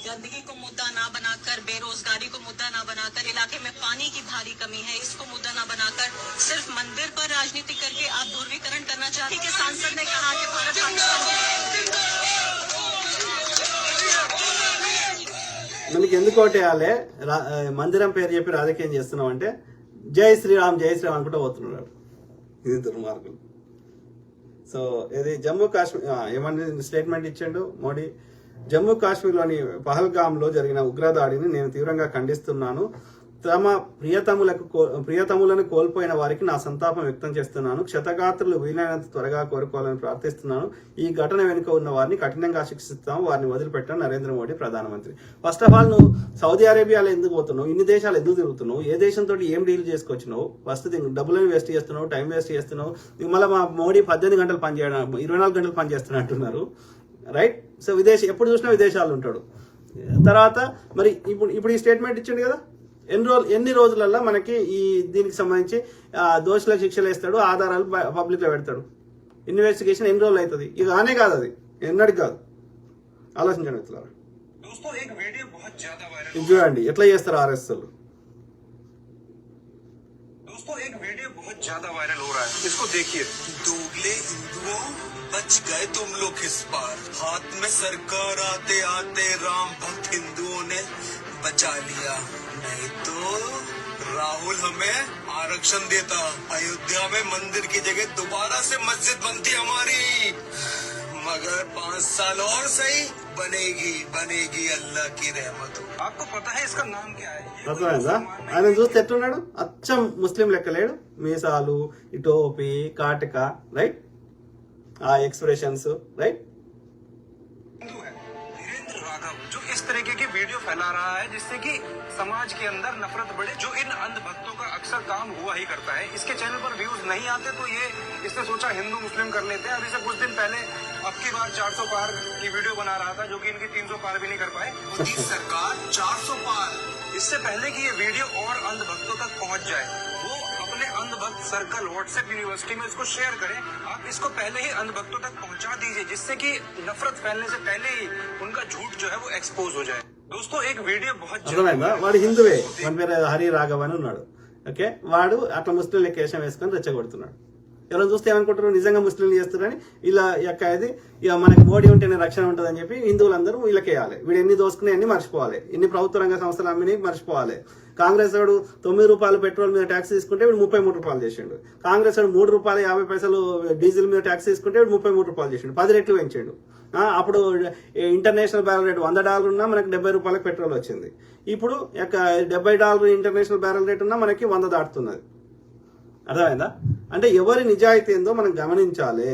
गंदगी को मुद्दा ना बनाकर, बेरोजगारी को मुद्दा ना बनाकर, इलाके में पानी की भारी कमी है इसको मुद्दा ना बनाकर, सिर्फ मंदिर पर राजनीति करके आप ध्रुवीकरण करना चाहते हैं। सांसद ने कहा कि भारत మనకి ఎందుకు ఓటేయాలి, మందిరం పేరు చెప్పి రాజకీయం చేస్తున్నాం అంటే జై శ్రీరామ్ జై శ్రీరామ్ అనుకుంటూ పోతున్నాడు. ఇది దుర్మార్గులు. సో ఇది జమ్మూ కాశ్మీర్ ఏమని స్టేట్మెంట్ ఇచ్చాడు మోడీ, జమ్మూ కాశ్మీర్లోని పహల్గామ్లో జరిగిన ఉగ్రదాడిని నేను తీవ్రంగా ఖండిస్తున్నాను. తమ ప్రియతములను కోల్పోయిన వారికి నా సంతాపం వ్యక్తం చేస్తున్నాను. క్షతగాత్రులు వీలైనంత త్వరగా కోరుకోవాలని ప్రార్థిస్తున్నాను. ఈ ఘటన వెనుక ఉన్న వారిని కఠినంగా శిక్షిస్తాము, వారిని వదిలిపెట్టాను నరేంద్ర మోడీ ప్రధానమంత్రి. ఫస్ట్ ఆఫ్ ఆల్ నువ్వు సౌదీ అరేబియాలో ఎందుకు పోతున్నావు, ఇన్ని దేశాలు ఎందుకు తిరుగుతున్నావు, ఏ దేశంతో ఏం డీల్ చేసుకొచ్చినావు? ఫస్ట్ థింగ్ డబ్బులను వేస్ట్ చేస్తున్నావు, టైం వేస్ట్ చేస్తున్నావు. మళ్ళీ మా మోడీ 18 గంటలు పనిచేయడం, 24 గంటలు పనిచేస్తున్నా అంటున్నారు, రైట్? సో ఎప్పుడు చూసినా విదేశాలు ఉంటాడు. తర్వాత మరి ఇప్పుడు ఈ స్టేట్మెంట్ ఇచ్చిండు కదా, ఎన్ని రోజులలో మనకి ఈ దీనికి సంబంధించి దోషులకు శిక్షలు వేస్తాడు, ఆధారాలు పబ్లిక్ లో పెడతాడు, ఇన్వెస్టిగేషన్ ఎన్ని రోజులు అవుతుంది? ఇది ఆనే కాదు, అది ఎన్నటికి కాదు. ఆలోచించండి మిత్రులారా. ఇది చూడండి ఎట్లా చేస్తారు ఆర్ఎస్ఎల్. दोस्तों एक वीडियो बहुत ज्यादा वायरल हो रहा है, इसको देखिए। दोगले हिंदुओं बच गए तुम लोग इस बार, हाथ में सरकार आते आते राम भक्त हिंदुओं ने बचा लिया, नहीं तो राहुल हमें आरक्षण देता, अयोध्या में मंदिर की जगह दोबारा से मस्जिद बनती हमारी, मगर 5 साल और सही, बनेगी अल्लाह की रहमत। आपको पता है इसका नाम क्या है? అర్థమైందా? ఆయన చూస్తే ఎట్లున్నాడు, అచ్చం ముస్లిం లెక్క లేడు, మీసాలు, ఈ టోపీ, కాటిక, రైట్, ఆ ఎక్స్ప్రెషన్స్, రైట్. जो इस तरीके की वीडियो फैला रहा है जिससे कि समाज के अंदर नफरत बढ़े, जो इन अंधभक्तों का अक्सर काम हुआ ही करता है। इसके चैनल पर व्यूज नहीं आते तो ये इसने सोचा हिंदू मुस्लिम कर लेते हैं। अभी से कुछ दिन पहले अब की बार 400 पार की वीडियो बना रहा था, जो कि इनकी 300 पार भी नहीं कर पाए। सरकार 400 पार, इससे पहले कि ये वीडियो और अंधभक्तों तक पहुंच जाए, वो अपने अंधभक्त सर्कल व्हाट्सएप यूनिवर्सिटी में इसको शेयर करें। आप इसको पहले ही अंधभक्तों तक पहुंचा दीजिए, जिससे कि नफरत फैलने से पहले ही उनका झूठ जो है वो एक्सपोज हो जाए। दोस्तों एक वीडियो बहुत అర్థమైందా? వాడు హిందువే, వాడి పేరు హరి రాఘవ్ అని ఉన్నాడు. ఓకే, వాడు అట్లా ముస్లింల కేశం వేసుకొని రెచ్చగొడుతున్నాడు. ఎవరైనా చూస్తే ఏమనుకుంటారు, నిజంగా ముస్లింలు చేస్తారని. ఇలా యొక్క ఇది ఇక మనకి మోడీ ఉంటేనే రక్షణ ఉంటుందని చెప్పి హిందువులందరూ వీళ్ళకేయాలి. వీడు ఎన్ని దోసుకునే అన్ని మర్చిపోవాలి, ఎన్ని ప్రభుత్వ రంగ సంస్థలు అమ్మిని మర్చిపోవాలి. కాంగ్రెస్ వాడు 9 రూపాయలు పెట్రోల్ మీద ట్యాక్స్ తీసుకుంటే వీడు 33 రూపాయలు చేసిండు. కాంగ్రెస్ వాడు 3 రూపాయలు 50 పైసలు డీజిల్ మీద ట్యాక్స్ తీసుకుంటే వీడు 33 రూపాయలు చేసిండు, 10 రెట్లు పెంచాడు. అప్పుడు ఇంటర్నేషనల్ బ్యారెల్ రేట్ $100 ఉన్నా మనకి 70 రూపాయలకు పెట్రోల్ వచ్చింది. ఇప్పుడు $70 ఇంటర్నేషనల్ బ్యారెల్ రేట్ ఉన్నా మనకి 100 దాటుతున్నది. అర్థమైందా? అంటే ఎవరి నిజాయితీ ఏందో మనం గమనించాలి.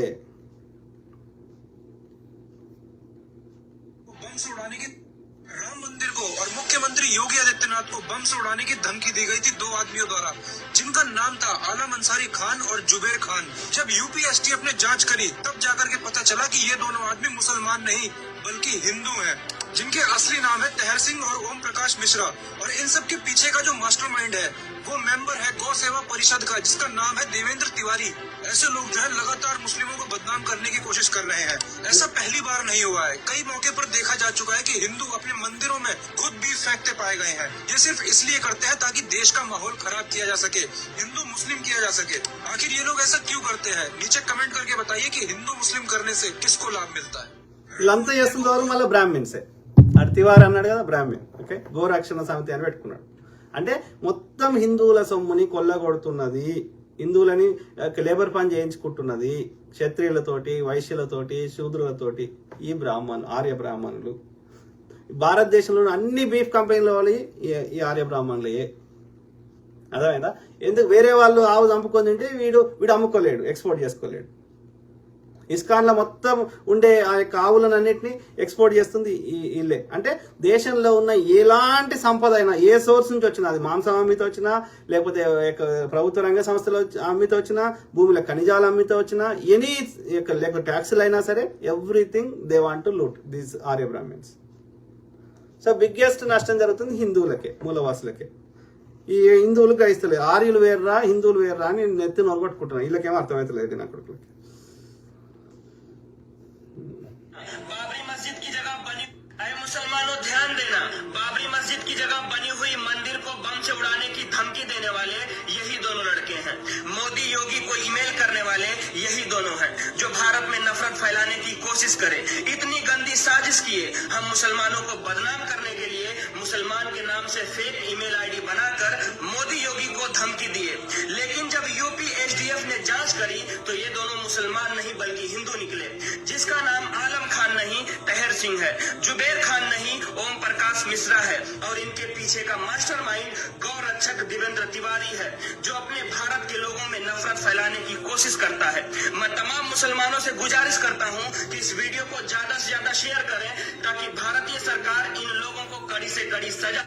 राम मंदिर को और मुख्यमंत्री योगी आदित्यनाथ को बम से उड़ाने की धमकी दी गई थी 2 आदमियों द्वारा, जिनका नाम था आलम अंसारी खान और जुबेर खान। जब यूपी एसटीएफ ने जांच करी तब जाकर के पता चला कि ये दोनों आदमी मुसलमान नहीं बल्कि हिंदू हैं, जिनके असली नाम है तहर सिंह और ओम प्रकाश मिश्रा। और इन सब के पीछे का जो मास्टरमाइंड है वो मेंबर है गौ सेवा परिषद का, जिसका नाम है देवेंद्र तिवारी। ऐसे लोग जो है लगातार मुस्लिमों को बदनाम करने की कोशिश कर रहे हैं। ऐसा पहली बार नहीं हुआ है, कई मौके पर देखा जा चुका है कि हिंदू अपने मंदिरों में खुद भी फेंकते पाए गए हैं। ये सिर्फ इसलिए करते हैं ताकि देश का माहौल खराब किया जा सके, हिंदू मुस्लिम किया जा सके। आखिर ये लोग ऐसा क्यों करते हैं? नीचे कमेंट करके बताइए कि हिंदू मुस्लिम करने से किसको लाभ मिलता है। వీళ్ళంతా చేస్తున్నారు మళ్ళీ బ్రాహ్మిన్సే. అటు తివారి అన్నాడు కదా, బ్రాహ్మిన్. ఓకే, గోరక్షణ సమితి అని పెట్టుకున్నాడు. అంటే మొత్తం హిందువుల సొమ్ముని కొల్లగొడుతున్నది, హిందువులని లేబర్ పని చేయించుకుంటున్నది, క్షత్రియులతోటి, వైశ్యులతోటి, శూద్రులతోటి ఈ ఆర్య బ్రాహ్మణులు. భారతదేశంలో అన్ని బీఫ్ కంపెనీల వాళ్ళు ఈ ఆర్య బ్రాహ్మణులే. అర్థమైందా? ఎందుకు వేరే వాళ్ళు ఆవు చంపుకొని తింటే వీడు అమ్ముకోలేడు, ఎక్స్పోర్ట్ చేసుకోలేడు. ఇస్కాన్లో మొత్తం ఉండే ఆ యొక్క ఆవులన్నింటినీ ఎక్స్పోర్ట్ చేస్తుంది వీళ్ళే. అంటే దేశంలో ఉన్న ఎలాంటి సంపద అయినా ఏ సోర్స్ నుంచి వచ్చినా, అది మాంసం అమ్మితే వచ్చినా, లేకపోతే ప్రభుత్వ రంగ సంస్థలు అమ్మితే వచ్చినా, భూమిలో ఖనిజాలు అమ్మితే వచ్చినా, లేకపోతే ట్యాక్సులు అయినా సరే, everything they want to loot these Arya Brahmins. So biggest నష్టం జరుగుతుంది హిందువులకే, మూలవాసులకే. ఈ హిందువులు గ్రహిస్తలేదు, ఆర్యులు వేర్రా హిందువులు వేర్రా అని నెత్తి నొరగొట్టుకుంటున్నాను. వీళ్ళకేమో అర్థమవుతలేదు నా కొడుకులకి. बाबरी मस्जिद की जगह बनी, अरे मुसलमानों ध्यान देना, बाबरी मस्जिद की जगह बनी हुई मंदिर को बम से उड़ाने की धमकी देने वाले यही दोनों लड़के हैं। मोदी योगी को ईमेल करने वाले यही दोनों हैं, जो भारत में नफरत फैलाने की कोशिश करे। इतनी गंदी साजिश किए हम मुसलमानों को बदनाम करने के लिए मुसलमान के नाम से फेक ईमेल आईडी बनाकर मोदी योगी को धमकी दिए। लेकिन जब यूपी एसटीएफ ने जांच करी तो ये दोनों मुसलमान नहीं बल्कि हिंदू निकले, जिसका नाम आलम खान नहीं तहर सिंह है, जुबेर खान नहीं ओम प्रकाश मिश्रा है, और इनके पीछे का मास्टरमाइंड गौ रक्षक देवेंद्र तिवारी है, जो अपने भारत के लोगों में नफरत फैलाने की कोशिश करता है। मैं तमाम मुसलमानों से गुजारिश करता हूं कि इस वीडियो को ज्यादा से ज्यादा शेयर करें ताकि भारतीय सरकार इन लोगों को कड़ी से कड़ी सजा।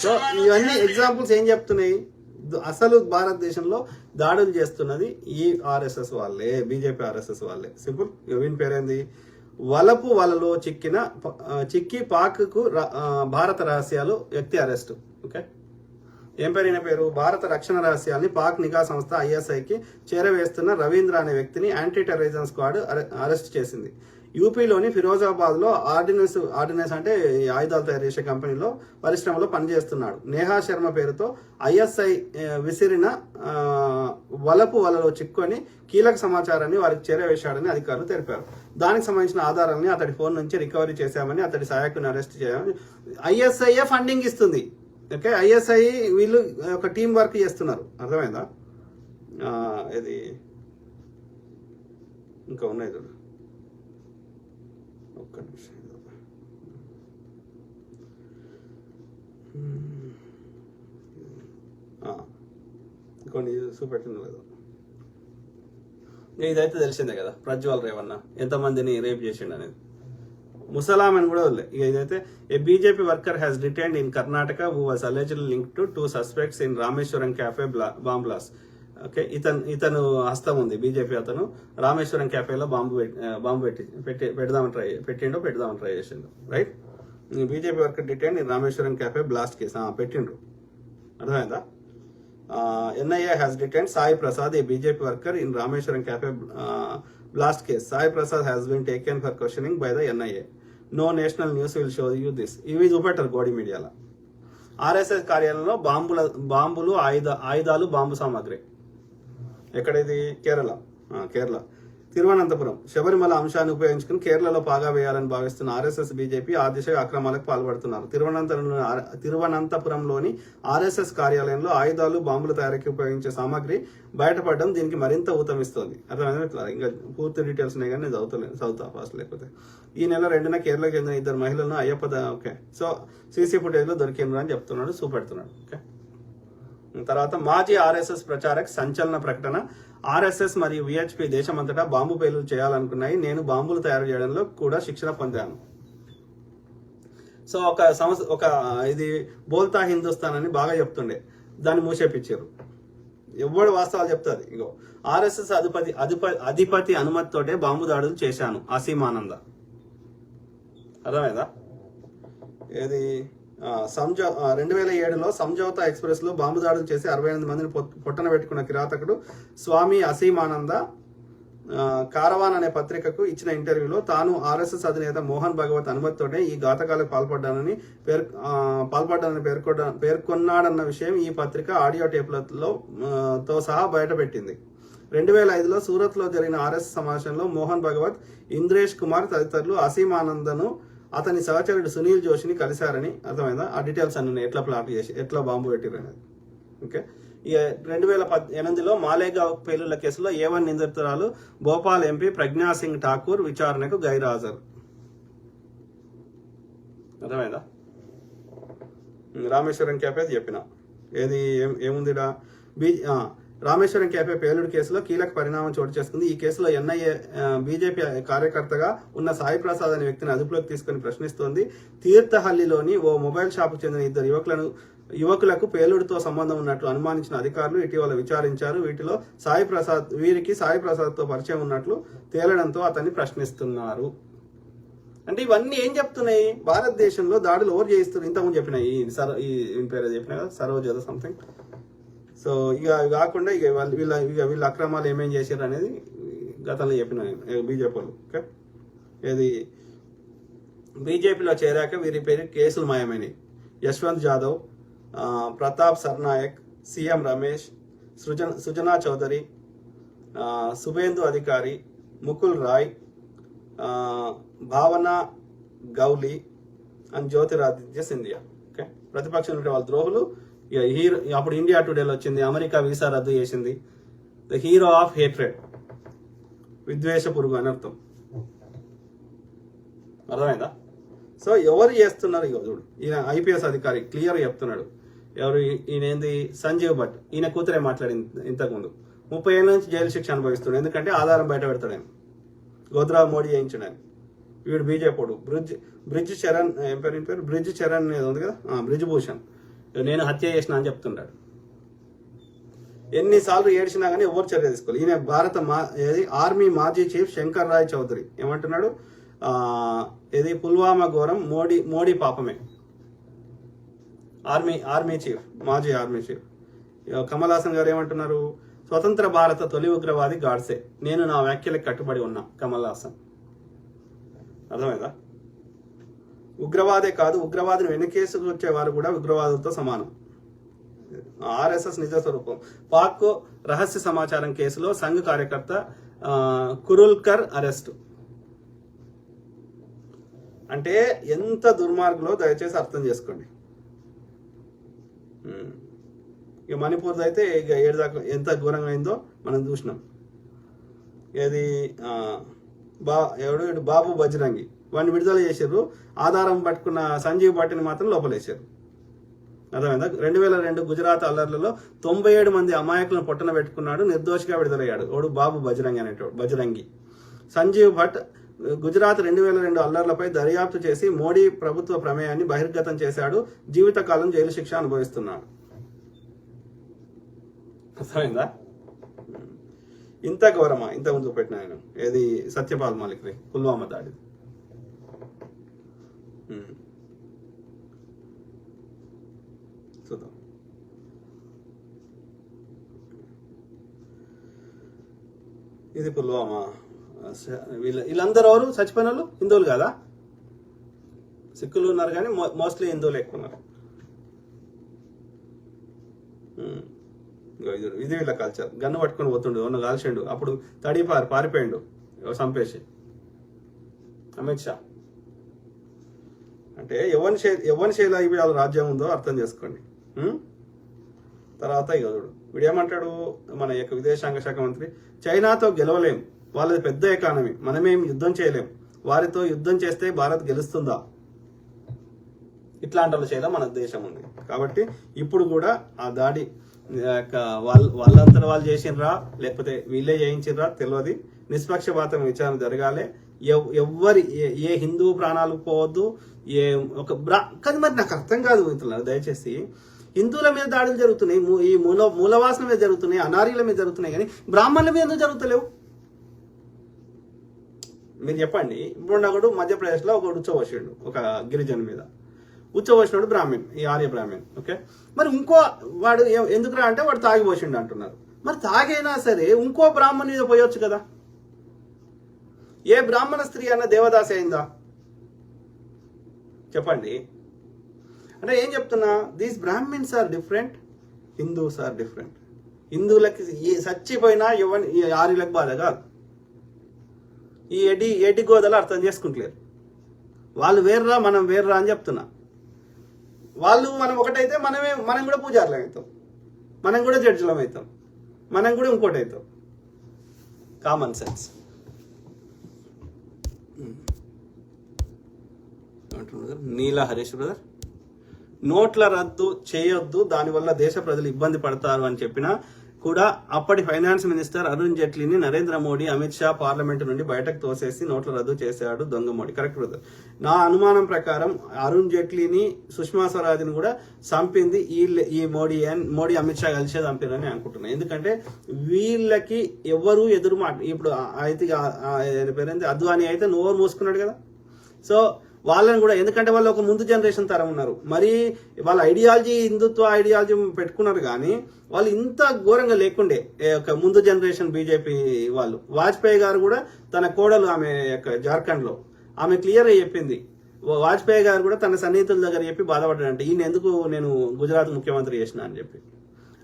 సో ఇవన్నీ ఎగ్జాంపుల్స్ ఏం చెప్తున్నాయి? అసలు భారతదేశంలో దాడులు చేస్తున్నది ఈ ఆర్ఎస్ఎస్ వాళ్ళే, బీజేపీ ఆర్ఎస్ఎస్ వాళ్ళే. సింపుల్. వీని పేరేంది? వలలో చిక్కి పాక్కు భారత రహస్యాలు వ్యక్తి అరెస్టు. ఓకే, ఏం పేరు? భారత రక్షణ రహస్యాల్ని పాక్ నిఘా సంస్థ ఐఎస్ఐకి చేరవేస్తున్న రవీంద్ర అనే వ్యక్తిని యాంటీ టెర్రరిజం స్క్వాడ్ అరెస్ట్ చేసింది. యూపీలోని ఫిరోజాబాద్ లో ఆర్డినెన్స్ అంటే ఆయుధాలు తయారు చేసే కంపెనీలో పరిశ్రమలో పనిచేస్తున్నాడు. నేహా శర్మ పేరుతో ఐఎస్ఐ విసిరిన వలలో చిక్కుని కీలక సమాచారాన్ని వారికి చేరవేశాడని అధికారులు తెలిపారు. దానికి సంబంధించిన ఆధారాలని అతడి ఫోన్ నుంచి రికవరీ చేశామని, అతడి సహాయకుని అరెస్ట్ చేయాలని ఐఎస్ఐఏ ఫండింగ్ ఇస్తుంది. ఓకే, ఐఎస్ఐ వీళ్ళు ఒక టీం వర్క్ చేస్తున్నారు. అర్థమైందా? ఇది ఇంకా ఉన్నాయి చూడు. ఒక్క నిమిషం, కొన్ని చూపెట్టింది లేదు. ఇదైతే తెలిసిందే కదా, ప్రజ్వల్ రేవన్న ఎంతమందిని రేప్ చేసిండు అనేది. ముసలాం అని కూడా వదిలే. ఇక ఇదైతే a BJP worker has detained in Karnataka who was allegedly linked to 2 suspects in Rameshwaram cafe bomb blast. Okay, ఇతను హస్తం ఉంది. బీజేపీ అతను రామేశ్వరం క్యాఫేలో బాంబు పెడదామని ట్రై చేసిండు. Right, BJP worker detain in Rameshwaram cafe blast case పెట్టిండ్రు. అర్థమైందా? NIA has detained Sai Prasad, a BJP worker in Rameshwaram Cafe blast case. Sai Prasad has been taken for questioning by the NIA. No national news will show you this. ఇవి చూపెట్టారు గోడి మీడియాలో. RSS కార్యాలయంలో బాంబులు, ఆయుధాలు, bomb సామాగ్రి. ఎక్కడైది? కేరళ. కేరళ తిరువనంతపురం శబరిమల అంశాన్ని ఉపయోగించుకుని కేరళలో పాగా వేయాలని భావిస్తున్న ఆర్ఎస్ఎస్ బీజేపీ ఆ దిశగా అక్రమాలకు పాల్పడుతున్నారు. తిరువనంతపురంలోని ఆర్ఎస్ఎస్ కార్యాలయంలో ఆయుధాలు, బాంబుల తయారీకి ఉపయోగించే సామాగ్రి బయటపడడం దీనికి మరింత ఊతమిస్తోంది. అర్థమైంది. ఇట్లా ఇంకా పూర్తి డీటెయిల్స్ ఉన్నాయి కానీ నేను చదువుతా ఫాస్ట్. లేకపోతే ఈ నెల 2న కేరళకు చెందిన 2 మహిళలను ఓకే సో సీసీ ఫుటేజ్లో దొరికిండ్రు అని చెప్తున్నాడు, చూపెడుతున్నాడు. ఓకే, తర్వాత మాజీ ఆర్ఎస్ఎస్ ప్రచారక్ సంచలన ప్రకటన. ఆర్ఎస్ఎస్ మరియు విహెచ్పి దేశమంతటా బాంబు పేలులు చేయాలనుకున్నాయి. నేను బాంబులు తయారు చేయడంలో కూడా శిక్షణ పొందాను. సో ఒక ఇది బోల్తా హిందుస్థాన్ అని బాగా చెప్తుండే, దాన్ని మూసేపించారు. ఎవడు వాస్తవాలు చెప్తారు. ఇగో ఆర్ఎస్ఎస్ అధిపతి అనుమతితోటే బాంబు దాడులు చేశాను అసీమానంద. అర్థమైందా? ఏది 2007లో సంజౌతా ఎక్స్ప్రెస్ లో బాంబు దాడులు చేసి 68 మందిని పొట్టన పెట్టుకున్న కిరాతకుడు స్వామి అసీమానంద కారవాన్ అనే పత్రికకు ఇచ్చిన ఇంటర్వ్యూలో తాను ఆర్ఎస్ఎస్ అధినేత మోహన్ భగవత్ అనుమతితోనే ఈ ఘాతకాలకు పాల్పడ్డానని పేర్కొన్నాడన్న విషయం ఈ పత్రిక ఆడియో టేప్లతో సహా బయటపెట్టింది. 2005లో సూరత్ లో జరిగిన ఆర్ఎస్ఎస్ సమావేశంలో మోహన్ భగవత్, ఇంద్రేష్ కుమార్ తదితరులు అసీమానందను అతని సహచరుడు సునీల్ జోషిని కలిశారని. అర్థమైందా? ఆ డీటెయిల్స్ అన్ని ఎట్లా ప్లాట్ చేసి ఎట్లా బాంబు పెట్టిరు అనేది. ఓకే, ఇక 2008లో మాలేగావ్ పేలుళ్ల కేసులో A1 నిందితురాలు భోపాల్ ఎంపీ ప్రజ్ఞా సింగ్ ఠాకూర్ విచారణకు గైర్హాజరు. అర్థమైందా? రామేశ్వరం క్యాఫే చెప్పిన ఏది ఏముందిడా రామేశ్వరం క్యాఫే పేలుడు కేసులో కీలక పరిణామం చోటు చేసుకుంది. ఈ కేసులో ఎన్ఐఏ బీజేపీ కార్యకర్తగా ఉన్న సాయి ప్రసాద్ అనే వ్యక్తిని అదుపులోకి తీసుకుని ప్రశ్నిస్తోంది. తీర్థహల్లిలోని ఓ మొబైల్ షాపుకు చెందిన 2 యువకులకు పేలుడుతో సంబంధం ఉన్నట్లు అనుమానించిన అధికారులు ఇటీవల విచారించారు. వీరికి సాయి ప్రసాద్ తో పరిచయం ఉన్నట్లు తేలడంతో అతన్ని ప్రశ్నిస్తున్నారు. అంటే ఇవన్నీ ఏం చెప్తున్నాయి? భారతదేశంలో దాడులు ఎవరు చేయిస్తున్నారు? ఇంతకుముందు చెప్పినాయి, ఈ పేరు చెప్పిన కదా, సరోజ్ ఏదో సంథింగ్. సో ఇక కాకుండా ఇక వీళ్ళ అక్రమాలు ఏమేం చేశారు అనేది గతంలో చెప్పిన బీజేపీ వాళ్ళు. ఓకే, ఏది బీజేపీలో చేరాక వీరి పేరు కేసులు మాయమైనవి. యశ్వంత్ జాదవ్, ప్రతాప్ సర్నాయక్, సీఎం రమేష్, సుజనా చౌదరి, సుబేందు అధికారి, ముకుల్ రాయ్, భావన గౌలి అండ్ జ్యోతిరాదిత్య సింధియా. ఓకే, ప్రతిపక్షం ఉంటే వాళ్ళ ద్రోహులు. హీరో అప్పుడు ఇండియా టుడేలో వచ్చింది, అమెరికా వీసా రద్దు చేసింది. ద హీరో ఆఫ్ హేట్రెడ్, విద్వేష పురుగు అనర్థం. అర్థమైందా? సో ఎవరు చేస్తున్నారు? ఇక చూడు, ఈయన ఐపీఎస్ అధికారి క్లియర్ చెప్తున్నాడు. ఎవరు ఈయన? ఏంది? సంజీవ్ భట్. ఈయన కూతురే మాట్లాడింది ఇంతకుముందు. 30 ఏళ్ళ నుంచి జైలు శిక్ష అనుభవిస్తున్నాడు. ఎందుకంటే ఆధారం బయట పెడతాడు ఆయన. గోద్రా మోడీ చేయించాడు ఆయన. వీడు బీజేపీ బ్రిడ్జ్ చరణ్ ఏం పేరు బ్రిడ్జ్ చరణ్ ఏదో ఉంది కదా, బ్రిడ్జ్ భూషణ్, నేను హత్య చేసిన అని చెప్తున్నాడు. ఎన్నిసార్లు ఏడ్చినా కానీ ఎవరు చర్య తీసుకోవాలి. ఈయన భారత ఆర్మీ మాజీ చీఫ్ శంకర్ రాయ్ చౌదరి ఏమంటున్నాడు? ఏది పుల్వామా ఘోరం మోడీ పాపమే. ఆర్మీ చీఫ్, మాజీ ఆర్మీ చీఫ్ కమల్ హాసన్ గారు ఏమంటున్నారు? స్వతంత్ర భారత తొలి ఉగ్రవాది గాడ్సే, నేను నా వ్యాఖ్యలకు కట్టుబడి ఉన్నా కమల్ హాసన్. అర్థమైందా? ఉగ్రవాదే కాదు, ఉగ్రవాదిని వెనుకేసుకు వచ్చేవారు కూడా ఉగ్రవాదులతో సమానం. ఆర్ఎస్ఎస్ నిజ స్వరూపం. పాక్ రహస్య సమాచారం కేసులో సంఘ్ కార్యకర్త కురుల్కర్ అరెస్టు. అంటే ఎంత దుర్మార్గులో దయచేసి అర్థం చేసుకోండి. ఇక మణిపూర్ అయితే ఇక ఏడుదాకా ఎంత ఘోరంగా అయిందో మనం చూసినాం. ఏది ఎవడు బాబు బజరంగి, వాడిని విడుదల చేశారు. ఆధారం పట్టుకున్న సంజీవ్ భట్టిని మాత్రం లోపలేశారు. అర్థమైందా? 2002 గుజరాత్ అల్లర్లలో 97 మంది అమాయకులను పొట్టన పెట్టుకున్నాడు, నిర్దోషిగా విడుదలయ్యాడు. వాడు బాబు బజరంగి. సంజీవ్ భట్ గుజరాత్ 2002 అల్లర్లపై దర్యాప్తు చేసి మోడీ ప్రభుత్వ ప్రమేయాన్ని బహిర్గతం చేశాడు. జీవితకాలం జైలు శిక్ష అనుభవిస్తున్నాడు. అర్థమైందా? ఇంత ఘోరమా? ఇంత ముందు పెట్టిన ఆయన ఏది సత్యపాల్ మాలిక్ పుల్వామా దాడి. చూద్దాం. ఇది పుల్వామా. వీళ్ళందరూ ఎవరు చచ్చిపోయిన వాళ్ళు? హిందువులు కాదా? సిక్కులు ఉన్నారు కానీ మోస్ట్లీ హిందువులు ఎక్కువ ఉన్నారు. ఇది వీళ్ళ కల్చర్. గన్ను పట్టుకొని పోతుండు, ఉన్న కాల్చిండు, అప్పుడు పారిపోయిండు చంపేసి అమిత్ షా. అంటే ఎవరి శైలి అయిపోయి రాజ్యం ఉందో అర్థం చేసుకోండి. తర్వాత ఇక చూడు వీడు ఏమంటాడు, మన యొక్క విదేశాంగ శాఖ మంత్రి, చైనాతో గెలవలేం, వాళ్ళది పెద్ద ఎకానమీ, మనమేం యుద్ధం చేయలేం, వారితో యుద్ధం చేస్తే భారత్ గెలుస్తుందా? ఇట్లాంటి వాళ్ళ శైలి మన దేశం ఉంది. కాబట్టి ఇప్పుడు కూడా ఆ దాడి వాళ్ళంతా వాళ్ళు చేసినరా లేకపోతే వీళ్ళే చేయించినరా తెలియదు. నిష్పక్షపాతం విచారణ జరగాలి. ఏ హిందూ ప్రాణాలు పోవద్దు. కానీ మరి నాకు అర్థం కాదు మిత్రులారా, దయచేసి హిందువుల మీద దాడులు జరుగుతున్నాయి, ఈ మూలవాసన మీద జరుగుతున్నాయి, అనారీల మీద జరుగుతున్నాయి, కానీ బ్రాహ్మణుల మీద ఎందుకు జరుగుతలేవు మీరు చెప్పండి. ఇప్పుడు నాకు మధ్యప్రదేశ్లో ఒక ఉచ్చవోషుడు, ఒక గిరిజన మీద ఉచ్చవోషుడు బ్రాహ్మణ్, ఈ ఆర్య బ్రాహ్మణ్. ఓకే, మరి ఇంకో వాడు ఎందుకురా అంటే వాడు తాగిపోసిండు అంటున్నారు. మరి తాగైనా సరే ఇంకో బ్రాహ్మణ్ మీద పోయొచ్చు కదా. ఏ బ్రాహ్మణ స్త్రీ అన్న దేవదాసి అయిందా చెప్పండి. అంటే ఏం చెప్తున్నా, these Brahmins are different, Hindus are different. హిందువులకి చచ్చిపోయినా ఈ ఆర్యులకు బాధ కాదు. ఈ ఎడి గోదలు అర్థం చేసుకుంటలేరు. వాళ్ళు వేర్రా మనం వేర్రా అని చెప్తున్నా. వాళ్ళు మనం ఒకటైతే మనం కూడా పూజారులం అవుతాం, మనం కూడా జడ్జిలం అవుతాం, మనం కూడా ఇంకోటి అవుతాం. Common sense. Neela Harish brother, నోట్ల రద్దు చేయొద్దు, దానివల్ల దేశ ప్రజలు ఇబ్బంది పడతారు అని చెప్పినా కూడా అప్పటి ఫైనాన్స్ మినిస్టర్ అరుణ్ జైట్లీని నరేంద్ర మోడీ, అమిత్ షా పార్లమెంటు నుండి బయటకు తోసేసి నోట్ల రద్దు చేశాడు దొంగ మోడీ. Correct brother. నా అనుమానం ప్రకారం అరుణ్ జైట్లీని, సుష్మా స్వరాజ్ని కూడా చంపింది ఈ మోడీ అమిత్ షా కలిసే చంపారని అనుకుంటున్నాను. ఎందుకంటే వీళ్ళకి ఎవరు ఎదురు ఇప్పుడు అయితే పేరేంటి అద్వానీ అయితే నోరు మూసుకున్నాడు కదా. సో వాళ్ళని కూడా, ఎందుకంటే వాళ్ళు ఒక ముందు జనరేషన్ తరం ఉన్నారు, మరి వాళ్ళ ఐడియాలజీ హిందుత్వ ఐడియాలజీ పెట్టుకున్నారు, కానీ వాళ్ళు ఇంత ఘోరంగా లేకుండే ఒక ముందు జనరేషన్ బీజేపీ వాళ్ళు. వాజ్పేయి గారు కూడా తన కోడలు ఆమె యొక్క జార్ఖండ్లో ఆమె క్లియర్గా చెప్పింది. వాజ్పేయి గారు కూడా తన సన్నిహితుల దగ్గర చెప్పి బాధపడ్డాడంటే ఈయన ఎందుకు నేను గుజరాత్ ముఖ్యమంత్రి చేసిన అని చెప్పి.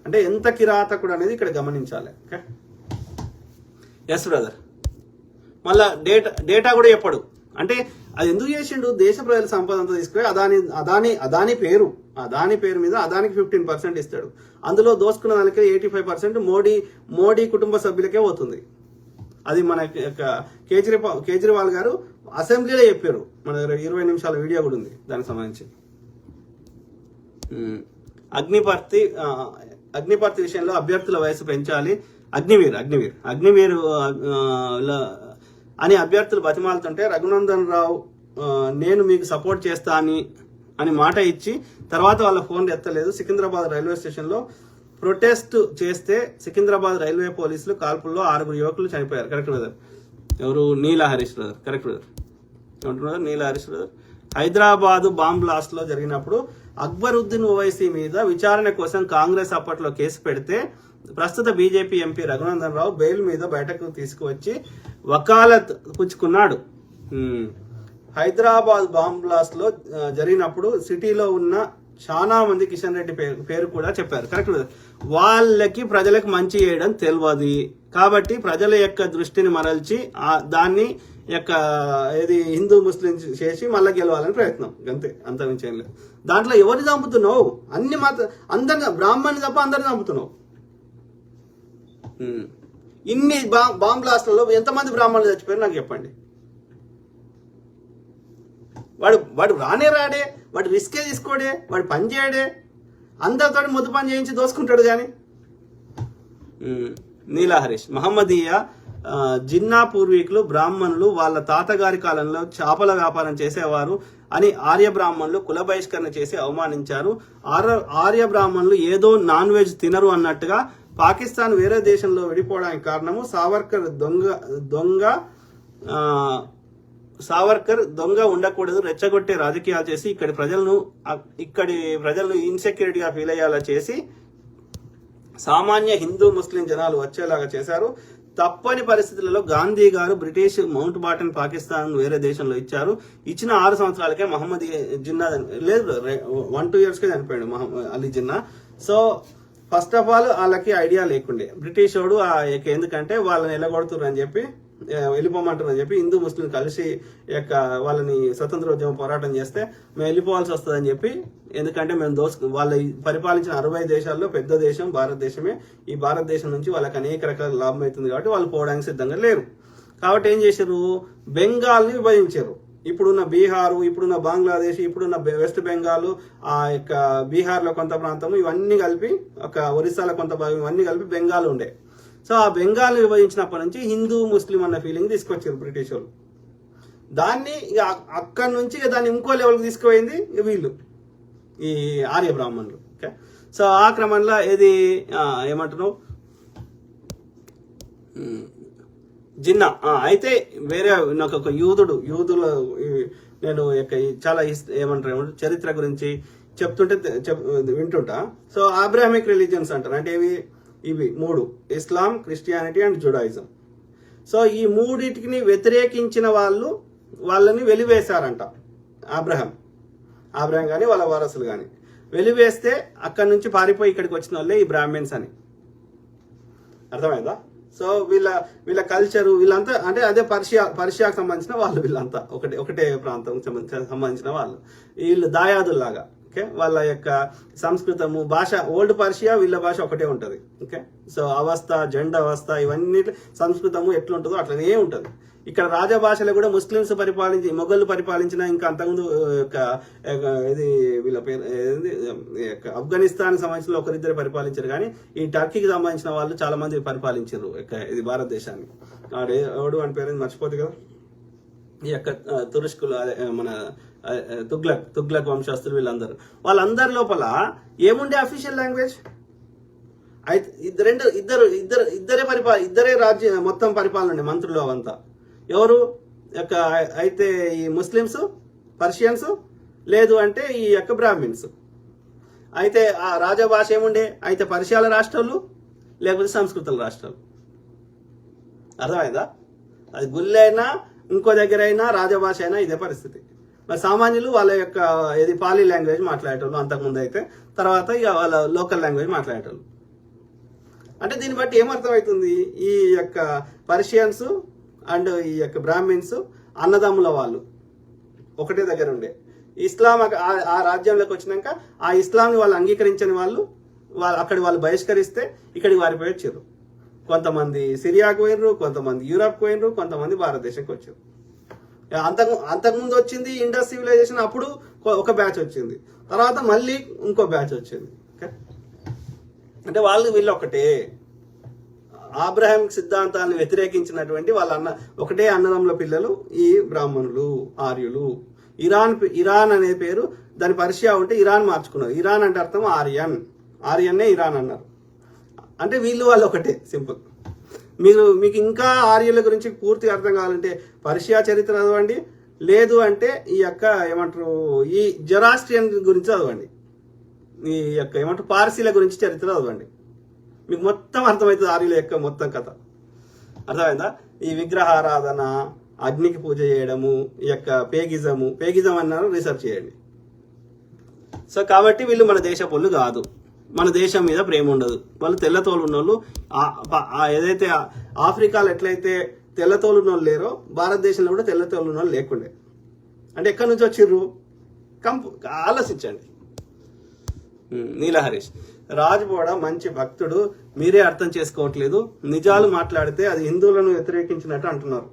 అంటే ఎంత కిరాతకుడు అనేది ఇక్కడ గమనించాలి. Okay, yes brother. మళ్ళా డేటా కూడా చెప్పడు. అంటే అది ఎందుకు చేసిండు, దేశ ప్రజల సంపద అంతా తీసుకుని అదాని పేరు మీద అదానికి 15% ఇస్తాడు. అందులో దోసుకున్న దానికి 85% మోడీ కుటుంబ సభ్యులకే పోతుంది. అది మన కేజ్రీవాల్ గారు అసెంబ్లీలో చెప్పారు. మన దగ్గర 20 నిమిషాల వీడియో కూడా ఉంది దానికి సంబంధించి. అగ్నిపర్తి విషయంలో అభ్యర్థుల వయసు పెంచాలి, అగ్నివీర్ అని అభ్యర్థులు బతిమాలుతుంటే రఘునందన్ రావు నేను మీకు సపోర్ట్ చేస్తా అని మాట ఇచ్చి తర్వాత వాళ్ళ ఫోన్ ఎత్తలేదు. సికింద్రాబాద్ రైల్వే స్టేషన్లో ప్రొటెస్ట్ చేస్తే సికింద్రాబాద్ రైల్వే పోలీసులు కాల్పుల్లో 6 యువకులు చనిపోయారు. Correct brother. ఎవరు? Neela Harish brother. Correct brother. ఏమంటున్నారు? Neela Harish brother. Hyderabad bomb blast లో జరిగినప్పుడు అక్బరుద్దీన్ ఓవైసీ మీద విచారణ కోసం కాంగ్రెస్ అప్పట్లో కేసు పెడితే ప్రస్తుత BJP MP Raghunandan Rao bail మీద బయటకు తీసుకువచ్చి వకాలత్ పుచ్చుకున్నాడు. హైదరాబాద్ బాంబ్ బ్లాస్ట్ లో జరిగినప్పుడు సిటీలో ఉన్న చాలా మంది కిషన్ రెడ్డి పేరు కూడా చెప్పారు. కరెక్ట్. వాళ్ళకి ప్రజలకు మంచి చేయడం తెలియదు కాబట్టి ప్రజల యొక్క దృష్టిని మరల్చి దాన్ని యొక్క హిందూ ముస్లిం చేసి మళ్ళీ గెలవాలని ప్రయత్నం, అంతే, అంత మించి ఏం లేదు. దాంట్లో ఎవరిని చంపుతున్నావు? అందరిని, బ్రాహ్మణ్ని తప్ప అందరిని చంపుతున్నావు. ఇన్ని బాంబ్ బ్లాస్ట్లలో ఎంతమంది బ్రాహ్మణులు చచ్చిపోయారు నాకు చెప్పండి. వాడు రాడే, వాడు రిస్కే తీసుకోడే, వాడు పని చేయడే, అందరితో ముద్దు పని చేయించి దోసుకుంటాడు. కానీ నీలా హరీష్, మహమ్మదీయ జిన్నా పూర్వీకులు బ్రాహ్మణులు వాళ్ళ తాతగారి కాలంలో చేపల వ్యాపారం చేసేవారు అని ఆర్య బ్రాహ్మణులు కుల బహిష్కరణ చేసి అవమానించారు. ఆర్య బ్రాహ్మణులు ఏదో నాన్ వెజ్ తినరు అన్నట్టుగా పాకిస్తాన్ వేరే దేశంలో విడిపోవడానికి కారణము సావర్కర్ దొంగ ఉండకూడదు, రెచ్చగొట్టే రాజకీయాలు చేసి ఇక్కడి ప్రజలను ఇన్సెక్యూరిటీగా ఫీల్ అయ్యేలా చేసి సామాన్య హిందూ ముస్లిం జనాలు వచ్చేలాగా చేశారు. తప్పని పరిస్థితులలో గాంధీ గారు బ్రిటిష్ మౌంట్ బాటన్ పాకిస్తాన్ వేరే దేశంలో ఇచ్చారు. ఇచ్చిన 6 సంవత్సరాలకే మహమ్మద్ జిన్నా లేదు, 1-2 yearsకే చనిపోయాడు Ali Jinnah. So first of all వాళ్ళకి ఐడియా లేకుండే బ్రిటిష్ వాడు ఎందుకంటే వాళ్ళని ఎలగొడుతున్నారు అని చెప్పి వెళ్ళిపోమంటారు అని చెప్పి హిందూ ముస్లిం కలిసి వాళ్ళని స్వతంత్రోద్యమ పోరాటం చేస్తే మేము వెళ్ళిపోవాల్సి వస్తుందని చెప్పి, ఎందుకంటే మేము వాళ్ళ పరిపాలించిన 60 దేశాల్లో పెద్ద దేశం భారతదేశమే. ఈ భారతదేశం నుంచి వాళ్ళకి అనేక రకాల లాభం అవుతుంది కాబట్టి వాళ్ళు పోవడానికి సిద్ధంగా లేరు. కాబట్టి ఏం చేశారు, బెంగాల్ని విభజించారు. ఇప్పుడున్న బీహారు, ఇప్పుడున్న బంగ్లాదేశ్, ఇప్పుడున్న వెస్ట్ బెంగాల్, బీహార్లో కొంత ప్రాంతం, ఇవన్నీ కలిపి ఒరిస్సాలో కొంత భాగం, ఇవన్నీ కలిపి బెంగాల్ ఉండే. సో ఆ బెంగాల్ విభజించినప్పటి నుంచి హిందూ ముస్లిం అన్న ఫీలింగ్ తీసుకొచ్చారు బ్రిటిష్ వాళ్ళు. దాన్ని అక్కడి నుంచి దాన్ని ఇంకో లెవెల్కి తీసుకుపోయింది వీళ్ళు, ఈ ఆర్య బ్రాహ్మణులు. ఓకే, సో ఆ క్రమంలో ఏది ఏమంటున్నావు జిన్నా అయితే వేరే నాకు ఒక యూదుల నేను చాలా ఏమంటారు చరిత్ర గురించి చెప్తుంటే వింటుంటా. సో అబ్రాహమిక్ రిలీజియన్స్ అంటారు, అంటే ఇవి 3: ఇస్లాం, క్రిస్టియానిటీ అండ్ జుడాయిజం. సో ఈ మూడింటిని వ్యతిరేకించిన వాళ్ళని వెలివేశారంట. అబ్రహం కానీ వాళ్ళ వారసులు కానీ వెలివేస్తే అక్కడి నుంచి పారిపోయి ఇక్కడికి వచ్చిన వాళ్ళే ఈ బ్రాహ్మిన్స్ అని. అర్థమైందా? సో వీళ్ళ కల్చరు వీళ్ళంతా అంటే అదే పర్షియాకు సంబంధించిన వాళ్ళు, వీళ్ళంతా ఒకటే ప్రాంతం సంబంధించిన వాళ్ళు. వీళ్ళు దాయాదుల్లాగా. ఓకే, వాళ్ళ యొక్క సంస్కృతము భాష ఓల్డ్ పర్షియా, వీళ్ళ భాష ఒకటే ఉంటుంది. ఓకే, సో అవస్థ, జెండ అవస్థ, ఇవన్నీ సంస్కృతము ఎట్లుంటుందో అట్లనే ఉంటుంది. ఇక్కడ రాజభాషలో కూడా ముస్లిమ్స్ మొఘళ్ళు పరిపాలించిన, ఇంకా అంతకుముందు ఇది వీళ్ళ పేరు ఆఫ్ఘనిస్తాన్ సంబంధించిన ఒకరిద్దరు పరిపాలించారు, కానీ ఈ టర్కీకి సంబంధించిన వాళ్ళు చాలా మంది పరిపాలించారు ఇది భారతదేశాన్ని. ఎవడు అని పేరు మర్చిపోతుంది కదా, ఈ యొక్క తురుష్కులు, మన తుగ్లక్ వంశస్థులు, వాళ్ళందరి లోపల ఏముండే అఫీషియల్ లాంగ్వేజ్? అయితే ఇద్దరే రాజ్యం మొత్తం పరిపాలన ఉండే, మంత్రులు అవంతా ఎవరు అయితే ఈ ముస్లిమ్స్, పర్షియన్స్, లేదు అంటే ఈ యొక్క బ్రాహ్మిన్స్. అయితే ఆ రాజభాష ఏముండే? అయితే పర్షియాల రాష్ట్రాలు లేకపోతే సంస్కృతుల రాష్ట్రాలు. అర్థమైందా? అది గుళ్ళైనా అయినా ఇంకో దగ్గర అయినా రాజభాష అయినా ఇదే పరిస్థితి. మరి సామాన్యులు వాళ్ళ యొక్క పాలీ లాంగ్వేజ్ మాట్లాడేటోళ్ళు అంతకుముందు, అయితే తర్వాత ఇక వాళ్ళ లోకల్ లాంగ్వేజ్ మాట్లాడేటోళ్ళు. అంటే దీన్ని బట్టి ఏమర్థమవుతుంది, ఈ యొక్క పర్షియన్స్ అండ్ ఈ యొక్క బ్రాహ్మిన్స్ అన్నదమ్ముల వాళ్ళు ఒకటే దగ్గర ఉండే. ఇస్లాం ఆ రాజ్యంలోకి వచ్చినాక ఆ ఇస్లాంని వాళ్ళు అంగీకరించని వాళ్ళు వాళ్ళు బహిష్కరిస్తే ఇక్కడికి వారిపోయి వచ్చారు. కొంతమంది సిరియాకు పోయినరు, కొంతమంది యూరప్కి పోయినరు, కొంతమంది భారతదేశంకి వచ్చారు. అంతకుముందు వచ్చింది ఇండస్ సివిలైజేషన్, అప్పుడు ఒక బ్యాచ్ వచ్చింది, తర్వాత మళ్ళీ ఇంకో బ్యాచ్ వచ్చింది. అంటే వీళ్ళు ఒకటే. అబ్రహామిక్ సిద్ధాంతాన్ని వ్యతిరేకించినటువంటి ఒకటే అన్నదమ్ముల పిల్లలు ఈ బ్రాహ్మణులు, ఆర్యులు. ఇరాన్ అనే పేరు, దాని పర్షియా ఉంటే ఇరాన్ మార్చుకున్నారు. ఇరాన్ అంటే అర్థం ఆర్యన్నే ఇరాన్ అన్నారు. అంటే వాళ్ళు ఒకటే, సింపుల్. మీకు ఇంకా ఆర్యుల గురించి పూర్తిగా అర్థం కావాలంటే పర్షియా చరిత్ర చదవండి, లేదు అంటే ఈ యొక్క ఏమంటారు ఈ జొరాస్ట్రియన్ గురించి చదవండి, ఈ యొక్క ఏమంటారు పార్సీల గురించి చరిత్ర చదవండి. మీకు మొత్తం అర్థమవుతుంది ఆర్యుల యొక్క మొత్తం కథ. అర్థమైందా? ఈ విగ్రహారాధన, అగ్నికి పూజ చేయడము, ఈ యొక్క పేగిజం అన్నారు, రీసెర్చ్ చేయండి. సో కాబట్టి వీళ్ళు మన దేశ పొల్లు కాదు, మన దేశం మీద ప్రేమ ఉండదు. వాళ్ళు తెల్లతోలు ఉన్నోళ్ళు. ఏదైతే ఆఫ్రికాలో ఎట్లయితే తెల్లతోలు ఉన్నోళ్ళు లేరో, భారతదేశంలో కూడా తెల్లతోలు ఉన్నోళ్ళు లేకుండే. అంటే ఎక్కడి నుంచి వచ్చిర్రు? ఆలోచించండి. నీలహరీష్ రాజ్బోడా మంచి భక్తుడు, మీరే అర్థం చేసుకోవట్లేదు, నిజాలు మాట్లాడితే అది హిందువులను వ్యతిరేకించినట్టు అంటున్నారు.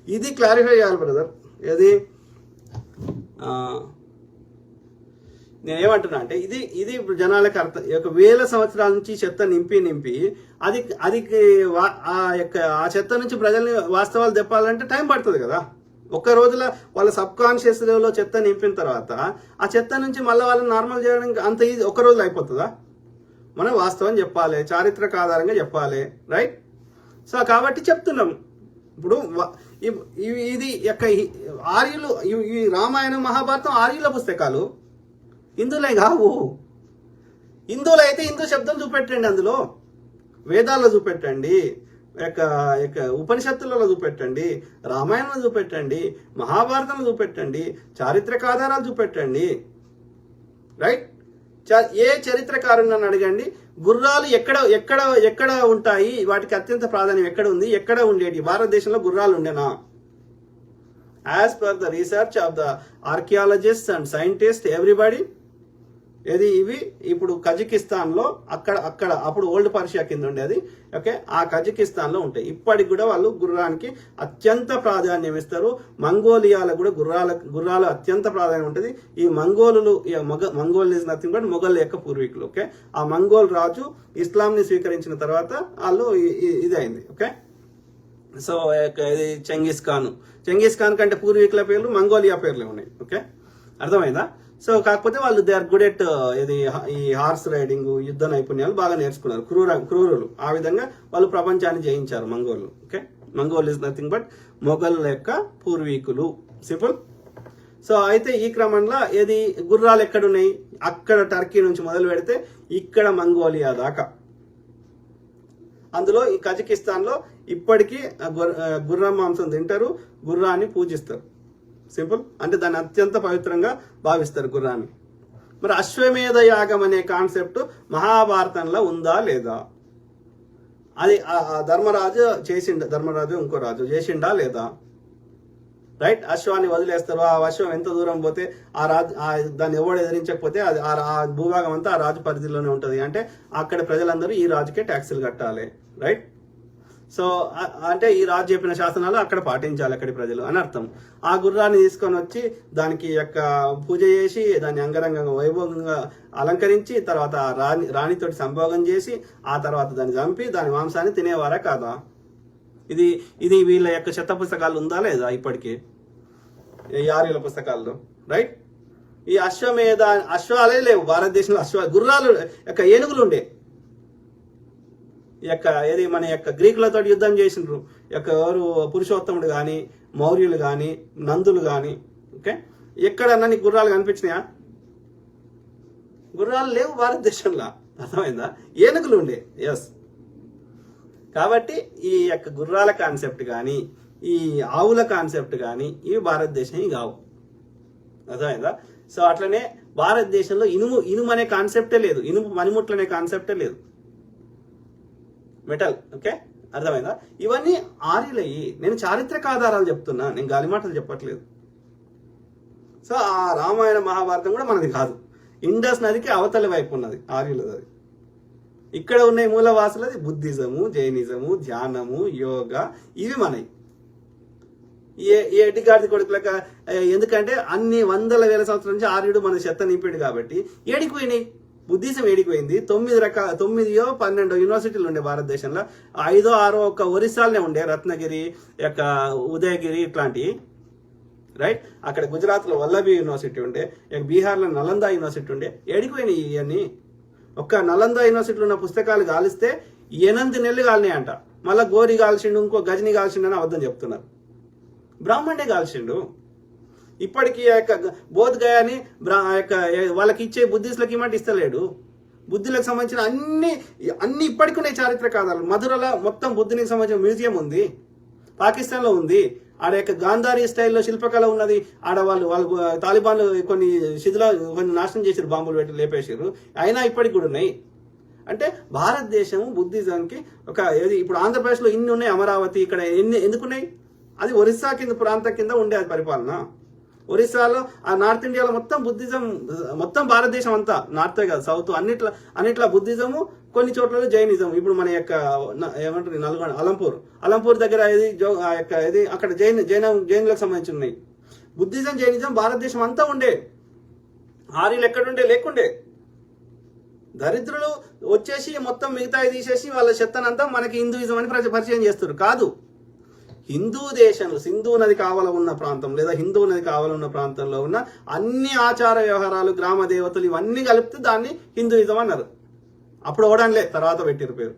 ఇది క్లారిఫై చేయాలి బ్రదర్. ఏది నేనేమంటున్నా అంటే ఇది జనాలకు అర్థం. వేల సంవత్సరాల నుంచి చెత్త నింపి అది ఆ చెత్త నుంచి ప్రజల్ని వాస్తవాలు తెప్పాలంటే టైం పడుతుంది కదా. ఒక్క రోజులో వాళ్ళ సబ్ కాన్షియస్ లెవెల్లో చెత్త నింపిన తర్వాత ఆ చెత్త నుంచి మళ్ళీ వాళ్ళని నార్మల్ చేయడానికి అంత ఈజీ ఒక్క రోజులో అయిపోతుందా? మనం వాస్తవం చెప్పాలి, చారిత్రక ఆధారంగా చెప్పాలి, రైట్? సో కాబట్టి చెప్తున్నాం. ఇప్పుడు ఇది యొక్క ఆర్యులు, ఈ రామాయణం, మహాభారతం ఆర్యుల పుస్తకాలు, హిందువులే కావు. హిందువులు అయితే హిందూ శబ్దం చూపెట్టండి, అందులో వేదాల్లో చూపెట్టండి, ఉపనిషత్తులలో చూపెట్టండి, రామాయణంలో చూపెట్టండి, మహాభారతంలో చూపెట్టండి, చారిత్రక ఆధారాలు చూపెట్టండి, రైట్? ఏ చరిత్రకారుని అడగండి, గుర్రాలు ఎక్కడ ఉంటాయి, వాటికి అత్యంత ప్రాధాన్యం ఎక్కడ ఉంది, ఎక్కడ ఉండేటి? భారతదేశంలో గుర్రాలు ఉండేనా? As per the research of the archaeologist and scientist everybody, ఇవి ఇప్పుడు కజకిస్తాన్ లో అక్కడ అప్పుడు ఓల్డ్ పర్షియా కింద ఉండేది. ఓకే, ఆ కజకిస్తాన్ లో ఉంటాయి. ఇప్పటికి కూడా వాళ్ళు గుర్రానికి అత్యంత ప్రాధాన్యం ఇస్తారు. మంగోలియాలో కూడా గుర్రాలు అత్యంత ప్రాధాన్యం ఉంటుంది. ఈ Mongol is nothing but Mughal యొక్క పూర్వీకులు. ఓకే, ఆ మంగోల్ రాజు ఇస్లాంని స్వీకరించిన తర్వాత వాళ్ళు ఇది అయింది. ఓకే, సో ఇది చెంగిస్ ఖాన్ కంటే పూర్వీకుల పేర్లు మంగోలియా పేర్లే ఉన్నాయి. ఓకే, అర్థమైందా? సో కాకపోతే వాళ్ళు దే ఆర్ గుడ్ ఎట్ ఈ హార్స్ రైడింగ్, యుద్ధ నైపుణ్యాలు బాగా నేర్చుకున్నారు. క్రూరులు. ఆ విధంగా వాళ్ళు ప్రపంచాన్ని జయించారు మంగోళ్ళు. Okay, Mongol is nothing but Mughal యొక్క పూర్వీకులు. సింపుల్. సో అయితే ఈ క్రమంలో గుర్రాలు ఎక్కడున్నాయి? అక్కడ టర్కీ నుంచి మొదలు పెడితే ఇక్కడ మంగోలియా దాకా. అందులో ఈ కజకిస్తాన్ లో ఇప్పటికీ గుర్రం మాంసం తింటారు, గుర్రాన్ని పూజిస్తారు. సింపుల్. అంటే దాన్ని అత్యంత పవిత్రంగా భావిస్తారు గుర్రాన్ని. మరి అశ్వమేధ యాగం అనే కాన్సెప్ట్ మహాభారతంలో ఉందా లేదా? అది ధర్మరాజు ఇంకో రాజు చేసిండా లేదా? రైట్, అశ్వాన్ని వదిలేస్తారు. ఆ అశ్వం ఎంత దూరం పోతే దాన్ని ఎవడు ఎదిరించకపోతే ఆ భూభాగం అంతా ఆ రాజు పరిధిలోనే ఉంటుంది. అంటే అక్కడ ప్రజలందరూ ఈ రాజుకే ట్యాక్సులు కట్టాలి. రైట్. సో అంటే ఈ రాజు చెప్పిన శాసనాలు అక్కడ పాటించాలి అక్కడి ప్రజలు అని అర్థం. ఆ గుర్రాన్ని తీసుకొని వచ్చి దానికి యొక్క పూజ చేసి దాన్ని అంగరంగంగా వైభవంగా అలంకరించి తర్వాత రాణితోటి సంభోగం చేసి ఆ తర్వాత దాన్ని చంపి దాని మాంసాన్ని తినేవారా కాదా? ఇది వీళ్ళ యొక్క శత పుస్తకాలు ఉందా లేదా ఇప్పటికీ ఈ ఆర్యుల పుస్తకాల్లో? రైట్. ఈ అశ్వాలే లేవు భారతదేశంలో. గుర్రాలు యొక్క ఏనుగులు ఉండే మన యొక్క గ్రీకులతో యుద్ధం చేసినారు. ఎవరు పురుషోత్తముడు కానీ, మౌర్యులు కానీ, నందులు కానీ. ఓకే, ఎక్కడన్నా నీకు గుర్రాలు కనిపించినాయా? గుర్రాలు లేవు భారతదేశంలో. అర్థమైందా? ఏనుగులు ఉండే. ఎస్. కాబట్టి ఈ యొక్క గుర్రాల కాన్సెప్ట్ కానీ, ఈ ఆవుల కాన్సెప్ట్ కానీ ఇవి భారతదేశం కావు. అర్థమైందా? సో అట్లనే భారతదేశంలో ఇనుము అనే కాన్సెప్టే లేదు. ఇనుము పనిముట్లు అనే కాన్సెప్టే లేదు. మెటల్. ఓకే, అర్థమైందా? ఇవన్నీ ఆర్యులయ్యి. నేను చారిత్రక ఆధారాలు చెప్తున్నా, నేను గాలిమాటలు చెప్పట్లేదు. సో ఆ రామాయణ మహాభారతం కూడా మనది కాదు. ఇండస్ నదికి అవతలి వైపు ఉన్నది ఆర్యులది. ఇక్కడ ఉన్న మూలవాసులది బుద్ధిజము, జైనిజము, ధ్యానము, యోగా. ఇవి మనవి. ఏ ఎడ్డిగాడిది కొడుకులక. ఎందుకంటే అన్ని వందల వేల సంవత్సరాల నుంచి ఆర్యుడు మన చెత్త నింపాడు కాబట్టి ఏడికిపోయినాయి. బుద్ధిజం ఏడిపోయింది. 9 12 యూనివర్సిటీలు ఉండే భారతదేశంలో. 5 6 ఒక్క ఒరిస్సాలనే ఉండే, రత్నగిరి యొక్క ఉదయగిరి ఇట్లాంటివి. రైట్. అక్కడ గుజరాత్ లో వల్లభి యూనివర్సిటీ ఉండే, బీహార్ లో నలందా యూనివర్సిటీ ఉండే. ఏడిపోయినాయి ఇవన్నీ. ఒక్క నలందా యూనివర్సిటీలో ఉన్న పుస్తకాలు కాలిస్తే 8 నెలలు కాలినాయంట. మళ్ళీ గోరి కాల్చిండు, ఇంకో గజని కాల్చిండు అని అబద్ధం చెప్తున్నారు. బ్రాహ్మణే కాల్చిండు. ఇప్పటికీ ఆ యొక్క బోధ్ గయాని వాళ్ళకి ఇచ్చే బుద్ధిస్టులకి ఇమ్మంటే ఇస్తలేడు. బుద్ధులకు సంబంధించిన అన్ని ఇప్పటికి ఉన్నాయి చారిత్రక ఆధారాలు. మధురలో మొత్తం బుద్ధునికి సంబంధించిన మ్యూజియం ఉంది. పాకిస్తాన్ లో ఉంది. ఆడ యొక్క గాంధారీ స్టైల్లో శిల్పకళ ఉన్నది. ఆడ వాళ్ళు తాలిబాన్లు కొన్ని నాశనం చేసారు, బాంబులు పెట్టి లేపేసారు. అయినా ఇప్పటికి కూడా ఉన్నాయి. అంటే భారతదేశం బుద్ధిజంకి ఇప్పుడు ఆంధ్రప్రదేశ్ లో ఇన్ని ఉన్నాయి. అమరావతి ఇక్కడ ఎందుకున్నాయి? అది ఒరిస్సా కింద ప్రాంతం కింద ఉండే అది పరిపాలన. ఒరిస్సాలో ఆ నార్త్ ఇండియాలో మొత్తం బుద్ధిజం, మొత్తం భారతదేశం అంతా నార్తే కాదు సౌత్ అన్నిట్లా బుద్ధిజము, కొన్ని చోట్ల జైనిజం. ఇప్పుడు మన యొక్క ఏమంటారు నల్గొండ అలంపూర్ దగ్గర అక్కడ జైనులకు సంబంధించి ఉన్నాయి. బుద్ధిజం జైనిజం భారతదేశం అంతా ఉండే. ఆర్యులు ఎక్కడుండే? లేకుండే. దరిద్రులు వచ్చేసి మొత్తం మిగతాయి తీసేసి వాళ్ళ చెత్తనంతా మనకి హిందూయిజం అని పరిచయం చేస్తారు. కాదు. హిందూ దేశంలో సింధు నది కావల ఉన్న ప్రాంతం లేదా హిందూ నది కావల ఉన్న ప్రాంతంలో ఉన్న అన్ని ఆచార వ్యవహారాలు, గ్రామ దేవతలు ఇవన్నీ కలిపితే దాన్ని హిందూయిజం అన్నారు. అప్పుడు ఓడాన్లే తర్వాత పెట్టిరు పేరు.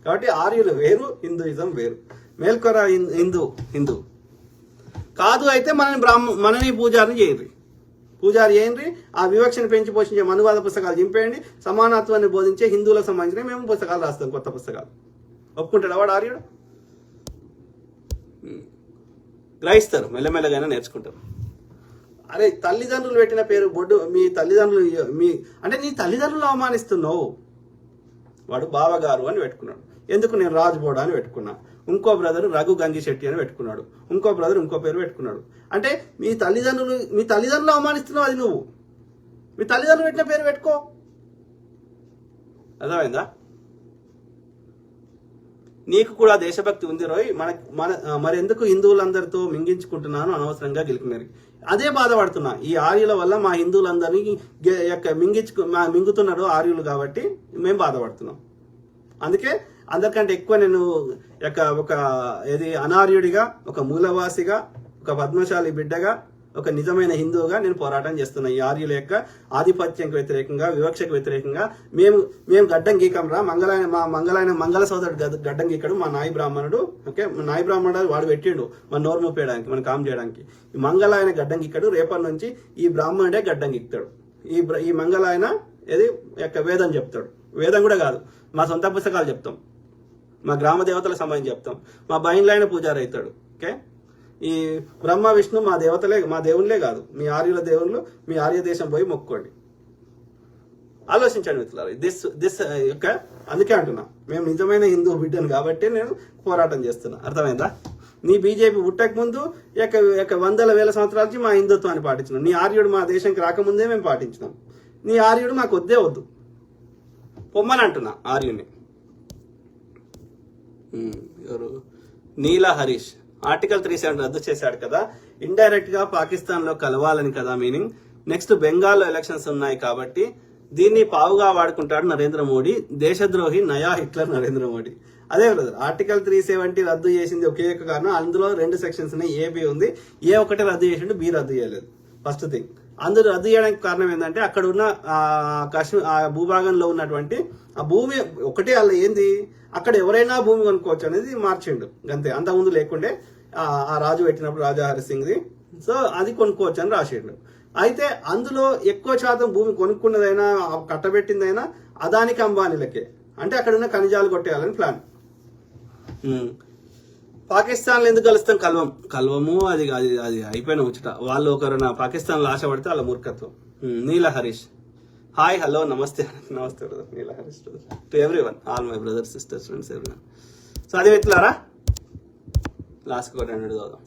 కాబట్టి ఆర్యులు వేరు, హిందూయిజం వేరు. మేల్కొర హిందూ కాదు అయితే మనని పూజారి చేయండి. ఆ వివక్షను పెంచి పోషించే మనువాద పుస్తకాలు చింపేయండి. సమానత్వాన్ని బోధించే హిందువులకు సంబంధించిన మేము పుస్తకాలు రాస్తాం, కొత్త పుస్తకాలు. ఒప్పుకుంటాడు వాడు ఆర్యుడు? గ్రహిస్తారు, మెల్లమెల్లగానే నేర్చుకుంటారు. అరే తల్లిదండ్రులు పెట్టిన పేరు బొడ్డు, మీ తల్లిదండ్రులు అంటే నీ తల్లిదండ్రులు అవమానిస్తున్నావు. వాడు బావగారు అని పెట్టుకున్నాడు. ఎందుకు? నేను రాజ్బోడా అని పెట్టుకున్నా. ఇంకో బ్రదర్ రఘు గంగి శెట్టి అని పెట్టుకున్నాడు. ఇంకో బ్రదర్ ఇంకో పేరు పెట్టుకున్నాడు. అంటే మీ తల్లిదండ్రులు అవమానిస్తున్నావు. అది నువ్వు మీ తల్లిదండ్రులు పెట్టిన పేరు పెట్టుకో. అర్థమైందా? నీకు కూడా దేశభక్తి ఉంది రోయ్. మరెందుకు హిందువులందరితో మింగించుకుంటున్నాను అనవసరంగా గెలుకున్నారు. అదే బాధపడుతున్నా. ఈ ఆర్యుల వల్ల మా హిందువులందరినీ మింగుతున్నారు ఆర్యులు, కాబట్టి మేము బాధపడుతున్నాం. అందుకే అందరికంటే ఎక్కువ నేను ఒక అనార్యుడిగా, ఒక మూలవాసిగా, ఒక పద్మశాలి బిడ్డగా, ఒక నిజమైన హిందువుగా నేను పోరాటం చేస్తున్నా. ఈ ఆర్యుల యొక్క ఆధిపత్యంకి వ్యతిరేకంగా, వివక్షకు వ్యతిరేకంగా. మేము గడ్డం గీకంరా. మంగళ సోదరుడు గడ్డం గీకడు, మా నాయి బ్రాహ్మణుడు. ఓకే, నాయి బ్రాహ్మణుడు వాడు పెట్టిండు మన నోరు మూపేయడానికి, మన కామ్ చేయడానికి. ఈ మంగళాయన గడ్డం గీకడు. రేపటి నుంచి ఈ బ్రాహ్మణుడే గడ్డం గీక్తాడు. ఈ మంగళాయన వేదం చెప్తాడు. వేదం కూడా కాదు, మా సొంత పుస్తకాలు చెప్తాం, మా గ్రామ దేవతలకు సంబంధించి చెప్తాం. మా బైన్లైన పూజారి అవుతాడు. ఓకే, ఈ బ్రహ్మ విష్ణు మా దేవుళ్ళే కాదు, మీ ఆర్యుల దేవుళ్ళు. మీ ఆర్య దేశం పోయి మొక్కుకోండి. ఆలోచించండి మిత్రులారా. దిస్ అందుకే అంటున్నా, మేము నిజమైన హిందూ బిడ్డను కాబట్టి నేను పోరాటం చేస్తున్నా. అర్థమైందా? నీ బీజేపీ పుట్టక ముందు వందల వేల సంవత్సరాల నుంచి మా హిందుత్వాన్ని పాటించినాం. నీ ఆర్యుడు మా దేశంకి రాకముందే మేము పాటించినాం. నీ ఆర్యుడు మాకు వద్దు పొమ్మని అంటున్నా ఆర్యుని. ఎవరు? నీలా హరీష్ ఆర్టికల్ 370 రద్దు చేశాడు కదా, ఇండైరెక్ట్ గా పాకిస్తాన్ లో కలవాలని కదా మీనింగ్. నెక్స్ట్ బెంగాల్లో ఎలక్షన్స్ ఉన్నాయి కాబట్టి దీన్ని పావుగా వాడుకుంటాడు నరేంద్ర మోడీ. దేశద్రోహి నయా హిట్లర్ నరేంద్ర మోడీ. అదే బ్రదర్, ఆర్టికల్ 370 రద్దు చేసింది ఒకే ఒక కారణం. అందులో 2 సెక్షన్స్ ఉన్నాయి. ఏ బి ఉంది. ఏ ఒకటి రద్దు చేసిండు, బి రద్దు చేయలేదు. First thing. అందరూ రద్దు చేయడానికి కారణం ఏంటంటే అక్కడ ఉన్న ఆ భూభాగంలో ఉన్నటువంటి ఆ భూమి ఒకటే. వాళ్ళ ఏంది, అక్కడ ఎవరైనా భూమి కొనుక్కోవచ్చు అనేది మార్చిండు అంతే. అంతకుముందు లేకుండే ఆ రాజు పెట్టినప్పుడు రాజా హరిసింగ్ది. సో అది కొనుక్కోవచ్చు అని రాసిండు. అయితే అందులో ఎక్కువ శాతం భూమి కొనుక్కున్నదైనా కట్టబెట్టిందైనా అదానికి అంబానీలకే. అంటే అక్కడ ఉన్న ఖనిజాలు కొట్టేయాలని ప్లాన్. పాకిస్తాన్లో ఎందుకు కలుస్తాం? కలవము. అది అది అది అయిపోయిన ముచ్చట. వాళ్ళు ఒకరు పాకిస్తాన్లో ఆశపడితే వాళ్ళ మూర్ఖత్వం. నీల హరీష్ హాయ్, హలో, నమస్తే brother. Neela Harish to everyone, all my brothers, sisters, friends, everyone. So అది ఎట్లారా లాస్ట్ ఒక 200 చదువుదాం.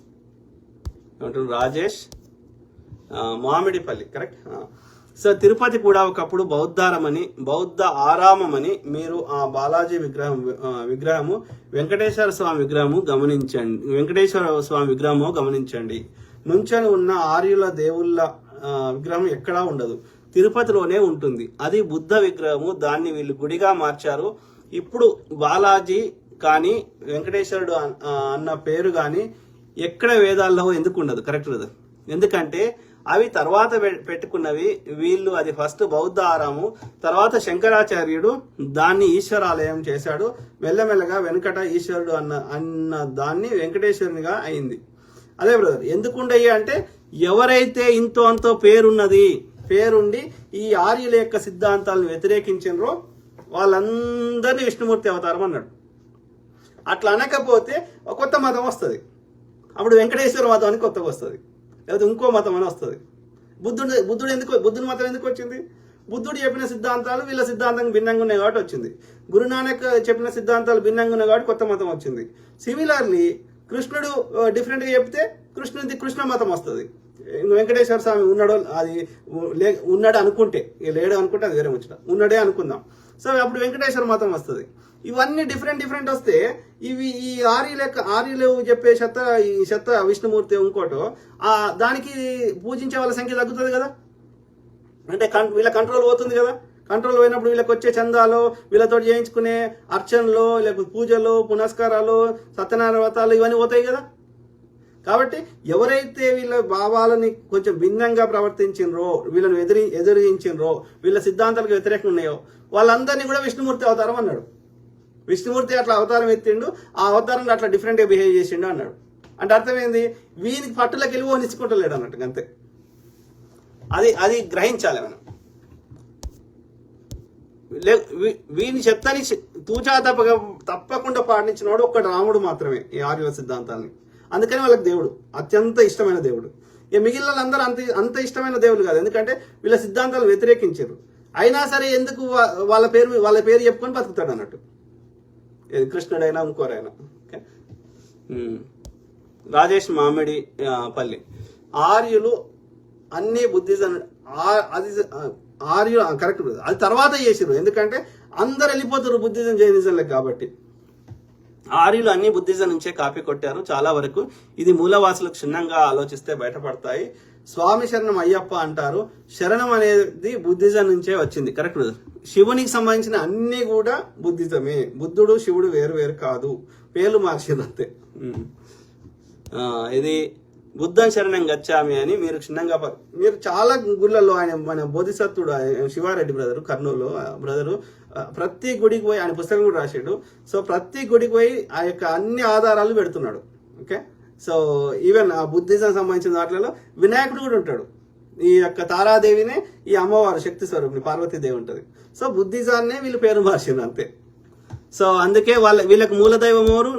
ఏమంటారు? రాజేష్ మామిడిపల్లి, కరెక్ట్. సో తిరుపతి కూడా ఒకప్పుడు బౌద్ధ ఆరామమని మీరు ఆ బాలాజీ విగ్రహము వెంకటేశ్వర స్వామి విగ్రహము గమనించండి. నుంచని ఉన్న ఆర్యుల దేవుళ్ళ విగ్రహం ఎక్కడా ఉండదు, తిరుపతిలోనే ఉంటుంది. అది బుద్ధ విగ్రహము. దాన్ని వీళ్ళు గుడిగా మార్చారు. ఇప్పుడు బాలాజీ కానీ వెంకటేశ్వరుడు అన్న పేరు కానీ ఎక్కడ వేదాల్లో ఎందుకు ఉండదు? కరెక్ట్ కదా. ఎందుకంటే అవి తర్వాత పెట్టుకున్నవి వీళ్ళు. అది ఫస్ట్ బౌద్ధ ఆరాము, తర్వాత శంకరాచార్యుడు దాన్ని ఈశ్వరాలయం చేశాడు. మెల్లమెల్లగా వెంకట ఈశ్వరుడు అన్న దాన్ని వెంకటేశ్వరునిగా అయింది. అదే బ్రదర్, ఎందుకుండయ్యా అంటే ఎవరైతే ఇంతో అంతో పేరుండి ఈ ఆర్యుల యొక్క సిద్ధాంతాలను వ్యతిరేకించినరో వాళ్ళందరినీ విష్ణుమూర్తి అవతారం అన్నాడు. అట్లా అనకపోతే కొత్త మతం వస్తుంది. అప్పుడు వెంకటేశ్వర మతం అని కొత్తగా వస్తుంది, లేకపోతే ఇంకో మతం అని వస్తుంది. బుద్ధుడి మతం ఎందుకు వచ్చింది? బుద్ధుడు చెప్పిన సిద్ధాంతాలు వీళ్ళ సిద్ధాంతం భిన్నంగా ఉన్నాయి కాబట్టి వచ్చింది. గురునానక్ చెప్పిన సిద్ధాంతాలు భిన్నంగా ఉన్నాయి కాబట్టి కొత్త మతం వచ్చింది. సిమిలర్లీ కృష్ణుడు డిఫరెంట్గా చెప్తే కృష్ణ మతం వస్తుంది. వెంకటేశ్వర స్వామి ఉన్నాడు అనుకుంటే, లేడు అనుకుంటే అది వేరే ముచ్చట, ఉన్నాడే అనుకుందాం. సో అప్పుడు వెంకటేశ్వర మతం వస్తుంది. ఇవన్నీ డిఫరెంట్ వస్తే ఇవి ఈ ఆర్యులు చెప్పే చెత్త విష్ణుమూర్తి ఇంకోటో దానికి పూజించే వాళ్ళ సంఖ్య తగ్గుతుంది కదా. అంటే వీళ్ళ కంట్రోల్ పోతుంది కదా. కంట్రోల్ పోయినప్పుడు వీళ్ళకి వచ్చే చందాలు, వీళ్ళతో చేయించుకునే అర్చనలు, లేకపోతే పూజలు, పునస్కారాలు, సత్యనారాయణ వ్రతాలు ఇవన్నీ పోతాయి కదా. కాబట్టి ఎవరైతే వీళ్ళ భావాలని కొంచెం భిన్నంగా ప్రవర్తించినరో, వీళ్ళని ఎదిరించినరో, వీళ్ళ సిద్ధాంతాలకు వ్యతిరేకంగా ఉన్నాయో వాళ్ళందరినీ కూడా విష్ణుమూర్తి అవతారం అన్నాడు. విష్ణుమూర్తి అట్లా అవతారం ఎత్తిండు, ఆ అవతారంలో అట్లా డిఫరెంట్గా బిహేవ్ చేసిండు అన్నాడు. అంటే అర్థమైంది, వీనికి పట్టులకు వెళ్ళి నిచ్చుకుంటలేడు అన్నట్టు అంతే. అది గ్రహించాలి మనం. వీని చెత్తని తూచా తప్పకుండా పాటించినవాడు ఒక్క రాముడు మాత్రమే ఈ ఆర్యుల సిద్ధాంతాన్ని. అందుకని వాళ్ళకి దేవుడు అత్యంత ఇష్టమైన దేవుడు. ఇక మిగిలిన వాళ్ళందరూ అంత ఇష్టమైన దేవుడు కాదు, ఎందుకంటే వీళ్ళ సిద్ధాంతాలు వ్యతిరేకించారు. అయినా సరే ఎందుకు వాళ్ళ పేరు చెప్పుకొని బతుకుతాడు అన్నట్టు, కృష్ణుడైనా ఇంకోరైనా. ఓకే. రాజేష్ మామిడి పల్లి, ఆర్యులు అన్ని బుద్ధిజం అది ఆర్యులు కరెక్ట్, అది తర్వాత చేసిరు, ఎందుకంటే అందరు వెళ్ళిపోతారు బుద్ధిజం జైనిజంలకు కాబట్టి. ఆర్యులు అన్ని బుద్ధిజం నుంచే కాపీ కొట్టారు చాలా వరకు. ఇది మూలవాసులకు క్షుణ్ణంగా ఆలోచిస్తే బయటపడతాయి. స్వామి శరణం అయ్యప్ప అంటారు. శరణం అనేది బుద్ధిజం నుంచే వచ్చింది. కరెక్ట్. శివునికి సంబంధించిన అన్ని కూడా బుద్ధిజమే. బుద్ధుడు శివుడు వేరు వేరు కాదు, పేర్లు మార్చింది అంతే. ఇది బుద్ధం శరణం గచ్చామి అని మీరు క్షుణ్ణంగా మీరు చాలా గుళ్ళల్లో ఆయన మన బోధిసత్వుడు శివారెడ్డి బ్రదరు, కర్నూలు బ్రదరు, ప్రతి గుడికి పోయి ఆయన పుస్తకం కూడా రాశాడు. సో ప్రతి గుడికి పోయి ఆ యొక్క అన్ని ఆధారాలు పెడుతున్నాడు. ఓకే. సో ఈవెన్ ఆ బుద్ధిజం సంబంధించిన వాటిలో వినాయకుడు కూడా ఉంటాడు. ఈ యొక్క తారాదేవినే ఈ అమ్మవారు శక్తి స్వరూపిణి పార్వతీదేవి ఉంటుంది. సో బుద్ధిజాన్నే వీళ్ళు పేరు మార్చింది అంతే. సో అందుకే వీళ్ళకి మూలదైవం ఎవరు?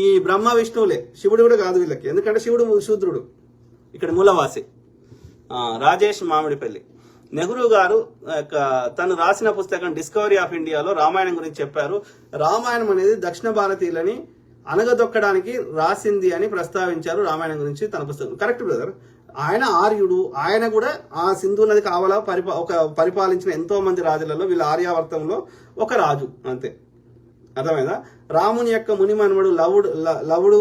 ఈ బ్రహ్మ విష్ణువులే, శివుడు కూడా కాదు వీళ్ళకి, ఎందుకంటే శివుడు శూద్రుడు, ఇక్కడ మూలవాసి. రాజేష్ మామిడిపల్లి, నెహ్రూ గారు తను రాసిన పుస్తకం డిస్కవరీ ఆఫ్ ఇండియాలో రామాయణం గురించి చెప్పారు. రామాయణం అనేది దక్షిణ భారతీయులని అనగదొక్కడానికి రాసింది అని ప్రస్తావించారు రామాయణం గురించి తన పుస్తకం. Correct brother. ఆయన ఆర్యుడు, ఆయన కూడా ఆ సింధు నది కావాలా పరిపాలించిన ఎంతో మంది రాజులలో వీళ్ళ ఆర్యావర్తంలో ఒక రాజు అంతే. అర్థమైందా? రాముని యొక్క మునిమనుమడు లవుడు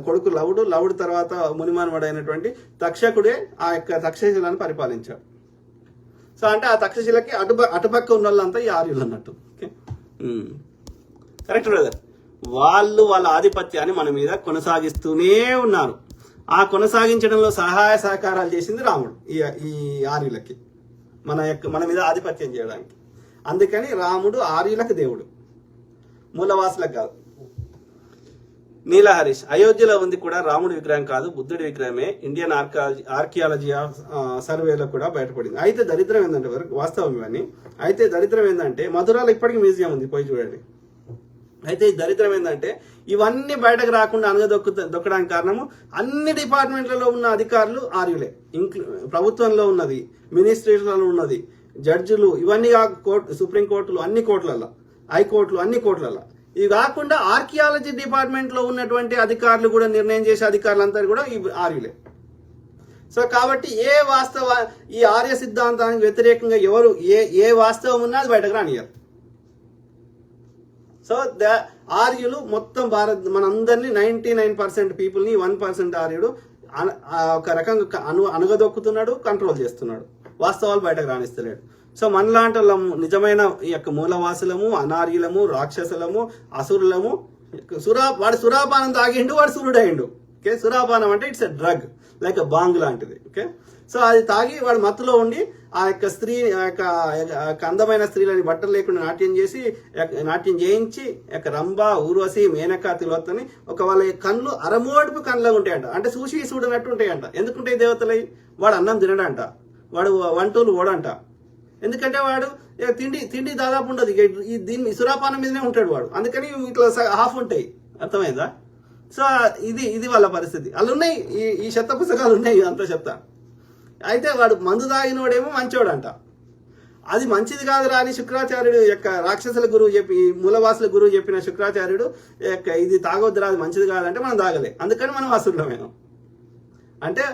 కొడుకు లవుడు తర్వాత మునిమనుమడు అయినటువంటి తక్షకుడే ఆ యొక్క తక్షశిలను పరిపాలించాడు. సో అంటే ఆ తక్షశిలకి అటుపక్క ఉన్న వాళ్ళంతా ఈ ఆర్యులు అన్నట్టు. ఓకే. Correct brother. వాళ్ళ ఆధిపత్యాన్ని మన మీద కొనసాగిస్తూనే ఉన్నారు. ఆ కొనసాగించడంలో సహాయ సహకారాలు చేసింది రాముడు ఈ ఆర్యులకి, మన మీద ఆధిపత్యం చేయడానికి. అందుకని రాముడు ఆర్యులకు దేవుడు, మూలవాసులకు కాదు. నీల హరీష్, అయోధ్యలో ఉంది కూడా రాముడి విగ్రహం కాదు, బుద్ధుడి విగ్రహమే. ఇండియన్ ఆర్కియాలజీ సర్వేలో కూడా బయటపడింది. అయితే దరిద్రం ఏంటంటే వాస్తవం ఇవన్నీ. అయితే దరిద్రం ఏంటంటే మధురాలో ఇప్పటికీ మ్యూజియం ఉంది, పోయి చూడండి. అయితే ఈ దరిద్రం ఏంటంటే ఇవన్నీ బయటకు రాకుండా దొక్కడానికి కారణము అన్ని డిపార్ట్మెంట్లలో ఉన్న అధికారులు ఆర్యులే. ప్రభుత్వంలో ఉన్నది, మినిస్ట్రీలలో ఉన్నది, జడ్జిలు, ఇవన్నీ సుప్రీంకోర్టులు, అన్ని కోర్టులలో, హైకోర్టులు, అన్ని కోర్టులలో. ఇవి కాకుండా ఆర్కియాలజీ డిపార్ట్మెంట్ లో ఉన్నటువంటి అధికారులు కూడా, నిర్ణయం చేసే అధికారులంతా కూడా ఈ ఆర్యులే. సో కాబట్టి ఈ ఆర్య సిద్ధాంతానికి వ్యతిరేకంగా ఎవరు ఏ వాస్తవం ఉన్నా అది బయటకు రానియారు. సో ఆర్యులు మొత్తం మనందరినీ 99% పీపుల్ని 1% ఆర్యుడు ఒక రకంగా అణగదొక్కుతున్నాడు, కంట్రోల్ చేస్తున్నాడు, వాస్తవాలు బయటకు రాణిస్తలేడు. సో మనలాంటి నిజమైన ఈ యొక్క మూలవాసులము, అనార్యులము, రాక్షసులము, అసురులము. వాడు సురాపానం తాగిండు, వాడు సురుడైండు. ఓకే. సురాపానం అంటే ఇట్స్ ఎ డ్రగ్, లైక్ బాంగ్ లాంటిది. ఓకే. సో అది తాగి వాడు మత్తులో ఉండి ఆ యొక్క అందమైన స్త్రీలని బట్టలు లేకుండా నాట్యం చేయించి రంభ, ఊర్వశి, మేనక, తిలోత్తని వాళ్ళ కళ్ళు అరమోడుపు కళ్ళగా ఉంటాయంట. అంటే చూడనట్టు ఉంటాయంట. ఎందుకుంటాయి దేవతలై? వాడు అన్నం తినడంట, వాడు వంటలు ఓడంట. ఎందుకంటే వాడు తిండి దాదాపు ఉండదు, దీన్ని సురాపానం మీదనే ఉంటాడు వాడు. అందుకని ఇట్లా హాఫ్ ఉంటాయి. అర్థమైందా? సో ఇది వాళ్ళ పరిస్థితి. అలా ఉన్నాయి ఈ చెత్త పుస్తకాలు ఉన్నాయి, అంత చెత్త. అయితే వాడు మందు తాగినోడేమో మంచోడంట. అది మంచిది కాదురా అని శుక్రాచార్యుడు యొక్క రాక్షసుల గురువు చెప్పి, మూలవాసుల గురువు చెప్పిన శుక్రాచార్యుడు ఇది తాగొద్దురా, అది మంచిది కాదంటే మనం తాగలే, అందుకని మనం అసురులమేను. అంటే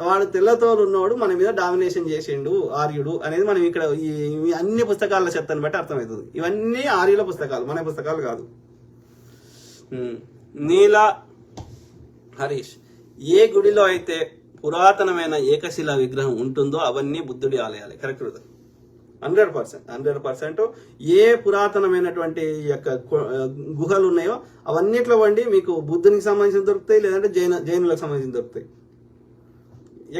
వాడు తెల్లతోలు ఉన్నవాడు మన మీద డామినేషన్ చేసిండు ఆర్యుడు అనేది మనం ఇక్కడ ఈ అన్ని పుస్తకాల చెత్తని బట్టి అర్థమవుతుంది. ఇవన్నీ ఆర్యుల పుస్తకాలు, మన పుస్తకాలు కాదు. నీల హరీష్, ఏ గుడిలో అయితే పురాతనమైన ఏకశిలా విగ్రహం ఉంటుందో అవన్నీ బుద్ధుడి ఆలయాలే. కరెక్ట్. 100%. ఏ పురాతనమైనటువంటి యొక్క గుహలు ఉన్నాయో అవన్నిట్లో వండి మీకు బుద్ధునికి సంబంధించిన దొరుకుతాయి, లేదంటే జైనులకు సంబంధించిన దొరుకుతాయి.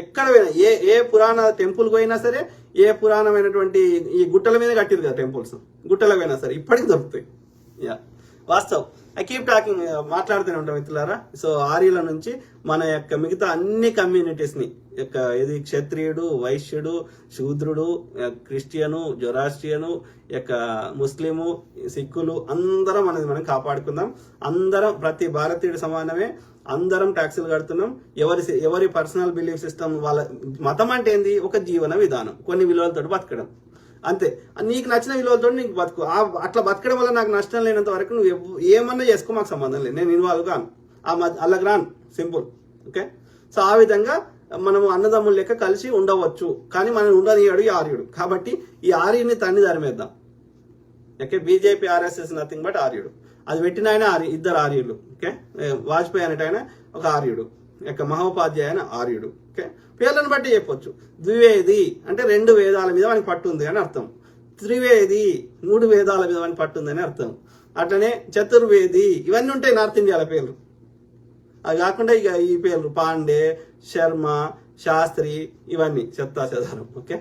ఎక్కడ పోయినా ఏ పురాణ టెంపుల్ పోయినా సరే, ఏ పురాణమైనటువంటి ఈ గుట్టల మీద కట్టిరు కదా టెంపుల్స్, గుట్టలకు పోయినా సరే ఇప్పటికి దొరుకుతాయి. వాస్తవం. ఐ కీప్ టాకింగ్, మాట్లాడుతూనే ఉంటాం మిత్రులారా. సో ఆర్యుల నుంచి మన యొక్క మిగతా అన్ని కమ్యూనిటీస్ని ఇది క్షత్రియుడు, వైశ్యుడు, శూద్రుడు, క్రిస్టియను, జొరాస్ట్రియను, ముస్లిము, సిక్కులు అందరం అనేది మనం కాపాడుకుందాం. అందరం ప్రతి భారతీయుడు సమానమే, అందరం ట్యాక్సులు కడుతున్నాం. ఎవరి పర్సనల్ బిలీఫ్ సిస్టమ్, వాళ్ళ మతం అంటే ఏంది? ఒక జీవన విధానం, కొన్ని విలువలతో బతకడం. అంతే. నీకు నచ్చిన విలువలతో నీకు బతుకు. అట్లా బతకడం వల్ల నాకు నష్టం లేనంత వరకు నువ్వు ఏమన్నా చేసుకో, మాకు సంబంధం లేదు, నేను ఇన్వాల్వ్ కాను, అల్లకి రాను, సింపుల్. ఓకే, సో ఆ విధంగా మనము అన్నదమ్ముల లెక్క కలిసి ఉండవచ్చు. కానీ మనం ఉండనియాడు ఈ ఆర్యుడు. కాబట్టి ఈ ఆర్యుడిని తన్ని ధర్మేద్దాం. Okay, BJP RSS nothing but ఆర్యుడు. అది పెట్టిన ఆయన ఇద్దరు ఆర్యులు. ఓకే, వాజ్పేయి అనేటైనా ఒక ఆర్యుడు, మహోపాధ్యాయ ఆయన ఆర్యుడు. ఓకే, పేర్లను బట్టి చెప్పొచ్చు. ద్వివేది అంటే 2 వేదాల మీద మనకి పట్టు ఉంది అని అర్థం. త్రివేది 3 వేదాల మీద మనకి పట్టు ఉంది అని అర్థం. అట్లనే చతుర్వేది ఇవన్నీ ఉంటాయి నార్త్ ఇండియాల పేర్లు. అది కాకుండా ఇక ఈ పేర్లు పాండే, శర్మ, శాస్త్రి ఇవన్నీ చెత్తా చెదారం. ఓకే.